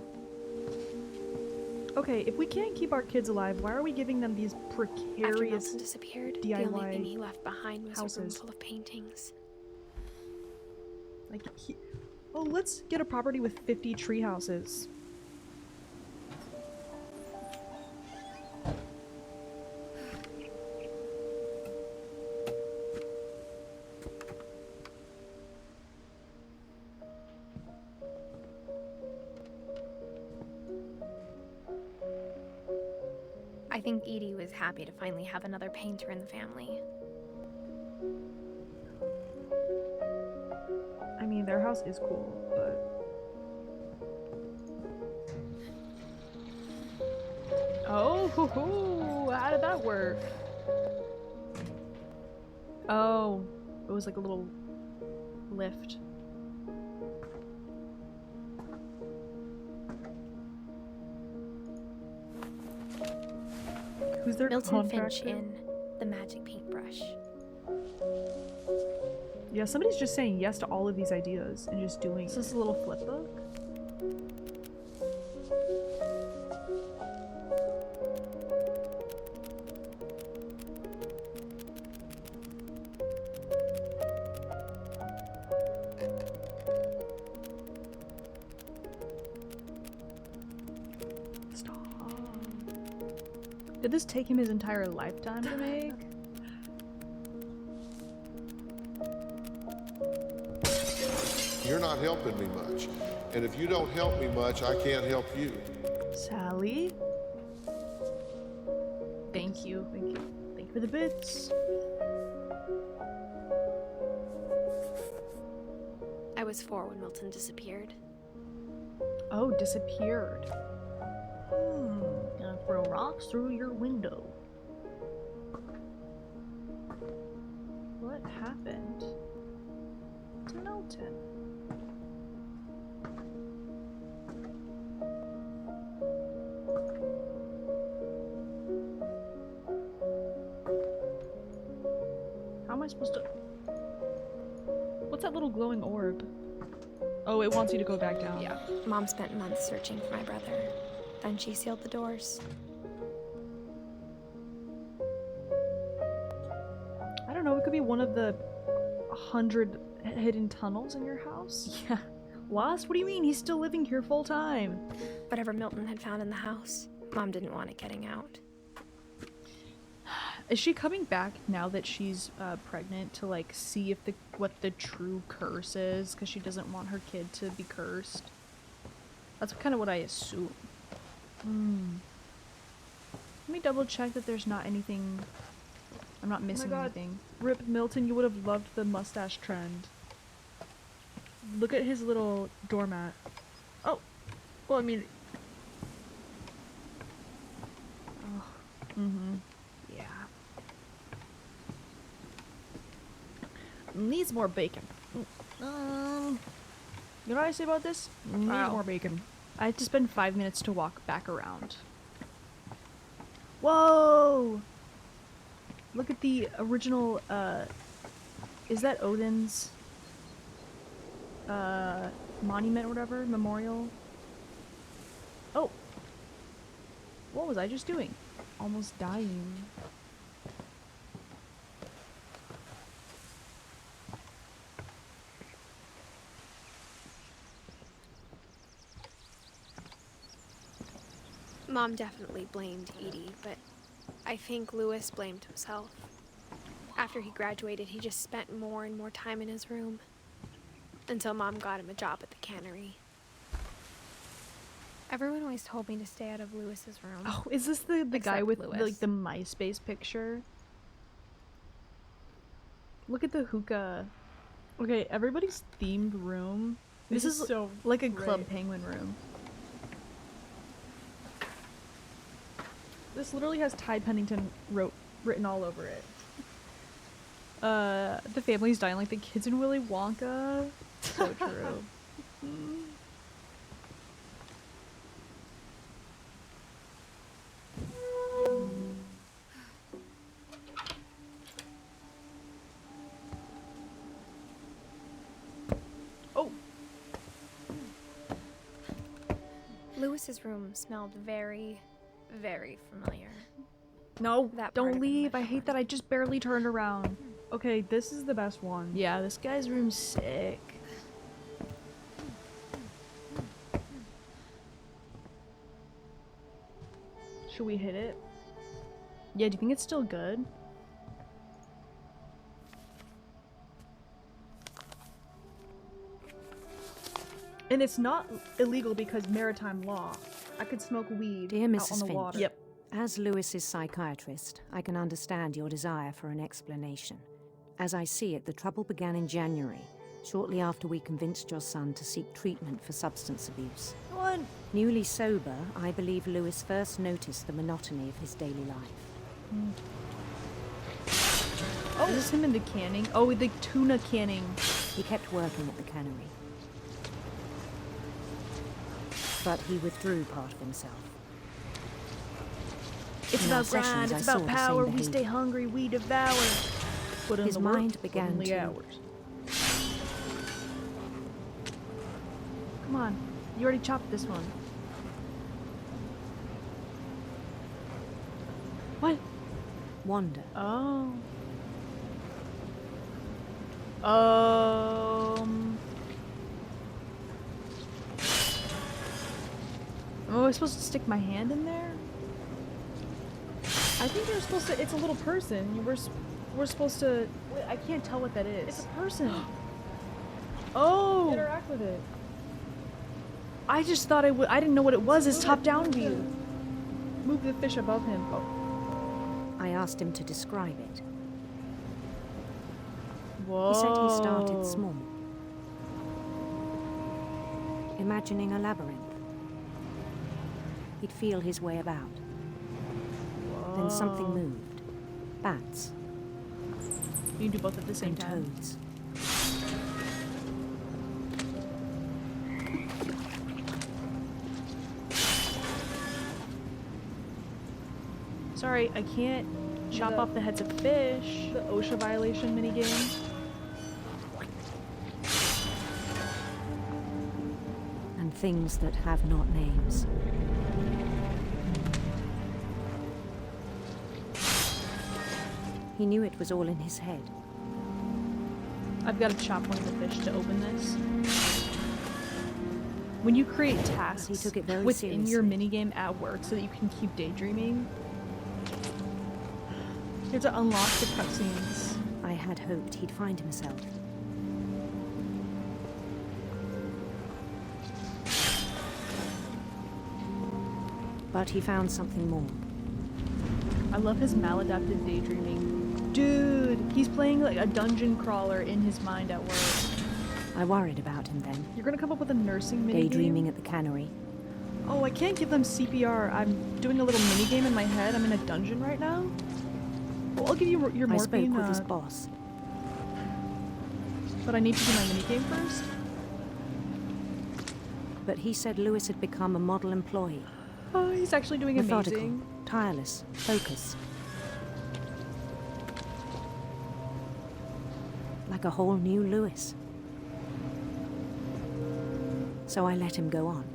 S2: Okay, if we can't keep our kids alive, why are we giving them these precarious
S6: After Milton disappeared,
S2: DIY
S6: the only thing he left behind was a room
S2: houses?
S6: full of paintings.
S2: Like, oh, let's get a property with 50 tree houses.
S6: I think Edie was happy to finally have another painter in the family.
S2: I mean, their house is cool, but...
S1: Oh, how did that work? Oh, it was like a little lift.
S2: Who's their
S6: Milton Finch
S2: contractor?
S6: in The Magic Paintbrush.
S2: Yeah, somebody's just saying yes to all of these ideas and just doing
S1: Is this a little flip book?
S2: Stop.
S1: Did this take him his entire lifetime to make?
S16: You're not helping me much. And if you don't help me much, I can't help you.
S1: Sally? Thank you. Thank you. Thank you for the bits.
S6: I was 4 when Milton disappeared.
S1: Oh, disappeared. Gonna throw rocks through your window. What happened to Milton? How am I supposed to... What's that little glowing orb? Oh, it wants you to go back down.
S6: Yeah. Mom spent months searching for my brother. Then she sealed the doors.
S2: I don't know, it could be one of the 100 hidden tunnels in your house.
S1: Yeah. Lost? What do you mean? He's still living here full time.
S6: Whatever Milton had found in the house, Mom didn't want it getting out.
S1: Is she coming back now that she's pregnant to like see if what the true curse is? Because she doesn't want her kid to be cursed. That's kind of what I assume. Let me double check that there's not anything. I'm not missing anything.
S2: Rip Milton, you would have loved the mustache trend. Look at his little doormat. Oh, well, I mean.
S1: Oh. Mm-hmm. Yeah.
S2: Needs more bacon. You know what I say about this? Needs more bacon.
S1: I had to spend 5 minutes to walk back around. Whoa! Look at the original, is that Odin's, monument or whatever? Memorial? Oh! What was I just doing? Almost dying.
S6: Mom definitely blamed Edie, but I think Louis blamed himself. After he graduated, he just spent more and more time in his room. Until Mom got him a job at the cannery. Everyone always told me to stay out of Louis's room.
S1: Oh, is this the guy with
S6: Louis.
S1: like the MySpace picture? Look at the hookah.
S2: Okay, everybody's themed room.
S1: This is
S2: so
S1: like a
S2: great.
S1: Club Penguin room.
S2: This literally has Ty Pennington written all over it.
S1: The family's dying like the kids in Willy Wonka. So true.
S2: Oh!
S6: Louis's room smelled very, very familiar.
S1: No,
S6: That part
S1: don't
S6: of him
S1: leave. I hate that I just barely turned around.
S2: Okay, this is the best one.
S1: Yeah, this guy's room's sick.
S2: Should we hit it?
S1: Yeah, do you think it's still good?
S2: And it's not illegal because maritime law. I could smoke weed
S17: Dear
S2: out
S17: Mrs.
S2: on the
S17: Finch,
S2: water.
S1: Yep.
S17: As Lewis's psychiatrist, I can understand your desire for an explanation. As I see it, the trouble began in January, shortly after we convinced your son to seek treatment for substance abuse.
S1: What?
S17: Newly sober, I believe Lewis first noticed the monotony of his daily life.
S1: Oh, is this him in the canning? Oh, the tuna canning.
S17: He kept working at the cannery. But he withdrew part of himself.
S1: It's
S17: In our
S1: about grind,
S17: sessions,
S1: it's
S17: I
S1: about
S17: saw the same
S1: power, we
S17: behavior.
S1: stay hungry, we devour. Put in
S17: His
S1: the work,
S17: mind
S1: put
S17: began
S1: in the
S17: to-
S1: hours. Come on, you already chopped this one. What?
S17: Wander.
S1: Oh. Oh, am I supposed to stick my hand in there?
S2: I think you're supposed to. It's a little person. We're supposed to.
S1: Wait, I can't tell what that is.
S2: It's a person.
S1: Oh!
S2: Interact with it.
S1: I just thought I didn't know what it was. It's top-down view.
S2: Move the fish above him. Oh.
S17: I asked him to describe it.
S1: Whoa.
S17: He said he started small, imagining a labyrinth. He'd feel his way about. Then something moved. Bats.
S1: You can do both at the same
S17: and
S1: time.
S17: toads.
S1: Sorry, I can't chop off the heads of fish.
S2: The OSHA violation minigame.
S17: And things that have not names. He knew it was all in his head.
S1: I've got to chop one of the fish to open this. When you create tasks
S17: He took it very
S1: within your minigame at work so that you can keep daydreaming, you have to unlock the cutscenes.
S17: I had hoped he'd find himself. But he found something more.
S1: I love his maladaptive daydreaming. Dude, he's playing like a dungeon crawler in his mind at work.
S17: I worried about him then.
S1: You're gonna come up with a nursing minigame?
S17: Daydreaming at the cannery.
S1: Oh, I can't give them CPR. I'm doing a little minigame in my head. I'm in a dungeon right now. Well, I'll give you your morphine.
S17: I spoke with his boss.
S1: But I need to do my minigame first?
S17: But he said Lewis had become a model employee.
S1: Oh, he's actually doing
S17: Methodical,
S1: amazing.
S17: tireless, focused. Like a whole new Lewis. So I let him go on.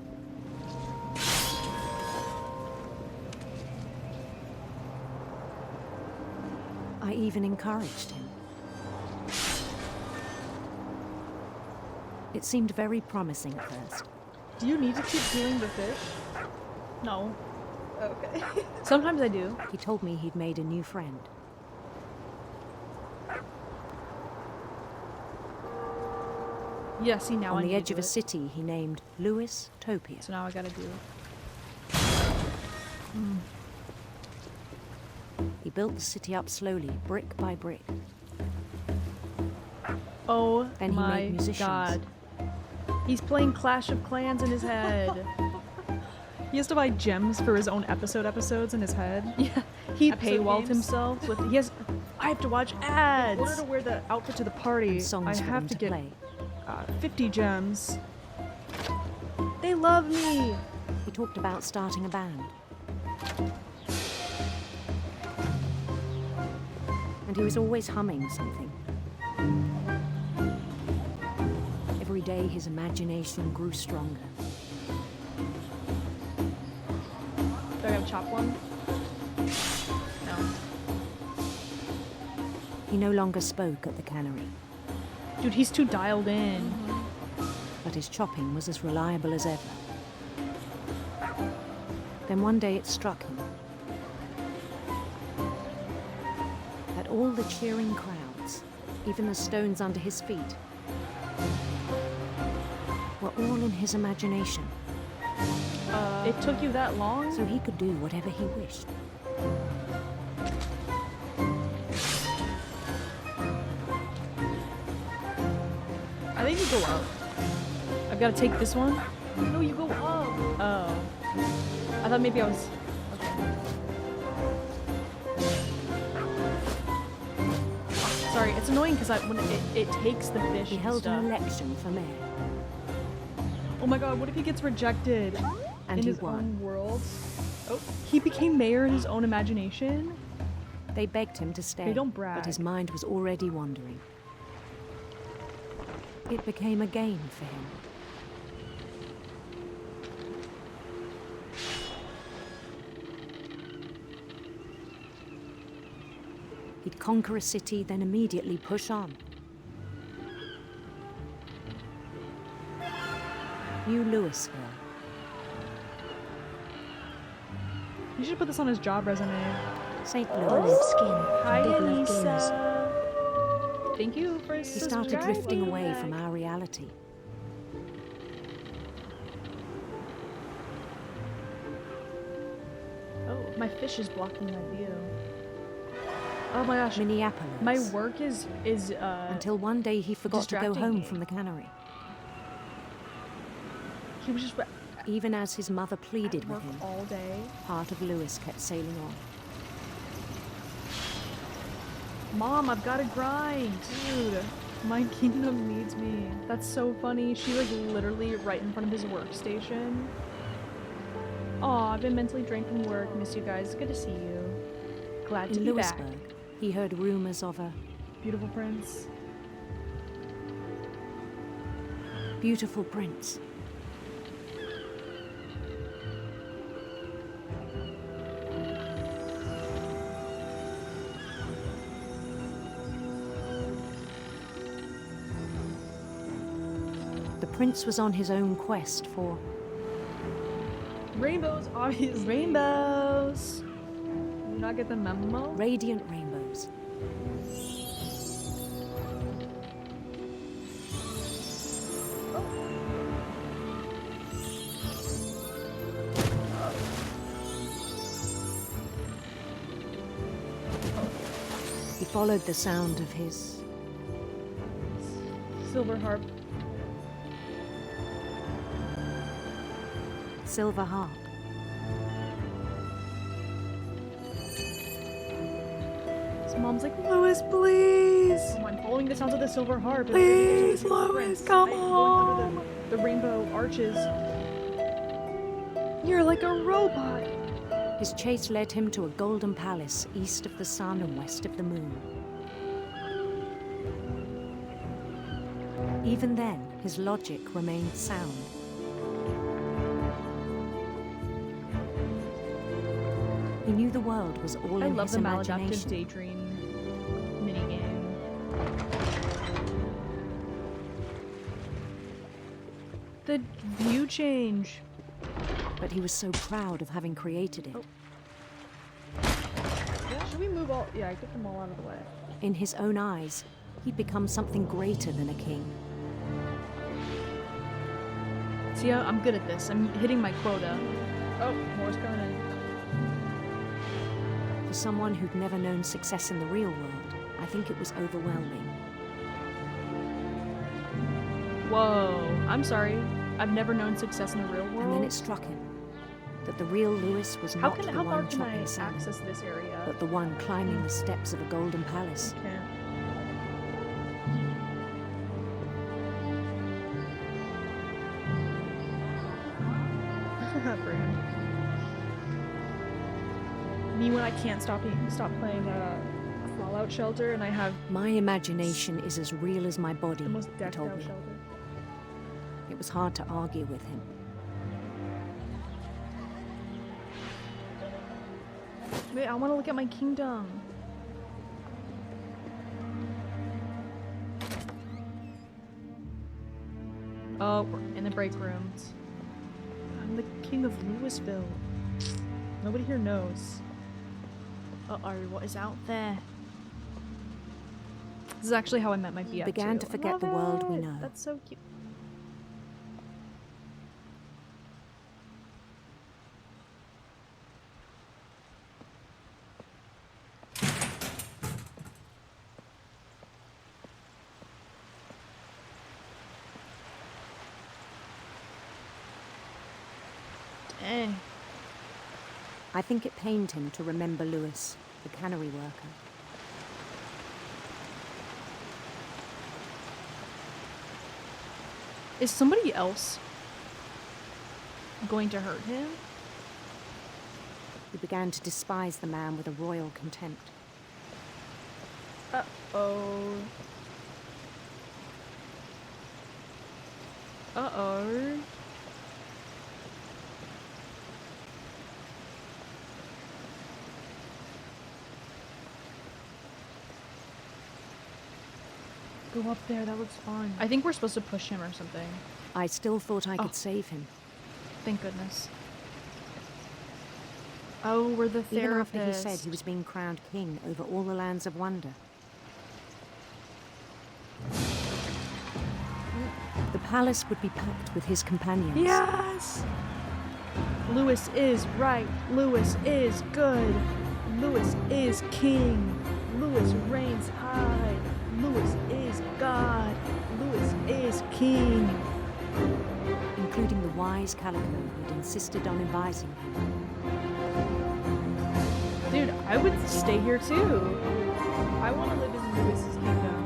S17: I even encouraged him. It seemed very promising at first.
S1: Do you need to keep doing the fish? No. Okay. Sometimes I do.
S17: He told me he'd made a new friend.
S1: Yeah, see now
S17: On
S1: I
S17: the
S1: need
S17: edge
S1: to
S17: of a
S1: do it.
S17: city he named Lewis Topia.
S1: So now I gotta do it.
S17: He built the city up slowly, brick by brick.
S1: Oh
S17: Then he
S1: my
S17: made musicians.
S1: god. He's playing Clash of Clans in his head. He has to buy gems for his own episodes in his head. Yeah. He
S2: Episode
S1: paywalled
S2: games.
S1: himself with I have to watch ads.
S2: In order to wear the outfit to the party,
S17: And songs
S1: I
S17: for
S1: have
S17: them
S1: to
S17: to
S1: get
S17: play.
S1: 50 gems. They love me.
S17: He talked about starting a band. And he was always humming something. Every day his imagination grew stronger.
S1: Do I gotta chop one? No.
S17: He no longer spoke at the cannery,
S1: Dude, he's too dialed in.
S17: but his chopping was as reliable as ever. Then one day it struck him that all the cheering crowds, even the stones under his feet, were all in his imagination.
S1: It took you that long?
S17: So he could do whatever he wished.
S1: I think you go up. I've got to take this one. No, you go up. Oh. I thought maybe I was. Okay. Sorry, it's annoying because when it takes the fish.
S17: He
S1: and
S17: held
S1: stuff.
S17: an election for mayor.
S1: Oh my god, what if he gets rejected
S17: And
S1: in
S17: he
S1: his
S17: won.
S1: own world? Oh, he became mayor in his own imagination?
S17: They begged him to stay,
S1: They don't brag.
S17: but his mind was already wandering. It became a game for him. He'd conquer a city, then immediately push on. New Louisville.
S1: You should put this on his job resume.
S17: St.
S3: Olive
S17: Louis.
S3: skin.
S1: Hi,
S3: Big love games.
S1: Anissa. Thank you for
S17: He started drifting away from our reality.
S1: Oh, my fish is blocking my view. Oh my gosh.
S17: Minneapolis.
S1: My work is
S17: Until one day he forgot to go
S1: distracting
S17: home
S1: me.
S17: from the cannery.
S1: He was just
S17: Even as his mother pleaded with
S1: work
S17: him,
S1: all day.
S17: part of Lewis kept sailing on.
S1: Mom, I've got to grind. Dude, my kingdom needs me. That's so funny. She like literally right in front of his workstation. Aw, I've been mentally drained from work. Miss you guys. Good to see you. Glad to
S17: In
S1: be
S17: Lewisburg,
S1: back.
S17: he heard rumors of a
S1: Beautiful prince.
S17: beautiful prince. The prince was on his own quest for
S1: Rainbows, obviously. Rainbows. You not get the memo?
S17: radiant rainbows. followed the sound of his
S2: silver harp.
S17: Silver harp.
S2: His mom's like, Louis, please! Oh, I'm following the sounds of the silver harp.
S1: Please, Louis, come home!
S2: The rainbow arches. You're like a robot!
S17: His chase led him to a golden palace east of the sun and west of the moon. Even then, his logic remained sound. He knew the world was all in his imagination.
S2: I love the maladaptive daydream minigame. The view change.
S17: But he was so proud of having created it.
S2: Yeah, should we move all? Yeah, get them all out of the way.
S17: In his own eyes, he'd become something greater than a king.
S1: See, I'm good at this. I'm hitting my quota.
S2: Oh, more's coming in.
S17: For someone who'd never known success in the real world, I think it was overwhelming.
S1: Whoa, I'm sorry. I've never known success in the real world.
S17: And then it struck him that the real Louis was not the one chopping sand,
S2: access this area?
S17: but the one climbing the steps of a golden palace.
S2: Okay. Me when I can't stop playing Fallout Shelter and I have...
S17: My imagination is as real as my body,
S2: the most
S17: he
S2: decked
S17: told
S2: out
S17: me.
S2: shelter.
S17: It was hard to argue with him.
S2: Wait, I want to look at my kingdom.
S1: Oh, we're in the break rooms.
S2: I'm the king of Louisville. Nobody here knows.
S1: Uh-oh, what is out there? This is actually how I met my BF2.
S17: Began to forget the world we know.
S2: That's so cute.
S1: Dang.
S17: I think it pained him to remember Louis, the cannery worker.
S1: Is somebody else going to hurt him?
S17: He began to despise the man with a royal contempt.
S2: Uh-oh. Uh-oh. Go up there, that looks fun.
S1: I think we're supposed to push him or something.
S17: I still thought I could save him.
S1: Thank goodness. Oh, we're the therapist.
S17: Even after he said he was being crowned king over all the lands of wonder. The palace would be packed with his companions.
S2: Yes! Louis is right. Louis is good. Louis is king. Louis reigns high. Louis is God. Louis is king.
S17: Including the wise Calico who'd insisted on advising him.
S2: Dude, I would stay here too. I want to live in Louis's kingdom.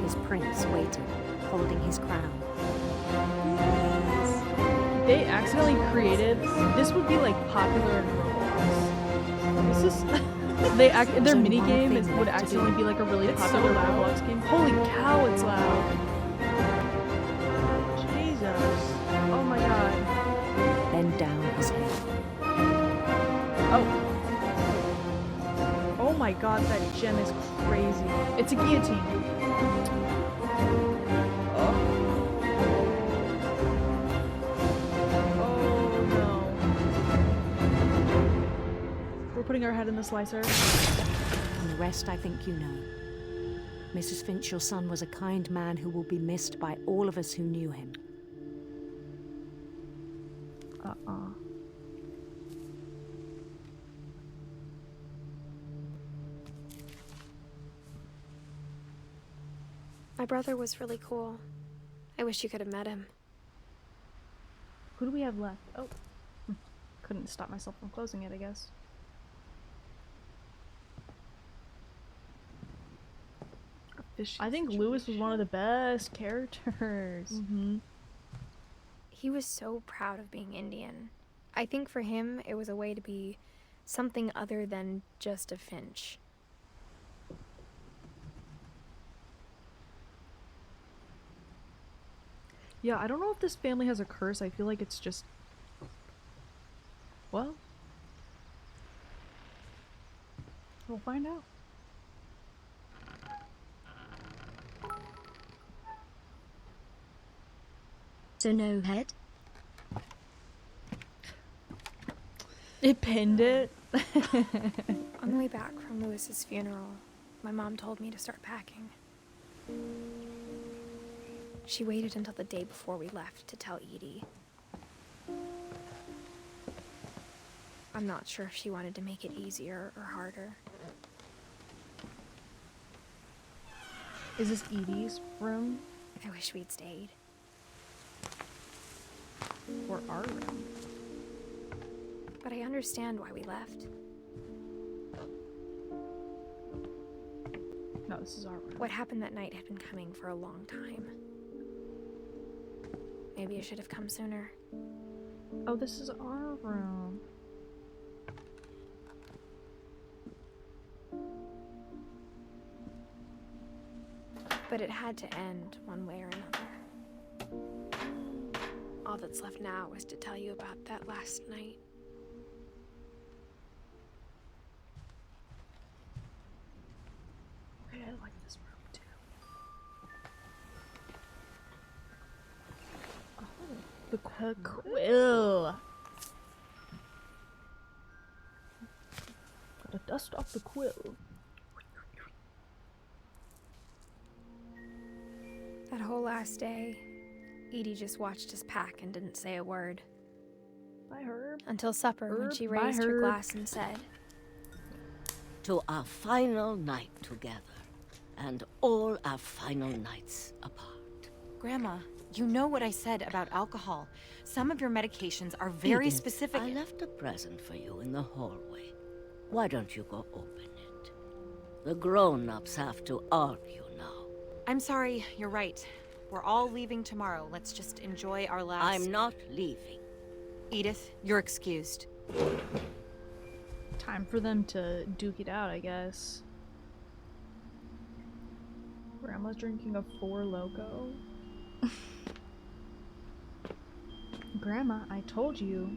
S17: His prince waited, holding his crown.
S2: They accidentally created this would be like popular in Roblox. This is their mini game would accidentally be like a really popular Roblox game. Holy cow, it's loud. Jesus. Oh my god.
S17: Bend down his head.
S2: Oh. Oh my god, that gem is crazy. It's a guillotine. Putting our head in the slicer.
S17: And the rest I think you know. Mrs. Finch, your son was a kind man who will be missed by all of us who knew him.
S6: My brother was really cool. I wish you could have met him.
S1: Who do we have left? Oh. Couldn't stop myself from closing it, I guess. I think Lewis was one of the best characters.
S6: He was so proud of being Indian. I think for him, it was a way to be something other than just a Finch.
S2: Yeah, I don't know if this family has a curse. I feel like it's just... Well... we'll find out.
S3: So no head?
S1: It pinned it.
S6: On the way back from Lewis's funeral, my mom told me to start packing. She waited until the day before we left to tell Edie. I'm not sure if she wanted to make it easier or harder.
S1: Is this Edie's room?
S6: I wish we'd stayed.
S1: Or our room?
S6: But I understand why we left.
S1: No, this is our room.
S6: What happened that night had been coming for a long time. Maybe I should have come sooner.
S1: Oh, this is our room.
S6: But it had to end one way or another. All that's left now is to tell you about that last night.
S1: Okay, I like this room too. Oh, the quill. Gotta dust off the quill.
S6: That whole last day, Edie just watched us pack and didn't say a word.
S1: Bye, Herb.
S6: Until supper, when she raised her glass and said,
S18: "To our final night together, and all our final nights apart."
S19: Grandma, you know what I said about alcohol. Some of your medications are very
S18: Edith,
S19: specific.
S18: I left a present for you in the hallway. Why don't you go open it? The grown-ups have to argue now.
S19: I'm sorry, you're right. We're all leaving tomorrow. Let's just enjoy our last...
S18: I'm not leaving.
S19: Edith, you're excused.
S1: Time for them to duke it out, I guess. Grandma's drinking a Four Loko. Grandma, I told you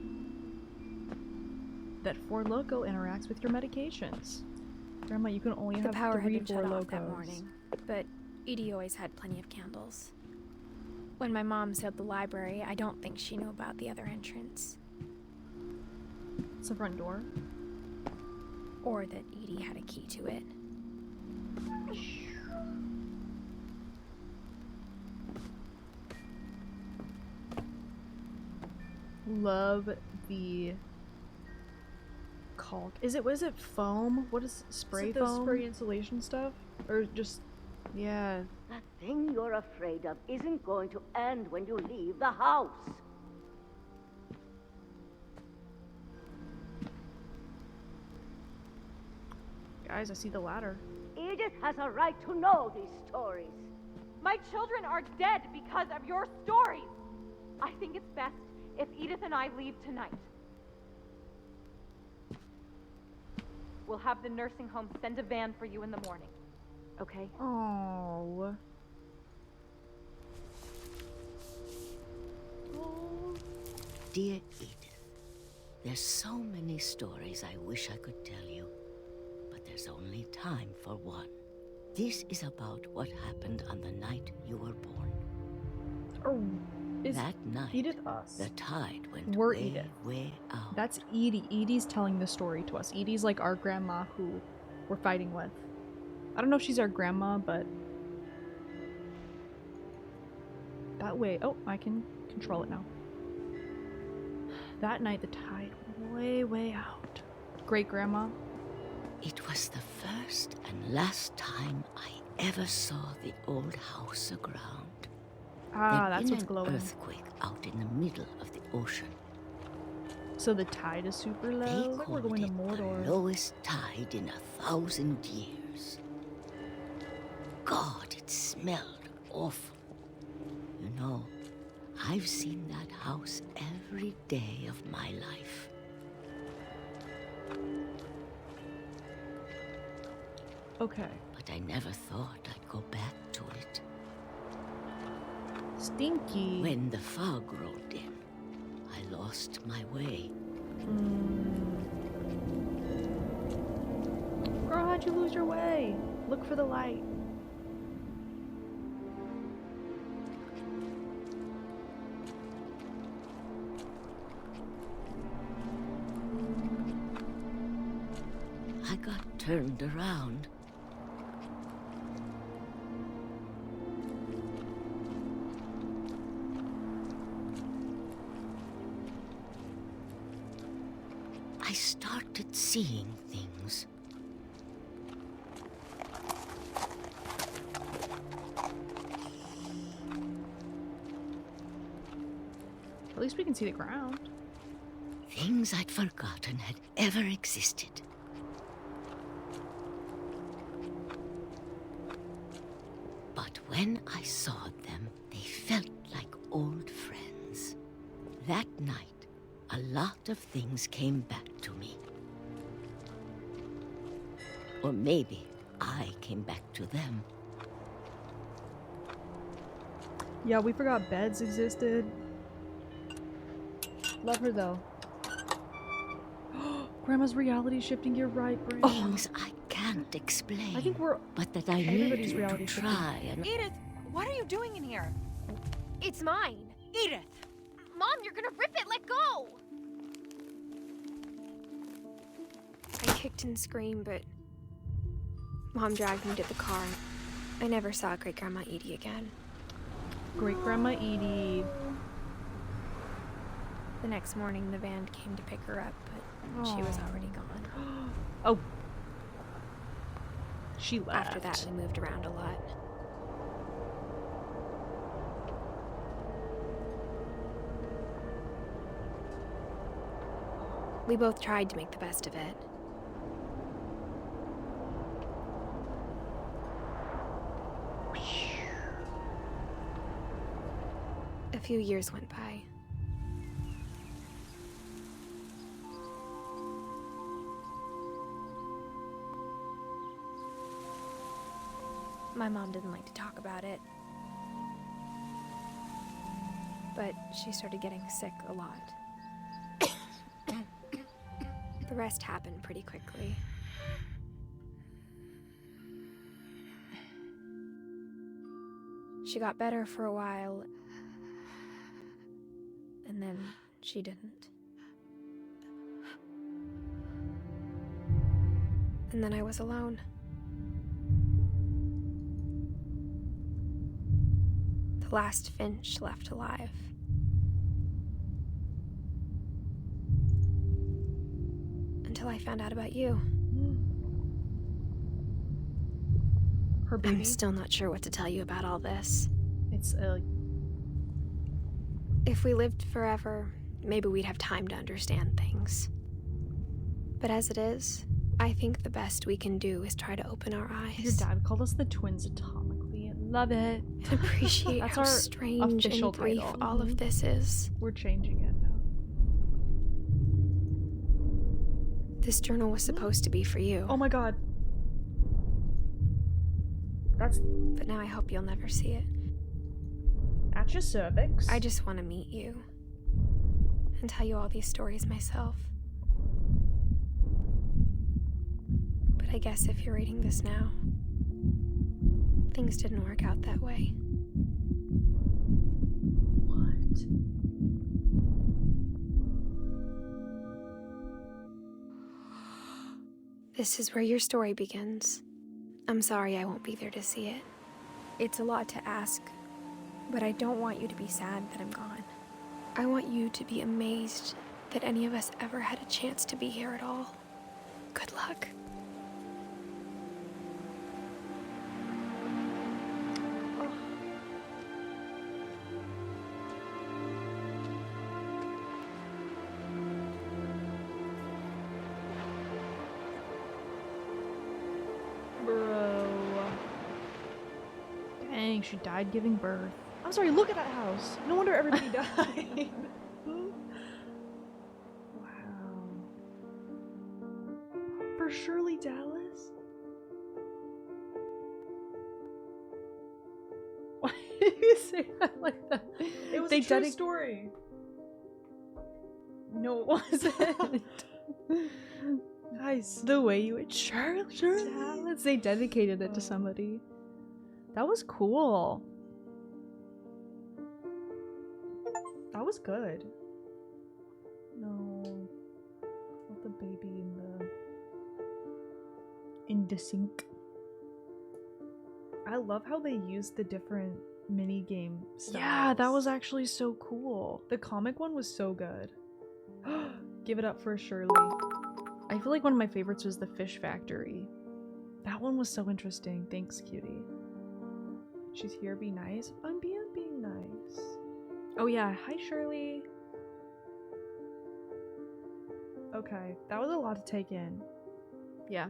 S1: that Four Loko interacts with your medications. Grandma, you can only
S6: the
S1: have
S6: power had
S1: 3
S6: been
S1: Four
S6: shut
S1: Lokos.
S6: off that morning, but Edie always had plenty of candles. When my mom sailed the library, I don't think she knew about the other entrance.
S1: It's the front door.
S6: Or that Edie had a key to it.
S1: Love the caulk. Was it foam? What is spray
S2: Is it
S1: foam?
S2: the spray insulation stuff? Or just...
S1: yeah.
S18: That thing you're afraid of isn't going to end when you leave the house.
S1: Guys, I see the ladder.
S18: Edith has a right to know these stories.
S20: My children are dead because of your stories. I think it's best if Edith and I leave tonight. We'll have the nursing home send a van for you in the morning. Okay?
S1: Oh.
S18: Dear Edith, there's so many stories I wish I could tell you, but there's only time for one. This is about what happened on the night you were born.
S1: Oh, is
S18: that night,
S1: Edith us?
S18: The tide went
S1: We're
S18: way,
S1: Edith.
S18: way out.
S1: That's Edie. Edie's telling the story to us. Edie's like our grandma who we're fighting with. I don't know if she's our grandma, but that way. Oh, I can control it now. That night, the tide went way out. Great grandma.
S18: It was the first and last time I ever saw the old house aground.
S1: Ah,
S18: There'd
S1: that's
S18: been
S1: what's glowing.
S18: an earthquake out in the middle of the ocean.
S1: So the tide is super low.
S18: They
S1: Like we're
S18: called
S1: going to
S18: it
S1: Mordor.
S18: the lowest tide in 1,000 years. God, it smelled awful. You know, I've seen that house every day of my life.
S1: Okay.
S18: But I never thought I'd go back to it.
S1: Stinky.
S18: When the fog rolled in, I lost my way.
S1: Girl, how'd you lose your way? Look for the light.
S18: I got turned around. I started seeing things.
S1: At least we can see the ground.
S18: Things I'd forgotten had ever existed. But when I saw them, they felt like old friends. That night, a lot of things came back to me. Or maybe I came back to them.
S1: Yeah, we forgot beds existed. Love her though. Grandma's reality shifting. You're right, Brandon.
S18: Things I can't explain.
S1: I think we're
S18: but that I
S1: everybody's
S18: need to
S1: reality
S18: try and
S19: Edith, what are you doing in here?
S6: It's mine.
S19: Edith!
S6: Mom, you're gonna rip it. Let go. I kicked and screamed, but Mom dragged me to the car. I never saw Great Grandma Edie again.
S1: Great Grandma Edie.
S6: The next morning, the van came to pick her up, but she was already gone.
S1: Oh. She left.
S6: After that, we moved around a lot. We both tried to make the best of it. A few years went by. My mom didn't like to talk about it. But she started getting sick a lot. The rest happened pretty quickly. She got better for a while, and then she didn't. And then I was alone. The last Finch left alive. Until I found out about you.
S1: Her baby.
S6: I'm still not sure what to tell you about all this.
S1: It's
S6: If we lived forever, maybe we'd have time to understand things. But as it is, I think the best we can do is try to open our eyes.
S1: Your dad called us the twins atomically. I love it.
S6: And appreciate
S1: That's
S6: how
S1: our
S6: strange
S1: official
S6: and brief
S1: title.
S6: all of this is.
S1: We're changing it now.
S6: This journal was supposed to be for you.
S1: Oh my god. That's...
S6: But now I hope you'll never see it.
S1: At your cervix.
S6: I just want to meet you. And tell you all these stories myself. But I guess if you're reading this now, things didn't work out that way.
S1: What?
S6: This is where your story begins. I'm sorry I won't be there to see it. It's a lot to ask, but I don't want you to be sad that I'm gone. I want you to be amazed that any of us ever had a chance to be here at all. Good luck.
S1: Dang, she died giving birth.
S2: I'm sorry, look at that house. No wonder everybody died. Wow. For Shirley Dallas? Why did you say that like that? It was a true story. No, it wasn't.
S1: Guys, the way you would Shirley Dallas, they dedicated it to somebody. That was cool.
S2: That was good. No. Not the baby in the sink. I love how they used the different mini game styles.
S1: Yeah, that was actually so cool.
S2: The comic one was so good. Give it up for Shirley.
S1: I feel like one of my favorites was the Fish Factory.
S2: That one was so interesting. Thanks, cutie. She's here, be nice. I'm being nice.
S1: Oh yeah, hi Shirley.
S2: Okay, that was a lot to take in.
S1: Yeah.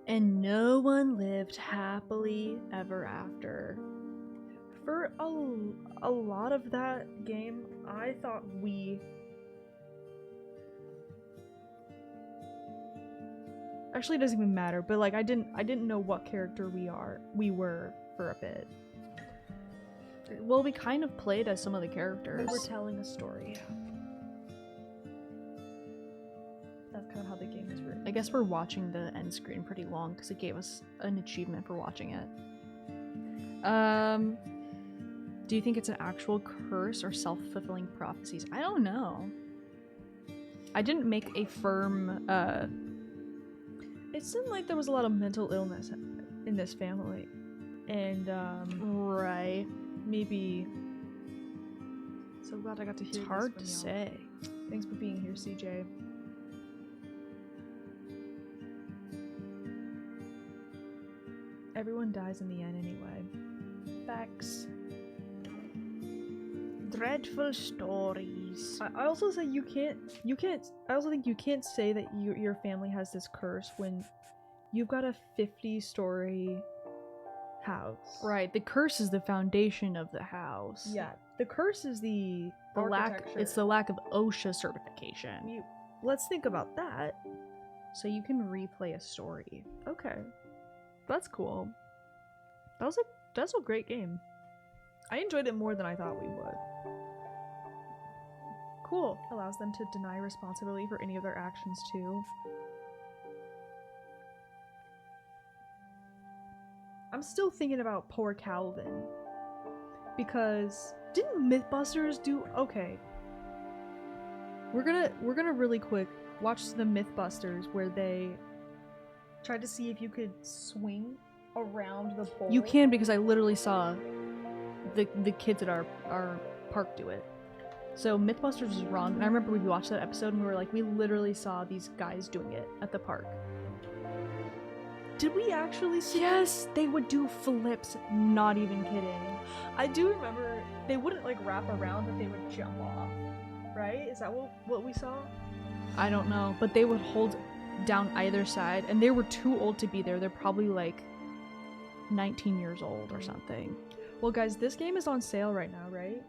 S1: And no one lived happily ever after.
S2: For a lot of that game, I thought we... Actually, it doesn't even matter, but like I didn't know what character we were for a bit.
S1: Well, we kind of played as some of the characters.
S2: We were telling a story. That's kind of how the game is written.
S1: I guess we're watching the end screen pretty long because it gave us an achievement for watching it. Do you think it's an actual curse or self-fulfilling prophecies? I don't know. I didn't make a firm,
S2: It seemed like there was a lot of mental illness in this family. And,
S1: right.
S2: Maybe... So glad I got to hear this.
S1: It's hard to
S2: y'all.
S1: say.
S2: Thanks for being here, CJ. Everyone dies in the end anyway. Facts.
S1: Dreadful stories.
S2: I also say I also think you can't say that your family has this curse when you've got a 50-story house.
S1: Right, the curse is the foundation of the house.
S2: Yeah, the curse is the
S1: lack. It's the lack of OSHA certification.
S2: Let's think about that.
S1: So you can replay a story.
S2: Okay, that's cool. That's a great game. I enjoyed it more than I thought we would. Cool. Allows them to deny responsibility for any of their actions too. I'm still thinking about poor Calvin. Because didn't Mythbusters do okay. We're gonna really quick watch the Mythbusters where they tried to see if you could swing around the pole.
S1: You can, because I literally saw the kids at our park do it. So Mythbusters is wrong, and I remember we watched that episode and we were like, we literally saw these guys doing it at the park.
S2: Did we actually see?
S1: Yes, they would do flips, not even kidding.
S2: I do remember they wouldn't like wrap around, but they would jump off, right? Is that what we saw?
S1: I don't know, but they would hold down either side, and they were too old to be there. They're probably like 19 years old or something.
S2: Well guys, this game is on sale right now, right?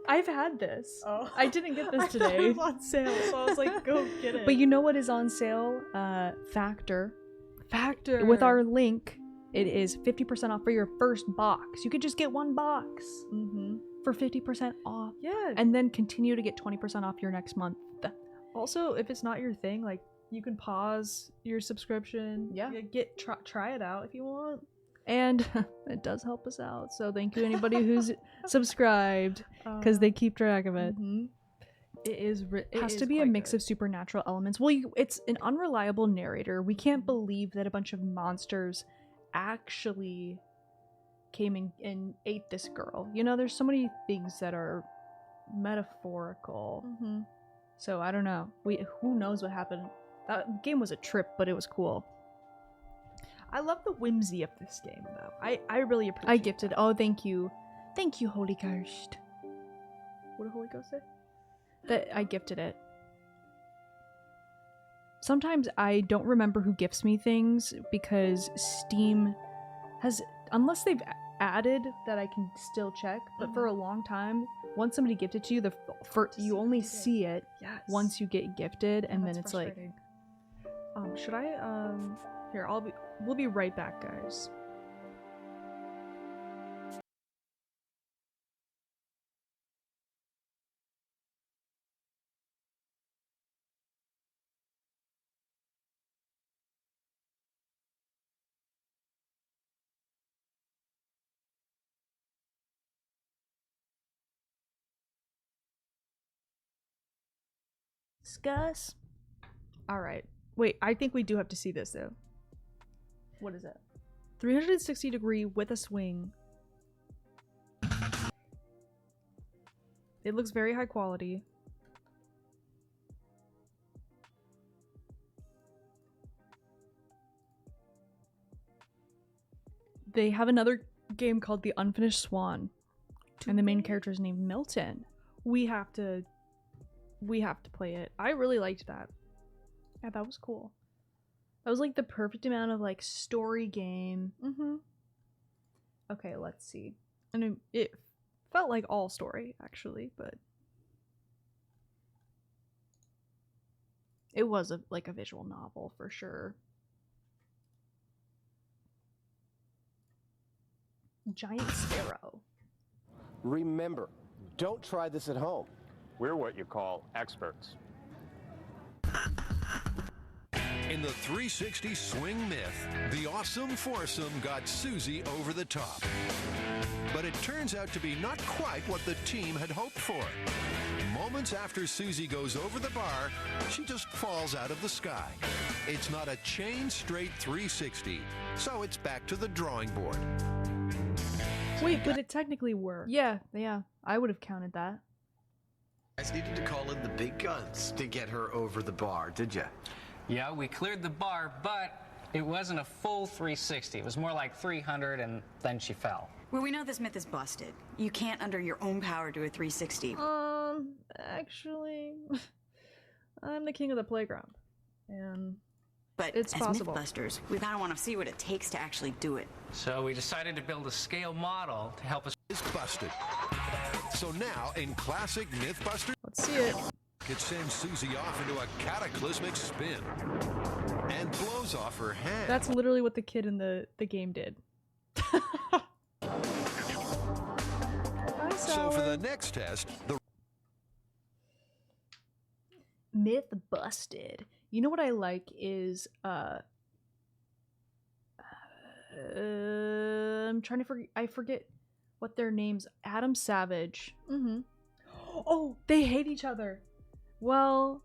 S2: I've had this.
S1: Oh.
S2: I didn't get this today.
S1: It
S2: was on sale, so I was like, go get it.
S1: But you know what is on sale? Factor.
S2: Factor.
S1: With our link, it is 50% off for your first box. You could just get one box for 50% off.
S2: Yeah.
S1: And then continue to get 20% off your next month.
S2: Also, if it's not your thing, like, you can pause your subscription.
S1: Yeah.
S2: Try it out if you want.
S1: And it does help us out. So thank you anybody who's subscribed, because they keep track of it. It has to be a mix of supernatural elements. Well, it's an unreliable narrator. We can't believe that a bunch of monsters actually came and ate this girl. You know, there's so many things that are metaphorical. So I don't know. Who knows what happened? That game was a trip, but it was cool.
S2: I love the whimsy of this game, though. I really appreciate.
S1: I gifted. Oh, thank you, Holy Ghost.
S2: What did Holy Ghost say?
S1: That I gifted it. Sometimes I don't remember who gifts me things because Steam has, unless they've added that I can still check, but for a long time, once somebody gifted to you, you only see it once you get gifted, and then it's like,
S2: should I here, we'll be right back, guys.
S1: Gus.
S2: All right. Wait, I think we do have to see this though.
S1: What is it?
S2: 360 degree with a swing. It looks very high quality.
S1: They have another game called The Unfinished Swan, and the main character is named Milton.
S2: We have to play it. I really liked that.
S1: Yeah, that was cool. That was like the perfect amount of like story game. Okay, let's see.
S2: And it felt like all story actually, but
S1: it was like a visual novel for sure. Giant Sparrow.
S21: Remember, don't try this at home. We're what you call experts.
S22: In the 360 swing myth, the awesome foursome got Susie over the top. But it turns out to be not quite what the team had hoped for. Moments after Susie goes over the bar, she just falls out of the sky. It's not a chain straight 360, so it's back to the drawing board.
S2: Wait, but it technically worked.
S1: Yeah, I would have counted that.
S23: You guys needed to call in the big guns to get her over the bar, did you?
S24: Yeah, we cleared the bar, but it wasn't a full 360. It was more like 300, and then she fell.
S25: Well, we know this myth is busted. You can't, under your own power, do a 360.
S2: Actually, I'm the king of the playground, and
S25: but
S2: it's
S25: as
S2: possible.
S25: Mythbusters, we kind of want to see what it takes to actually do it.
S24: So we decided to build a scale model to help us.
S22: It's busted. So now, in classic Mythbusters,
S2: let's see it.
S22: It sends Susie off into a cataclysmic spin and blows off her head.
S2: That's literally what the kid in the game did.
S22: So for the next test, the
S1: myth busted. You know what I like is I'm trying to I forget what their names. Adam Savage.
S2: Oh, they hate each other.
S1: Well,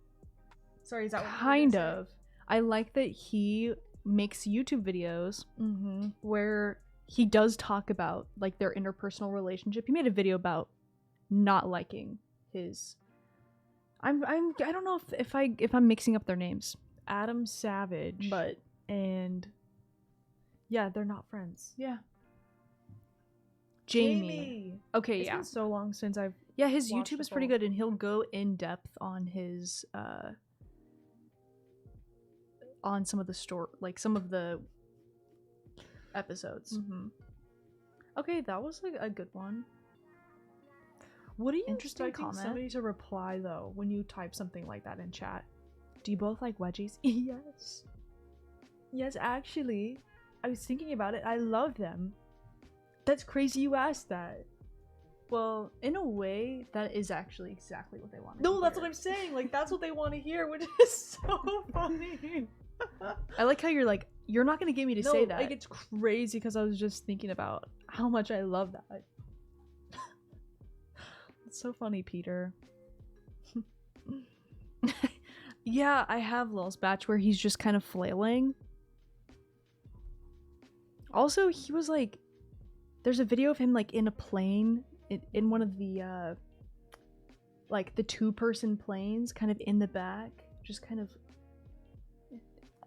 S2: sorry, is that
S1: kind of? I like that he makes YouTube videos where he does talk about like their interpersonal relationship. He made a video about not liking his. I don't know if I'm mixing up their names.
S2: Adam Savage, and yeah, they're not friends.
S1: Yeah. Jamie. Okay,
S2: it's been so long since I've.
S1: Yeah, his YouTube is pretty good, and he'll go in depth on his on some of the some of the episodes.
S2: Okay, that was like a good one. What do you expecting somebody to reply though when you type something like that in chat?
S1: Do you both like wedgies?
S2: Yes. Yes, actually, I was thinking about it. I love them. That's crazy you asked that.
S1: Well, in a way, that is actually exactly what they want.
S2: No, that's what I'm saying. Like, that's what they want to hear, which is so funny.
S1: I like how you're like, you're not gonna get me to say that.
S2: Like, it's crazy because I was just thinking about how much I love that. It's so funny, Peter.
S1: Yeah, I have Lil's batch where he's just kind of flailing. Also, he was like, there's a video of him like in a plane in one of the like the 2-person planes, kind of in the back, just kind of.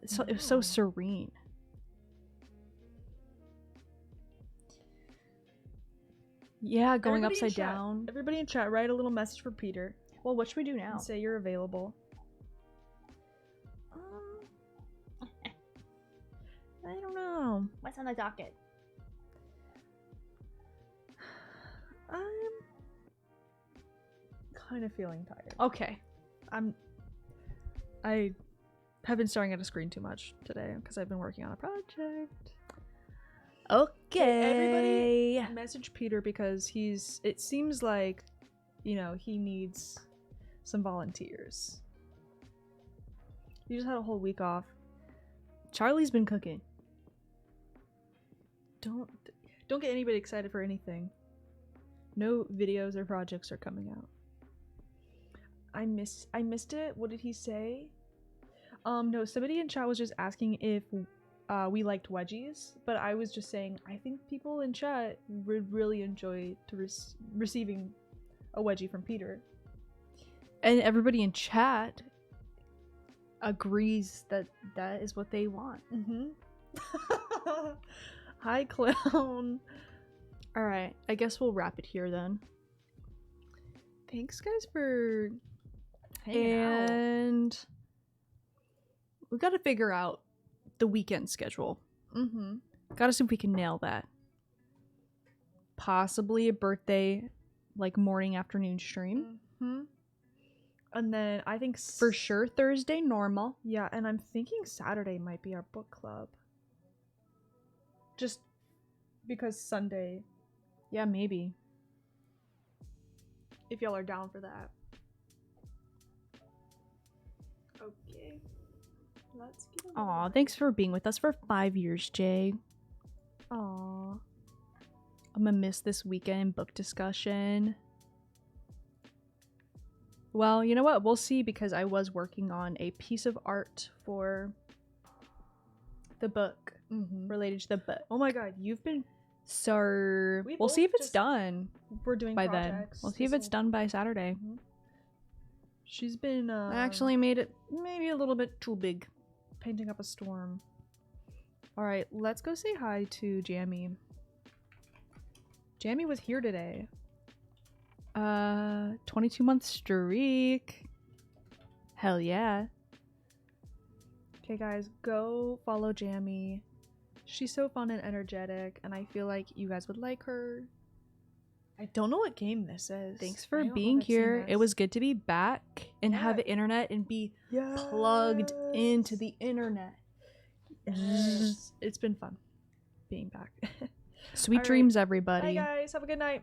S1: So it was so serene. Yeah, going
S2: Everybody in
S1: upside
S2: chat-
S1: down.
S2: Everybody in chat, write a little message for Peter.
S1: Well, what should we do now?
S2: And say you're available. I don't know.
S1: What's on the docket?
S2: I'm kind of feeling tired.
S1: Okay.
S2: I have been staring at a screen too much today because I've been working on a project.
S1: Okay.
S2: Everybody message Peter because it seems like, you know, he needs some volunteers. He just had a whole week off.
S1: Charlie's been cooking.
S2: Don't get anybody excited for anything. No videos or projects are coming out. I missed it. What did he say? No, somebody in chat was just asking if we liked wedgies, but I was just saying I think people in chat would really enjoy receiving a wedgie from Peter.
S1: And everybody in chat agrees that that is what they want.
S2: Mm-hmm. Hi, clown.
S1: Alright, I guess we'll wrap it here then.
S2: Thanks, guys, for hanging out.
S1: And we gotta figure out the weekend schedule.
S2: Mm-hmm.
S1: Gotta see if we can nail that. Possibly a birthday, like morning, afternoon stream.
S2: Mm-hmm. And then I think
S1: for sure Thursday normal.
S2: Yeah, and I'm thinking Saturday might be our book club. Just because Sunday.
S1: Yeah, maybe.
S2: If y'all are down for that. Okay. Let's get
S1: Aw, thanks for being with us for 5 years, Jay.
S2: Aw.
S1: I'm gonna miss this weekend book discussion. Well, you know what? We'll see, because I was working on a piece of art for the book, related to the book.
S2: Oh my god, you've been...
S1: So, we'll see if it's done.
S2: We're doing
S1: by then.
S2: projects.
S1: We'll see if it's done by Saturday.
S2: She's been,
S1: I actually made it maybe a little bit too big.
S2: Painting up a storm. Alright, let's go say hi to Jammy. Jammy was here today.
S1: 22-month streak. Hell yeah.
S2: Okay, guys, go follow Jammy. She's so fun and energetic, and I feel like you guys would like her. I don't know what game this is.
S1: Thanks for being here. It was good to be back and have internet and be plugged into the internet.
S2: Yes. It's been fun being back.
S1: Sweet dreams, everybody.
S2: Bye, guys. Have a good night.